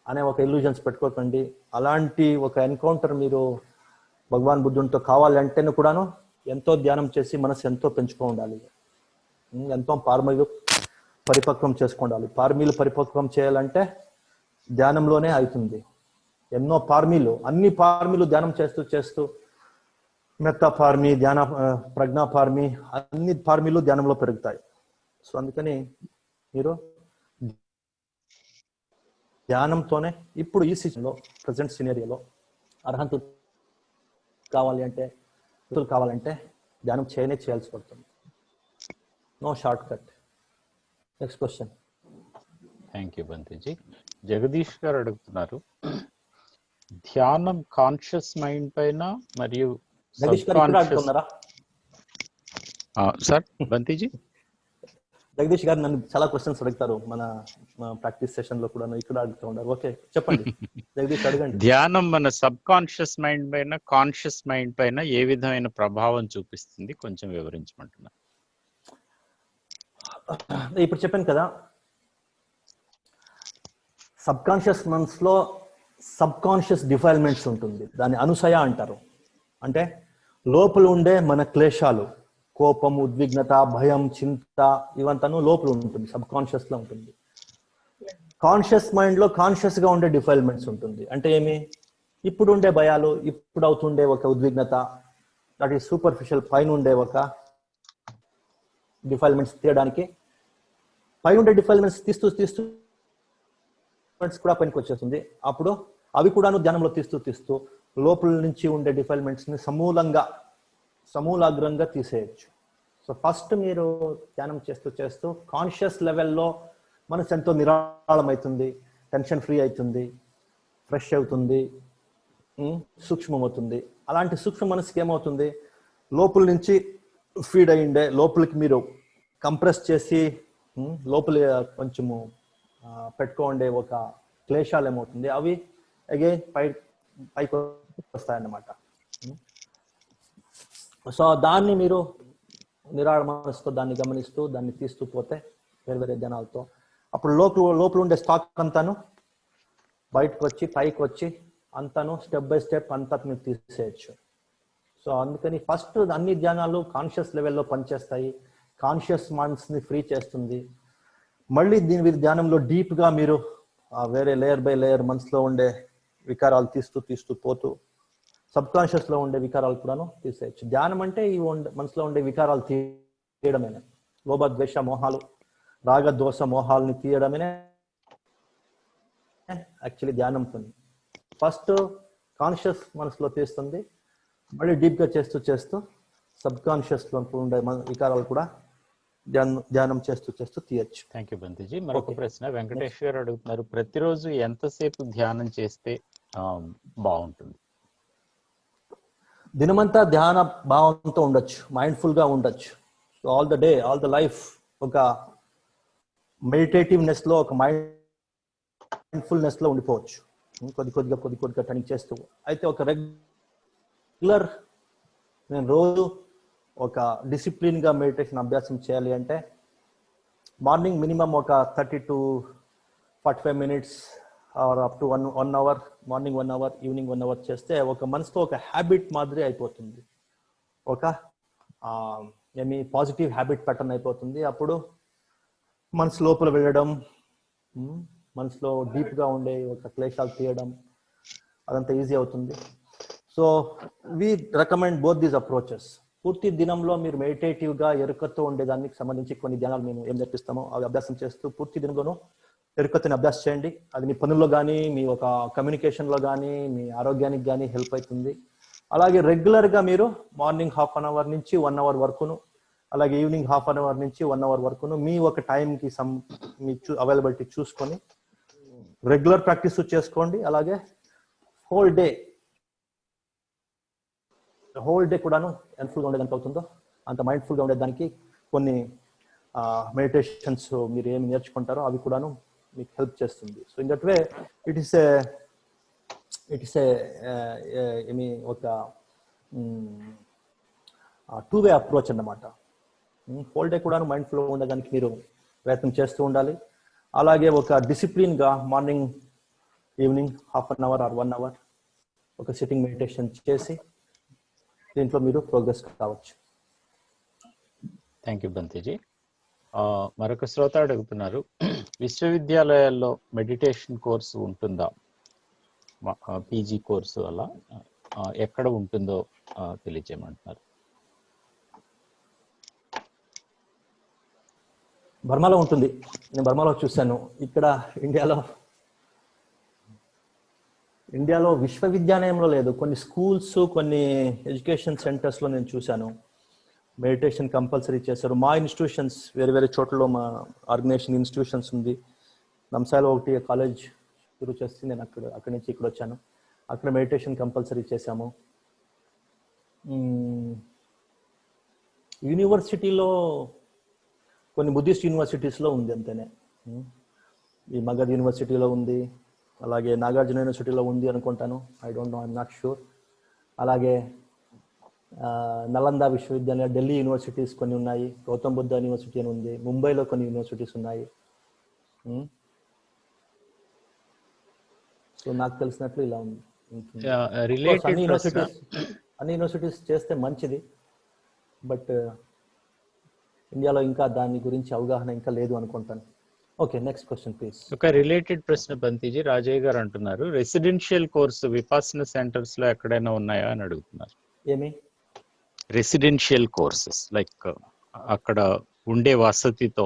అనే ఒక ఇల్యూజన్స్ పెట్టుకోకండి. అలాంటి ఒక ఎన్కౌంటర్ మీరు భగవాన్ బుద్ధునితో కావాలంటేనే కూడాను ఎంతో ధ్యానం చేసి మనసు ఎంతో పెంచుకో ఉండాలి, ఎంతో పారమీలు పరిపక్వం చేసుకోండాలి. పారమీలు పరిపక్వం చేయాలంటే ధ్యానంలోనే అవుతుంది. ఎన్నో పారమీలు, అన్ని పారమీలు ధ్యానం చేస్తూ మెత్తా ఫార్మీ, ధ్యాన ప్రజ్ఞా ఫార్మీ, అన్ని ఫార్మీలు ధ్యానంలో పెరుగుతాయి. సో అందుకని మీరు ధ్యానంతోనే ఇప్పుడు ఈ సిచ్యువేషన్లో ప్రజెంట్ సినేరియోలో అర్హంతులు కావాలంటే ధ్యానం చేయాల్సి పడుతుంది. No short cut. Next question. Thank you Bhanteji. Jagadish garu అడుగుతున్నారు, ధ్యానం కాన్షియస్ మైండ్ పైన మరియు జగదీష్ గారు ఇక్కడ అడుగుతున్నారా? సార్ బంతిజీ, జగదీష్ గారు నన్ను చాలా క్వశ్చన్స్ అడుగుతారు మన ప్రాక్టీస్ సెషన్ లో కూడా, ఇక్కడ అడుగుతూ ఉన్నారు. ఓకే చెప్పండి జగదీష్, అడగండి. ధ్యానం మన సబ్ కాన్షియస్ మైండ్ పైన కాన్షియస్ మైండ్ పైన ఏ విధమైన ప్రభావం చూపిస్తుంది కొంచెం వివరించమంటున్నా. ఇప్పుడు చెప్పాను కదా, సబ్ కాన్షియస్ మనసులో సబ్ కాన్షియస్ డిఫైల్మెంట్స్ ఉంటుంది, దాన్ని అనుసయ అంటారు. అంటే లోపల ఉండే మన క్లేశాలు, కోపం, ఉద్విగ్నత, భయం, చింత, ఇవంతాను లోపల ఉంటుంది, సబ్ కాన్షియస్ లో ఉంటుంది. కాన్షియస్ మైండ్ లో కాన్షియస్ గా ఉండే డిఫైల్మెంట్స్ ఉంటుంది. అంటే ఏమి, ఇప్పుడు ఉండే భయాలు, ఇప్పుడు అవుతుండే ఒక ఉద్విగ్నత, దట్ ఈస్ సూపర్ఫిషియల్, పైన ఉండే ఒక డిఫైల్మెంట్స్ తీయడానికి, పై ఉండే డిఫైల్మెంట్స్ తీస్తూ కూడా పనికి వచ్చేస్తుంది. అప్పుడు అవి కూడాను ధ్యానంలో తీస్తూ లోపల నుంచి ఉండే డిఫైల్మెంట్స్ ని సమూలాగ్రంగా తీసేయచ్చు. సో ఫస్ట్ మీరు ధ్యానం చేస్తూ కాన్షియస్ లెవెల్లో మనసు ఎంతో నిరాళమవుతుంది, టెన్షన్ ఫ్రీ అవుతుంది, ఫ్రెష్ అవుతుంది, సూక్ష్మం అవుతుంది. అలాంటి సూక్ష్మ మనసుకి ఏమవుతుంది, లోపల నుంచి ఫీడ్ అయ్యిండే లోపలికి మీరు కంప్రెస్ చేసి లోపల కొంచెము పెట్టుకోండే ఒక క్లేశాలు ఏమవుతుంది, అవి అగైన్ పైకి వస్తాయన్నమాట. సో దాన్ని మీరు నిరాళ మనసుతో దాన్ని గమనిస్తూ దాన్ని తీస్తూ పోతే వేరే ధ్యానాలతో, అప్పుడు లోపల ఉండే స్టాక్ అంతాను బయటకు వచ్చి పైకి వచ్చి అంతాను స్టెప్ బై స్టెప్ అంతా మీరు తీసేయచ్చు. సో అందుకని ఫస్ట్ అన్ని ధ్యానాలు కాన్షియస్ లెవెల్లో పనిచేస్తాయి, కాన్షియస్ మైండ్స్ని ఫ్రీ చేస్తుంది. మళ్ళీ దీని ధ్యానంలో డీప్గా మీరు వేరే లేయర్ బై లేయర్ మనసులో ఉండే వికారాలు తీస్తూ పోతూ సబ్ కాన్షియస్ లో ఉండే వికారాలు కూడాను తీసేయచ్చు. ధ్యానం అంటే ఈ మనసులో ఉండే వికారాలు తీయడమే, లోభ ద్వేష మోహాలు, రాగ దోష మోహాలని తీయడమే యాక్చువల్లీ ధ్యానం పని. ఫస్ట్ కాన్షియస్ మనసులో తీస్తుంది, మళ్ళీ డీప్గా చేస్తూ సబ్ కాన్షియస్ లో ఉండే వికారాలు కూడా ధ్యానం చేస్తూ తీయచ్చు. Thank you Bhanteji. మరొక ప్రశ్న వెంకటేష్ గారు అడుగుతున్నారు, ప్రతిరోజు ఎంతసేపు ధ్యానం చేస్తే బాగుంటుంది? దినమంతా ధ్యాన భావంతో ఉండొచ్చు, మైండ్ఫుల్ గా ఉండొచ్చు. So all the day, all the life ఒక మెడిటేటివ్నెస్ లో, ఒక మైండ్ఫుల్నెస్ లో ఉండిపోవచ్చు, కొద్దిగా టర్నింగ్ చేస్తూ. అయితే ఒక రెగ్యులర్ నేను రోజు ఒక డిసిప్లిన్ గా మెడిటేషన్ అభ్యాసం చేయాలి అంటే మార్నింగ్ మినిమం ఒక 30 to 45 minutes or up to 1 hour, morning 1 hour, evening 1 hour చేస్తే ఒక మనసుతో ఒక హ్యాబిట్ మాదిరి అయిపోతుంది, ఒక ఏమి పాజిటివ్ హ్యాబిట్ ప్యాటర్న్ అయిపోతుంది. అప్పుడు మనసు లోపల వెళ్ళడం, మనసులో డీప్గా ఉండే ఒక క్లేశాలు తీయడం అదంతా ఈజీ అవుతుంది. So we recommend both these approaches. పూర్తి దినంలో మీరు మెడిటేటివ్గా ఎరుకతో ఉండేదానికి సంబంధించి కొన్ని ధ్యానాలు మేము ఏం నేర్పిస్తామో అవి అభ్యాసం చేస్తూ పూర్తి దినంలోనూ ఎరుకతని అభ్యాసం చేయండి. అది మీ పనుల్లో కానీ, మీ ఒక కమ్యూనికేషన్లో కానీ, మీ ఆరోగ్యానికి కానీ హెల్ప్ అవుతుంది. అలాగే రెగ్యులర్గా మీరు మార్నింగ్ 1/2 hour నుంచి 1 hour వరకును, అలాగే ఈవినింగ్ 1/2 hour నుంచి 1 hour వరకును మీ ఒక టైంకి మీ అవైలబిలిటీ చూసుకొని రెగ్యులర్ ప్రాక్టీస్ చేసుకోండి. అలాగే హోల్ డే కూడాను ఎంతఫుల్గా ఉండేదానికి అవుతుందో అంత మైండ్ఫుల్గా ఉండేదానికి కొన్ని మెడిటేషన్స్ మీరు ఏమి నేర్చుకుంటారో అవి కూడాను మీకు హెల్ప్ చేస్తుంది. So in that way it is ఏమి ఒక 2-way అప్రోచ్ అన్నమాట. హోల్ డే కూడాను మైండ్ఫుల్గా ఉండడానికి మీరు ప్రయత్నం చేస్తూ ఉండాలి. అలాగే ఒక డిసిప్లిన్గా morning evening 1/2 hour or 1 hour ఒక సిట్టింగ్ మెడిటేషన్ చేసి దీంట్లో మీరు ప్రోగ్రెస్ కావచ్చు. Thank you Bhanteji. మరొక శ్రోత అడుగుతున్నారు, విశ్వవిద్యాలయాల్లో మెడిటేషన్ కోర్సు ఉంటుందా? పీజీ కోర్సు అలా ఎక్కడ ఉంటుందో తెలియజేయమంటున్నారు. బర్మాలో ఉంటుంది, నేను బర్మాలో చూశాను. ఇక్కడ ఇండియాలో విశ్వవిద్యాలయంలో లేదు, కొన్ని స్కూల్స్, కొన్ని ఎడ్యుకేషన్ సెంటర్స్లో నేను చూశాను. మెడిటేషన్ కంపల్సరీ చేశారు. మా ఇన్స్టిట్యూషన్స్ వేరే వేరే చోట్లలో మా ఆర్గనైజేషన్ ఇన్స్టిట్యూషన్స్ ఉంది. నంసాలో ఒకటి కాలేజ్ షురూ చేసి నేను అక్కడి నుంచి ఇక్కడ వచ్చాను. అక్కడ మెడిటేషన్ కంపల్సరీ చేశాము. యూనివర్సిటీలో కొన్ని బుద్ధిస్ట్ యూనివర్సిటీస్లో ఉంది అంతేనే. ఈ మగధ్ యూనివర్సిటీలో ఉంది, అలాగే నాగార్జున యూనివర్సిటీలో ఉంది అనుకుంటాను, I don't know, I'm not sure. అలాగే నలంద విశ్వవిద్యాలయ, ఢిల్లీ యూనివర్సిటీస్ కొన్ని ఉన్నాయి, గౌతమ్ బుద్ధ యూనివర్సిటీ అని ఉంది, ముంబైలో కొన్ని యూనివర్సిటీస్ ఉన్నాయి. సో నాకు తెలిసినట్లు ఇలా ఉంది. అన్ని యూనివర్సిటీస్ చేస్తే మంచిది, బట్ ఇండియాలో ఇంకా దాని గురించి అవగాహన ఇంకా లేదు అనుకుంటాను. Okay, next question please. ఒక రిలేటెడ్ ప్రశ్న బంతిజీ, రాజయ్య గారు అంటున్నారు, రెసిడెన్షియల్ కోర్సు విపాసన సెంటర్స్ లో ఎక్కడైనా ఉన్నాయా అని అడుగుతున్నారు. ఏమి రెసిడెన్షియల్ కోర్సెస్, లైక్ అక్కడ ఉండే వసతితో?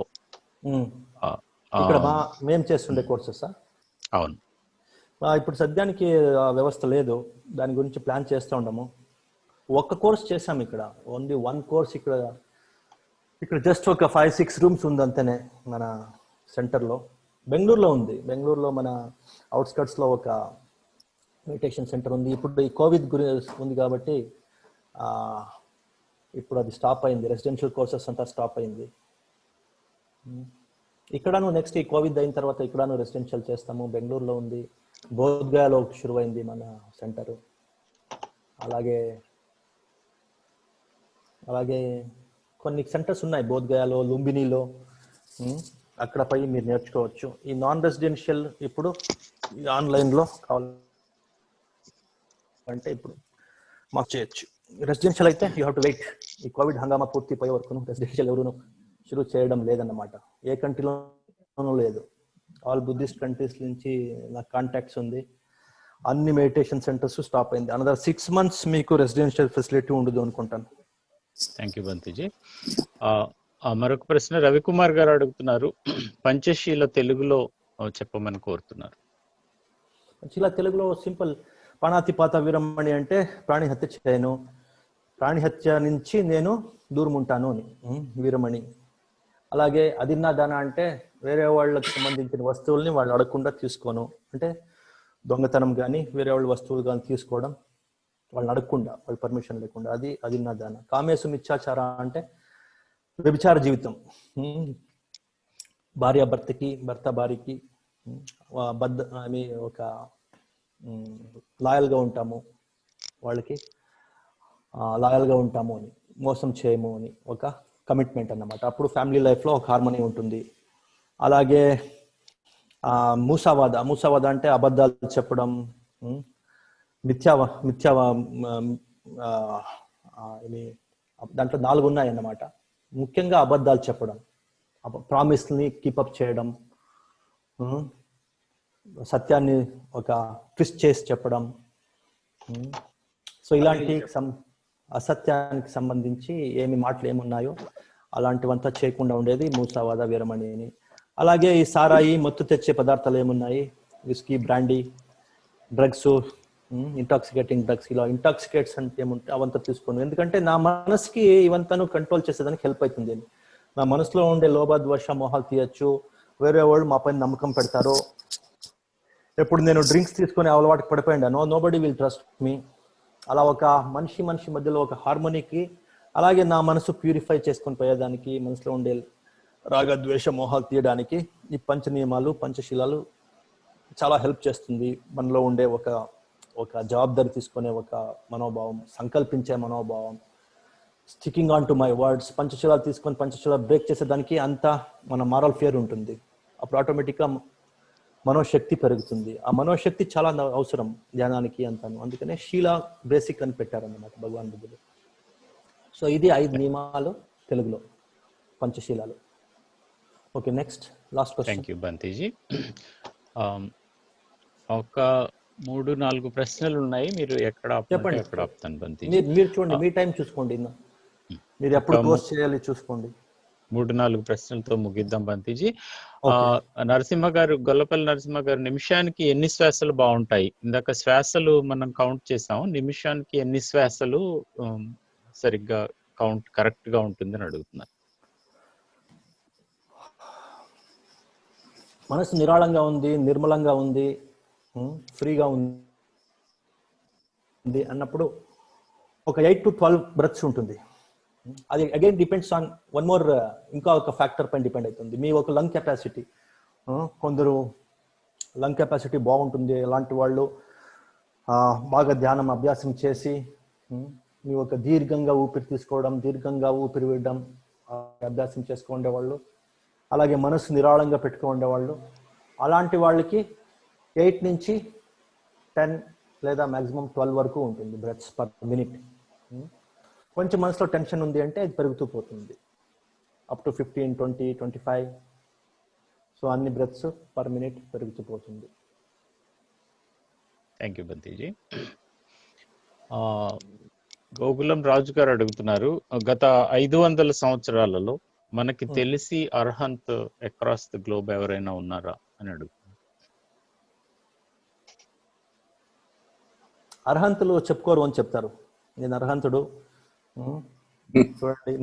ఇక్కడ మేము చేస్తుండే కోర్సెస్? అవును. ఇప్పుడు సద్యానికి వ్యవస్థ లేదు, దాని గురించి ప్లాన్ చేస్తూ ఉండము. ఒక్క కోర్స్ చేసాము ఇక్కడ, ఓన్లీ వన్ కోర్స్. ఇక్కడ జస్ట్ ఒక 5-6 రూమ్స్ ఉంది అంతేనే మన సెంటర్లో. బెంగళూరులో ఉంది, బెంగళూరులో మన అవుట్స్కట్స్లో ఒక మెడిటేషన్ సెంటర్ ఉంది. ఇప్పుడు ఈ కోవిడ్ ఉంది కాబట్టి ఇప్పుడు అది స్టాప్ అయింది, రెసిడెన్షియల్ కోర్సెస్ అంతా స్టాప్ అయింది. ఇక్కడను నెక్స్ట్ ఈ కోవిడ్ అయిన తర్వాత ఇక్కడను రెసిడెన్షియల్ చేస్తాము. బెంగళూరులో ఉంది, బోధ్గయాలో శురువైంది మన సెంటరు. అలాగే కొన్ని సెంటర్స్ ఉన్నాయి బోధ్గయాలో, లుంబినిలో, అక్కడ పై మీరు నేర్చుకోవచ్చు. ఈ నాన్ రెసిడెన్షియల్ ఇప్పుడు ఆన్లైన్లో కావాలంటే ఇప్పుడు మాకు చేయొచ్చు. రెసిడెన్షియల్ అయితే యూ హ్యావ్ టు వెయిట్. ఈ కోవిడ్ హంగామా పూర్తి పోయే వరకు రెసిడెన్షియల్ ఎవరు షురూ చేయడం లేదన్నమాట, ఏ కంట్రీలోనూ లేదు. ఆల్ బుద్ధిస్ట్ కంట్రీస్ నుంచి నాకు కాంటాక్ట్స్ ఉంది. అన్ని మెడిటేషన్ సెంటర్స్ స్టాప్ అయింది. అనదర్ 6 months మీకు రెసిడెన్షియల్ ఫెసిలిటీ ఉండదు అనుకుంటాను. Thank you Bhanteji. మరొక ప్రశ్న రవికుమార్ గారు అడుగుతున్నారు, పంచశీల తెలుగులో చెప్పమని కోరుతున్నారు. ఇలా తెలుగులో సింపుల్, ప్రాణాతిపాత వీరమణి అంటే ప్రాణి హత్య చేయను, ప్రాణి హత్య నుంచి నేను దూరం ఉంటాను అని వీరమణి. అలాగే అదిన్నా దాన అంటే వేరే వాళ్ళకి సంబంధించిన వస్తువుల్ని వాళ్ళు అడగకుండా తీసుకోను, అంటే దొంగతనం కానీ వేరే వాళ్ళ వస్తువులు కానీ తీసుకోవడం వాళ్ళని అడగకుండా, వాళ్ళ పర్మిషన్ లేకుండా, అది అదిన్నా దాన. కామేశు మిథ్యాచార అంటే వ్యభిచార జీవితం, భార్య భర్తకి, భర్త భార్యకి ఒక లాయల్గా ఉంటాము, వాళ్ళకి లాయల్గా ఉంటాము అని, మోసం చేయము అని ఒక కమిట్మెంట్ అన్నమాట. అప్పుడు ఫ్యామిలీ లైఫ్లో ఒక హార్మనీ ఉంటుంది. అలాగే మూసావాద అంటే అబద్ధాలు చెప్పడం, దాంట్లో 4 ఉన్నాయి అన్నమాట. ముఖ్యంగా అబద్ధాలు చెప్పడం, ప్రామిస్ని కీపప్ చేయడం, సత్యాన్ని ఒక ట్విస్ట్ చేసి చెప్పడం. సో ఇలాంటి అసత్యానికి సంబంధించి మాటలు ఏమున్నాయో అలాంటివంతా చేయకుండా ఉండేది మూసావాద వీరమణి అని. అలాగే ఈ సారాయి, మత్తు తెచ్చే పదార్థాలు ఏమున్నాయి, whisky, brandy, drugs, intoxicating drugs, ఇలా ఇంటాక్సికేట్స్ అంటే ఏముంటే అవంతా తీసుకోండి. ఎందుకంటే నా మనసుకి ఇవంతాను కంట్రోల్ చేసేదానికి హెల్ప్ అవుతుంది. నా మనసులో ఉండే లోభద్వేష మోహాలు తీయచ్చు. వేరే వాళ్ళు మా పైన నమ్మకం పెడతారు. ఎప్పుడు నేను డ్రింక్స్ తీసుకొని అలవాటు పడిపోయాను, నోబడీ విల్ ట్రస్ట్ మీ. అలా ఒక మనిషి మధ్యలో ఒక హార్మోనీకి, అలాగే నా మనసు ప్యూరిఫై చేసుకొని పోయేదానికి, మనసులో ఉండే రాగద్వేష మోహాలు తీయడానికి ఈ పంచ నియమాలు, పంచశీలాలు చాలా హెల్ప్ చేస్తుంది. మనలో ఉండే ఒక జవాబుదారి తీసుకునే ఒక మనోభావం, సంకల్పించే మనోభావం, sticking on to my words. పంచశీలాలు తీసుకొని పంచశీలాలు బ్రేక్ చేసేదానికి అంతా మన మారల్ ఫియర్ ఉంటుంది. అప్పుడు ఆటోమేటిక్గా మనోశక్తి పెరుగుతుంది. ఆ మనోశక్తి చాలా అవసరం ధ్యానానికి అంతాను. అందుకనే శీలా బేసిక్ అని పెట్టారన్నమాట భగవాన్ బుద్ధుడు. సో ఇది 5 నియమాలు తెలుగులో, పంచశీలాలు. Okay, next last question. Thank you Bhanteji. ఒక 3-4 ప్రశ్నలు ఉన్నాయి. మీరు ఎక్కడ ఆపుతుంటే చెప్పండి. అక్కడ ఆపుతాను బంతిజీ. మీరు చూడండి, మీ టైం చూసుకోండి. మీరు ఎప్పుడు క్లోజ్ చేయాలి చూసుకోండి. 3-4 ప్రశ్నలతో ముగిద్దాం బంతిజీ. నరసింహ గారు, గొల్లపల్లి నరసింహ గారు, నిమిషానికి ఎన్ని శ్వాసలు బాగుంటాయి? ఇందాక శ్వాసలు మనం కౌంట్ చేసాం, నిమిషానికి ఎన్ని శ్వాసలు సరిగ్గా కరెక్ట్ గా ఉంటుందని అడుగుతున్నారు. మనసు నిరాళంగా ఉంది, నిర్మలంగా ఉంది, ఫ్రీగా ఉంది అన్నప్పుడు ఒక 8 to 12 బ్రెత్స్ ఉంటుంది. అది again depends on one more, ఇంకా ఒక ఫ్యాక్టర్ పైన డిపెండ్ అవుతుంది. మీ ఒక లంగ్ కెపాసిటీ. కొందరు లంగ్ కెపాసిటీ బాగుంటుంది, అలాంటి వాళ్ళు బాగా ధ్యానం అభ్యాసం చేసి మీ ఒక దీర్ఘంగా ఊపిరి తీసుకోవడం, దీర్ఘంగా ఊపిరి విడడం అభ్యాసం చేసుకునే వాళ్ళు, అలాగే మనసు నిరాళంగా పెట్టుకునే వాళ్ళు, అలాంటి వాళ్ళకి 8 నుంచి 10 లేదా మ్యాక్సిమం 12 వరకు ఉంటుంది బ్రెత్స్ పర్ మినిట్. కొంచెం మనసులో టెన్షన్ ఉంది అంటే అది పెరుగుతూ పోతుంది, అప్ టు 15, 20, 25. సో అన్ని బ్రెత్స్ పర్ మినిట్ పెరుగుతూ పోతుంది. Thank you Bhanteji. గోకులం రాజు గారు అడుగుతున్నారు, గత 500 సంవత్సరాలలో మనకి తెలిసి అర్హంత్ అక్రాస్ ద గ్లోబ్ ఎవరైనా ఉన్నారా అని అడుగుతున్నారు. అర్హంతులు చెప్పుకోరు అని చెప్తారు. నేను అర్హంతుడు చూడండి.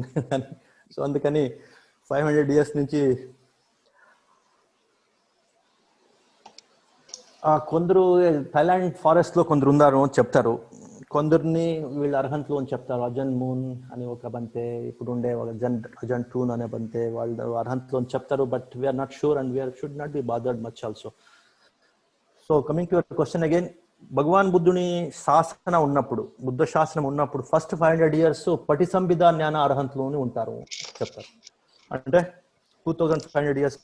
సో అందుకని 500 years నుంచి కొందరు థైలాండ్ ఫారెస్ట్ లో కొందరు ఉన్నారు అని చెప్తారు. కొందరిని వీళ్ళు అర్హంతులు అని చెప్తారు. అజన్ మూన్ అని ఒక బంతే, ఇప్పుడు ఉండే అజన్ టూన్ అనే బంతే, వాళ్ళు అర్హంతులు అని చెప్తారు. But we are not sure and we are should not be bothered much also. So coming to your question again, Bhagavan బుద్ధుని శాసన ఉన్నప్పుడు, బుద్ధ శాసనం ఉన్నప్పుడు ఫస్ట్ 500 years పటి సంబిధ జ్ఞాన అర్హంతులు ఉంటారు చెప్తారు. అంటే 2500 years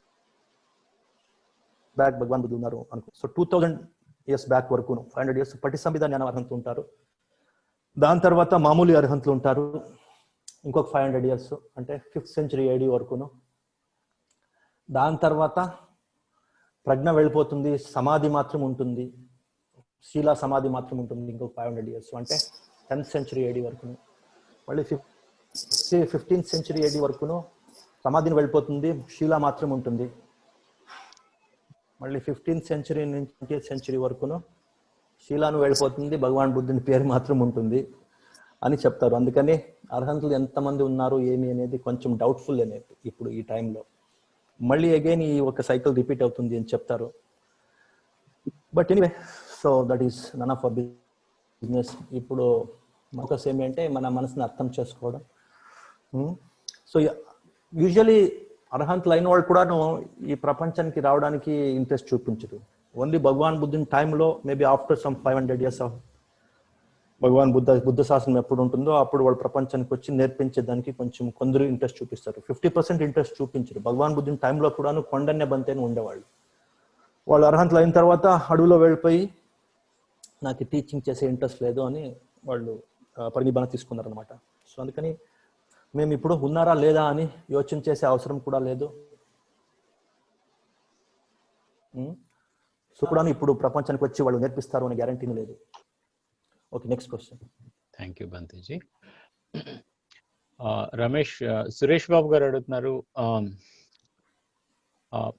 బ్యాక్ భగవాన్ బుద్ధుడు ఉన్నారు అనుకో. సో 2000 years బ్యాక్ వరకు 500 years పటి సంబిధ జ్ఞాన అర్హంతులు ఉంటారు. దాని తర్వాత మామూలు అర్హంతులు ఉంటారు ఇంకొక 500 years, అంటే 5th century AD వరకును. దాని తర్వాత ప్రజ్ఞ వెళ్ళిపోతుంది, సమాధి మాత్రం ఉంటుంది, శీలా సమాధి మాత్రం ఉంటుంది ఇంకొక 500 years, అంటే 10th century AD వరకును. మళ్ళీ 15th century AD వరకును సమాధిని వెళ్ళిపోతుంది, శీలా మాత్రం ఉంటుంది. మళ్ళీ 15th century నుంచి 20th century వరకును శీలాను వెళ్ళిపోతుంది, భగవాన్ బుద్ధుని పేరు మాత్రం ఉంటుంది అని చెప్తారు. అందుకని అర్హంతులు ఎంతమంది ఉన్నారు ఏమి అనేది కొంచెం డౌట్ఫుల్ అనేది ఇప్పుడు ఈ టైంలో. మళ్ళీ అగైన్ ఈ ఒక సైకిల్ రిపీట్ అవుతుంది అని చెప్తారు. But anyway, so that is none of our business. ఇప్పుడు ఫోకస్ ఏమి అంటే మన మనసుని అర్థం చేసుకోవడం. సో యూజువలీ అర్హంతులు అయిన వాళ్ళు కూడాను ఈ ప్రపంచానికి రావడానికి ఇంట్రెస్ట్ చూపించరు. ఓన్లీ భగవాన్ బుద్ధుని టైంలో, maybe after some 500 years of Bhagavan Buddha శాసనం ఎప్పుడు ఉంటుందో అప్పుడు వాళ్ళు ప్రపంచానికి వచ్చి నేర్పించేదానికి కొంచెం కొందరు ఇంట్రెస్ట్ చూపిస్తారు. 50% ఇంట్రెస్ట్ చూపించరు. భగవాన్ బుద్ధుని టైంలో కూడాను కొండన్య బంతేనే ఉండేవాళ్ళు. వాళ్ళు అర్హంతులు అయిన తర్వాత అడవిలో వెళ్ళిపోయి నాకు టీచింగ్ చేసే ఇంట్రెస్ట్ లేదు అని వాళ్ళు పరినిభాన తీసుకున్నారు అనమాట. సో అందుకని మేము ఇప్పుడు ఉన్నారా లేదా అని యోచన చేసే అవసరం కూడా లేదు. సో కూడా ఇప్పుడు ప్రపంచానికి వచ్చి వాళ్ళు నేర్పిస్తారు అనే గ్యారంటీని లేదు. Okay, next question. Thank you Bhanteji. Ramesh, Suresh Babu garu అడుగుతున్నారు,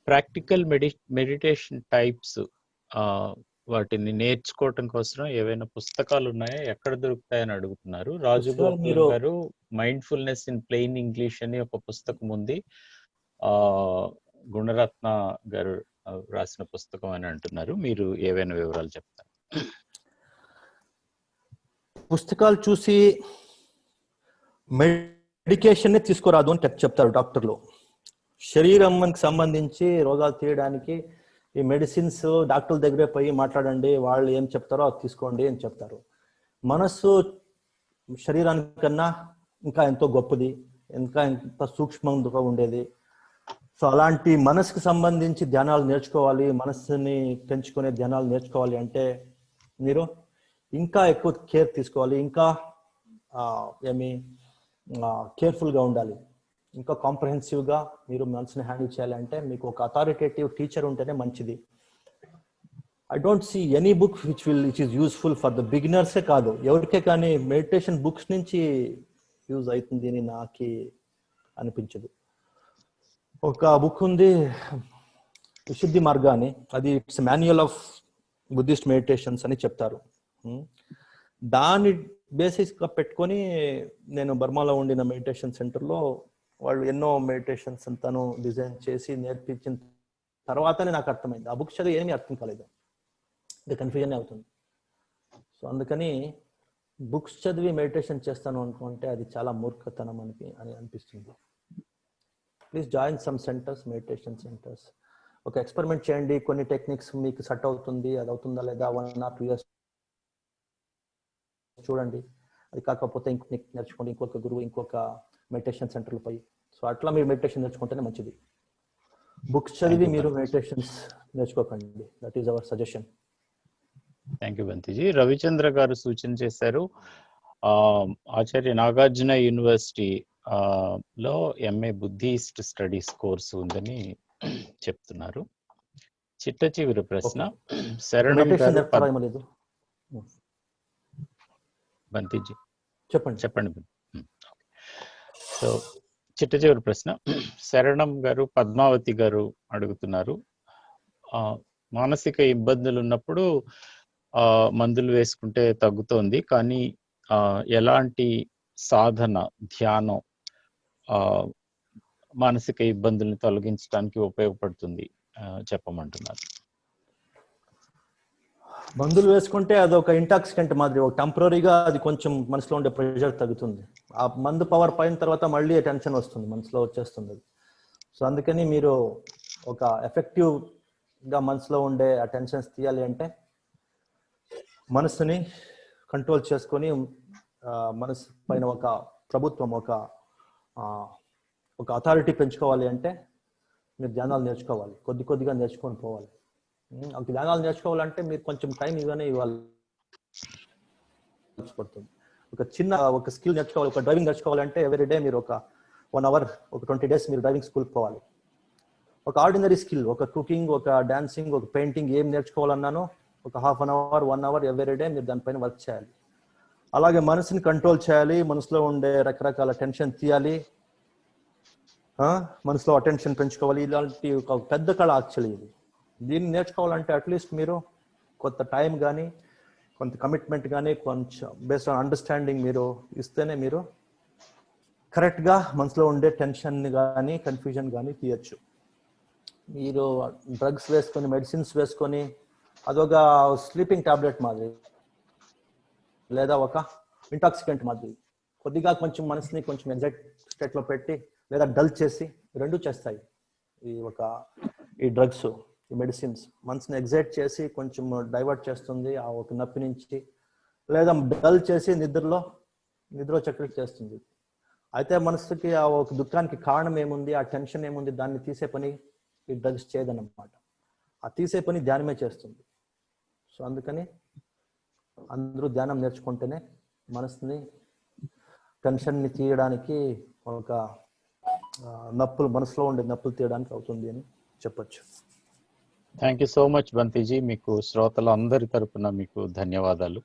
ప్రాక్టికల్ మెడిటేషన్ టైప్స్ వాటిని నేర్చుకోవటం కోసం ఏవైనా పుస్తకాలు ఉన్నాయా, ఎక్కడ దొరుకుతాయని అడుగుతున్నారు. రాజు గోకుల్ గారు మైండ్ఫుల్నెస్ ఇన్ ప్లెయిన్ ఇంగ్లీష్ అని ఒక పుస్తకం ఉంది, గుణరత్న గారు రాసిన పుస్తకం అని అంటున్నారు. మీరు ఏవైనా వివరాలు చెప్తారు? పుస్తకాలు చూసి మెడికేషన్ తీసుకోరాదు అని చెప్తారు డాక్టర్లు. శరీరంకి సంబంధించి రోగాలు తీయడానికి ఈ మెడిసిన్స్ డాక్టర్ల దగ్గరే పోయి మాట్లాడండి, వాళ్ళు ఏం చెప్తారో అది తీసుకోండి అని చెప్తారు. మనస్సు శరీరానికన్నా ఇంకా ఎంతో గొప్పది, ఇంకా ఎంత సూక్ష్మంగా ఉండేది. సో అలాంటి మనసుకు సంబంధించి ధ్యానాలు నేర్చుకోవాలి, మనస్సుని పెంచుకునే ధ్యానాలు నేర్చుకోవాలి అంటే మీరు ఇంకా ఎక్కువ కేర్ తీసుకోవాలి, ఇంకా కేర్ఫుల్గా ఉండాలి, ఇంకా కాంప్రహెన్సివ్గా మీరు మనసుని హ్యాండిల్ చేయాలంటే మీకు ఒక అథారిటేటివ్ టీచర్ ఉంటేనే మంచిది. I don't see any book which is useful for the బిగినర్సే కాదు, ఎవరికే కానీ మెడిటేషన్ బుక్స్ నుంచి యూజ్ అవుతుంది అని నాకే అనిపించదు. ఒక బుక్ ఉంది విశుద్ధి మార్గ అని, అది it's manual of Buddhist meditations అని చెప్తారు. దాన్ని బేసిస్గా పెట్టుకొని నేను బర్మాలో ఉండిన మెడిటేషన్ సెంటర్లో వాళ్ళు ఎన్నో మెడిటేషన్స్ అంతాను డిజైన్ చేసి నేర్పించిన తర్వాతనే నాకు అర్థమైంది. ఆ బుక్ చదివి ఏమీ అర్థం కాలేదు, ఇది కన్ఫ్యూజన్ అవుతుంది. సో అందుకని బుక్స్ చదివి మెడిటేషన్ చేస్తాను అనుకుంటే అది చాలా మూర్ఖతనం అని అనిపిస్తుంది. Please join some centres, meditation centres. ఒక ఎక్స్పెరిమెంట్ చేయండి, కొన్ని టెక్నిక్స్ మీకు సెట్ అవుతుంది, అది అవుతుందా లేదా 1 or 2 years చూడండి. అది కాకపోతే ఇంకొక నేర్చుకోండి, ఇంకొక గురువు, ఇంకొక మెడిటేషన్ సెంటర్లో పోయి. సో అట్లా మీరు మెడిటేషన్ నేర్చుకుంటేనే మంచిది. బుక్స్ చదివి మీరు మెడిటేషన్స్ నేర్చుకోకండి. That is our suggestion. Thank you Bhanteji. Ravichandra garu సూచన చేశారు, ఆచార్య నాగార్జున యూనివర్సిటీ లో ఎంఏ బుద్ధిస్ట్ స్టడీస్ కోర్సు ఉందని చెప్తున్నారు. చిట్ట చివరి ప్రశ్న, శరణం గారు బంతిజీ చెప్పండి. సో చిట్ట చివరి ప్రశ్న, శరణం గారు పద్మావతి గారు అడుగుతున్నారు, మానసిక ఇబ్బందులు ఉన్నప్పుడు మందులు వేసుకుంటే తగ్గుతోంది, కానీ ఎలాంటి సాధన, ధ్యానం మానసిక ఇబ్బందుల్ని తొలగించడానికి ఉపయోగపడుతుంది చెప్పమంటున్నారు. మందులు వేసుకుంటే అదొక ఇంటాక్సికెంట్ మాదిరి, ఒక టెంపరీగా అది కొంచెం మనసులో ఉండే ప్రెషర్ తగ్గుతుంది. ఆ మందు పవర్ పైన తర్వాత మళ్ళీ టెన్షన్ వస్తుంది, మనసులో వచ్చేస్తుంది అది. సో అందుకని మీరు ఒక ఎఫెక్టివ్గా మనసులో ఉండే ఆ టెన్షన్స్ తీయాలి అంటే మనసుని కంట్రోల్ చేసుకొని, మనసు పైన ఒక ప్రభుత్వం, ఒక అథారిటీ పెంచుకోవాలి అంటే మీరు ధ్యానాలు నేర్చుకోవాలి, కొద్దిగా నేర్చుకొని పోవాలి. ఒక ధ్యానాలు నేర్చుకోవాలంటే మీరు కొంచెం టైం ఇవ్వాలి పడుతుంది. ఒక స్కిల్ నేర్చుకోవాలి, ఒక డ్రైవింగ్ నేర్చుకోవాలంటే ఎవ్రీడే మీరు ఒక 1 hour, ఒక 20 days మీరు డ్రైవింగ్ స్కూల్కి పోవాలి. ఒక ఆర్డినరీ స్కిల్, ఒక కుకింగ్, ఒక డాన్సింగ్, ఒక పెయింటింగ్ ఏం నేర్చుకోవాలన్నానో ఒక 1/2 hour, 1 hour ఎవ్రీడే మీరు దానిపైన వర్క్ చేయాలి. అలాగే మనసుని కంట్రోల్ చేయాలి, మనసులో ఉండే రకరకాల టెన్షన్ తీయాలి, మనసులో అటెన్షన్ పెంచుకోవాలి. ఇలాంటి ఒక పెద్ద కళ యాక్చువల్లీ ఇది. దీన్ని నేర్చుకోవాలంటే అట్లీస్ట్ మీరు కొంత టైం కానీ, కొంత కమిట్మెంట్ కానీ, కొంచెం బేస్డ్ ఆన్ అండర్స్టాండింగ్ మీరు ఇస్తేనే మీరు కరెక్ట్గా మనసులో ఉండే టెన్షన్ కానీ, కన్ఫ్యూజన్ కానీ తీయచ్చు. మీరు డ్రగ్స్ వేసుకొని, మెడిసిన్స్ వేసుకొని అదొక స్లీపింగ్ టాబ్లెట్ మాదిరి, లేదా ఒక ఇంటాక్సికెంట్ మాదిరి, కొద్దిగా కొంచెం మనసుని కొంచెం ఎగ్జైట్ స్టేట్లో పెట్టి లేదా డల్ చేసి, రెండు చేస్తాయి ఈ డ్రగ్స్, ఈ మెడిసిన్స్. మనసుని ఎగ్జైట్ చేసి కొంచెం డైవర్ట్ చేస్తుంది ఆ ఒక నొప్పి నుంచి, లేదా డల్ చేసి నిద్ర చక్కటి చేస్తుంది. అయితే మనసుకి ఆ ఒక దుఃఖానికి కారణం ఏముంది, ఆ టెన్షన్ ఏముంది, దాన్ని తీసే పని ఈ డ్రగ్స్ చేయదన్నమాట. ఆ తీసే పని ధ్యానమే చేస్తుంది. సో అందుకని అందరూ ధ్యానం నేర్చుకుంటేనే మనసుని, టెన్షన్ని తీయడానికి, ఒక మనసులో ఉండే నొప్పులు తీయడానికి అవుతుంది అని చెప్పొచ్చు. Thank you so much Bhanteji. మీకు శ్రోతలు అందరి తరపున మీకు ధన్యవాదాలు.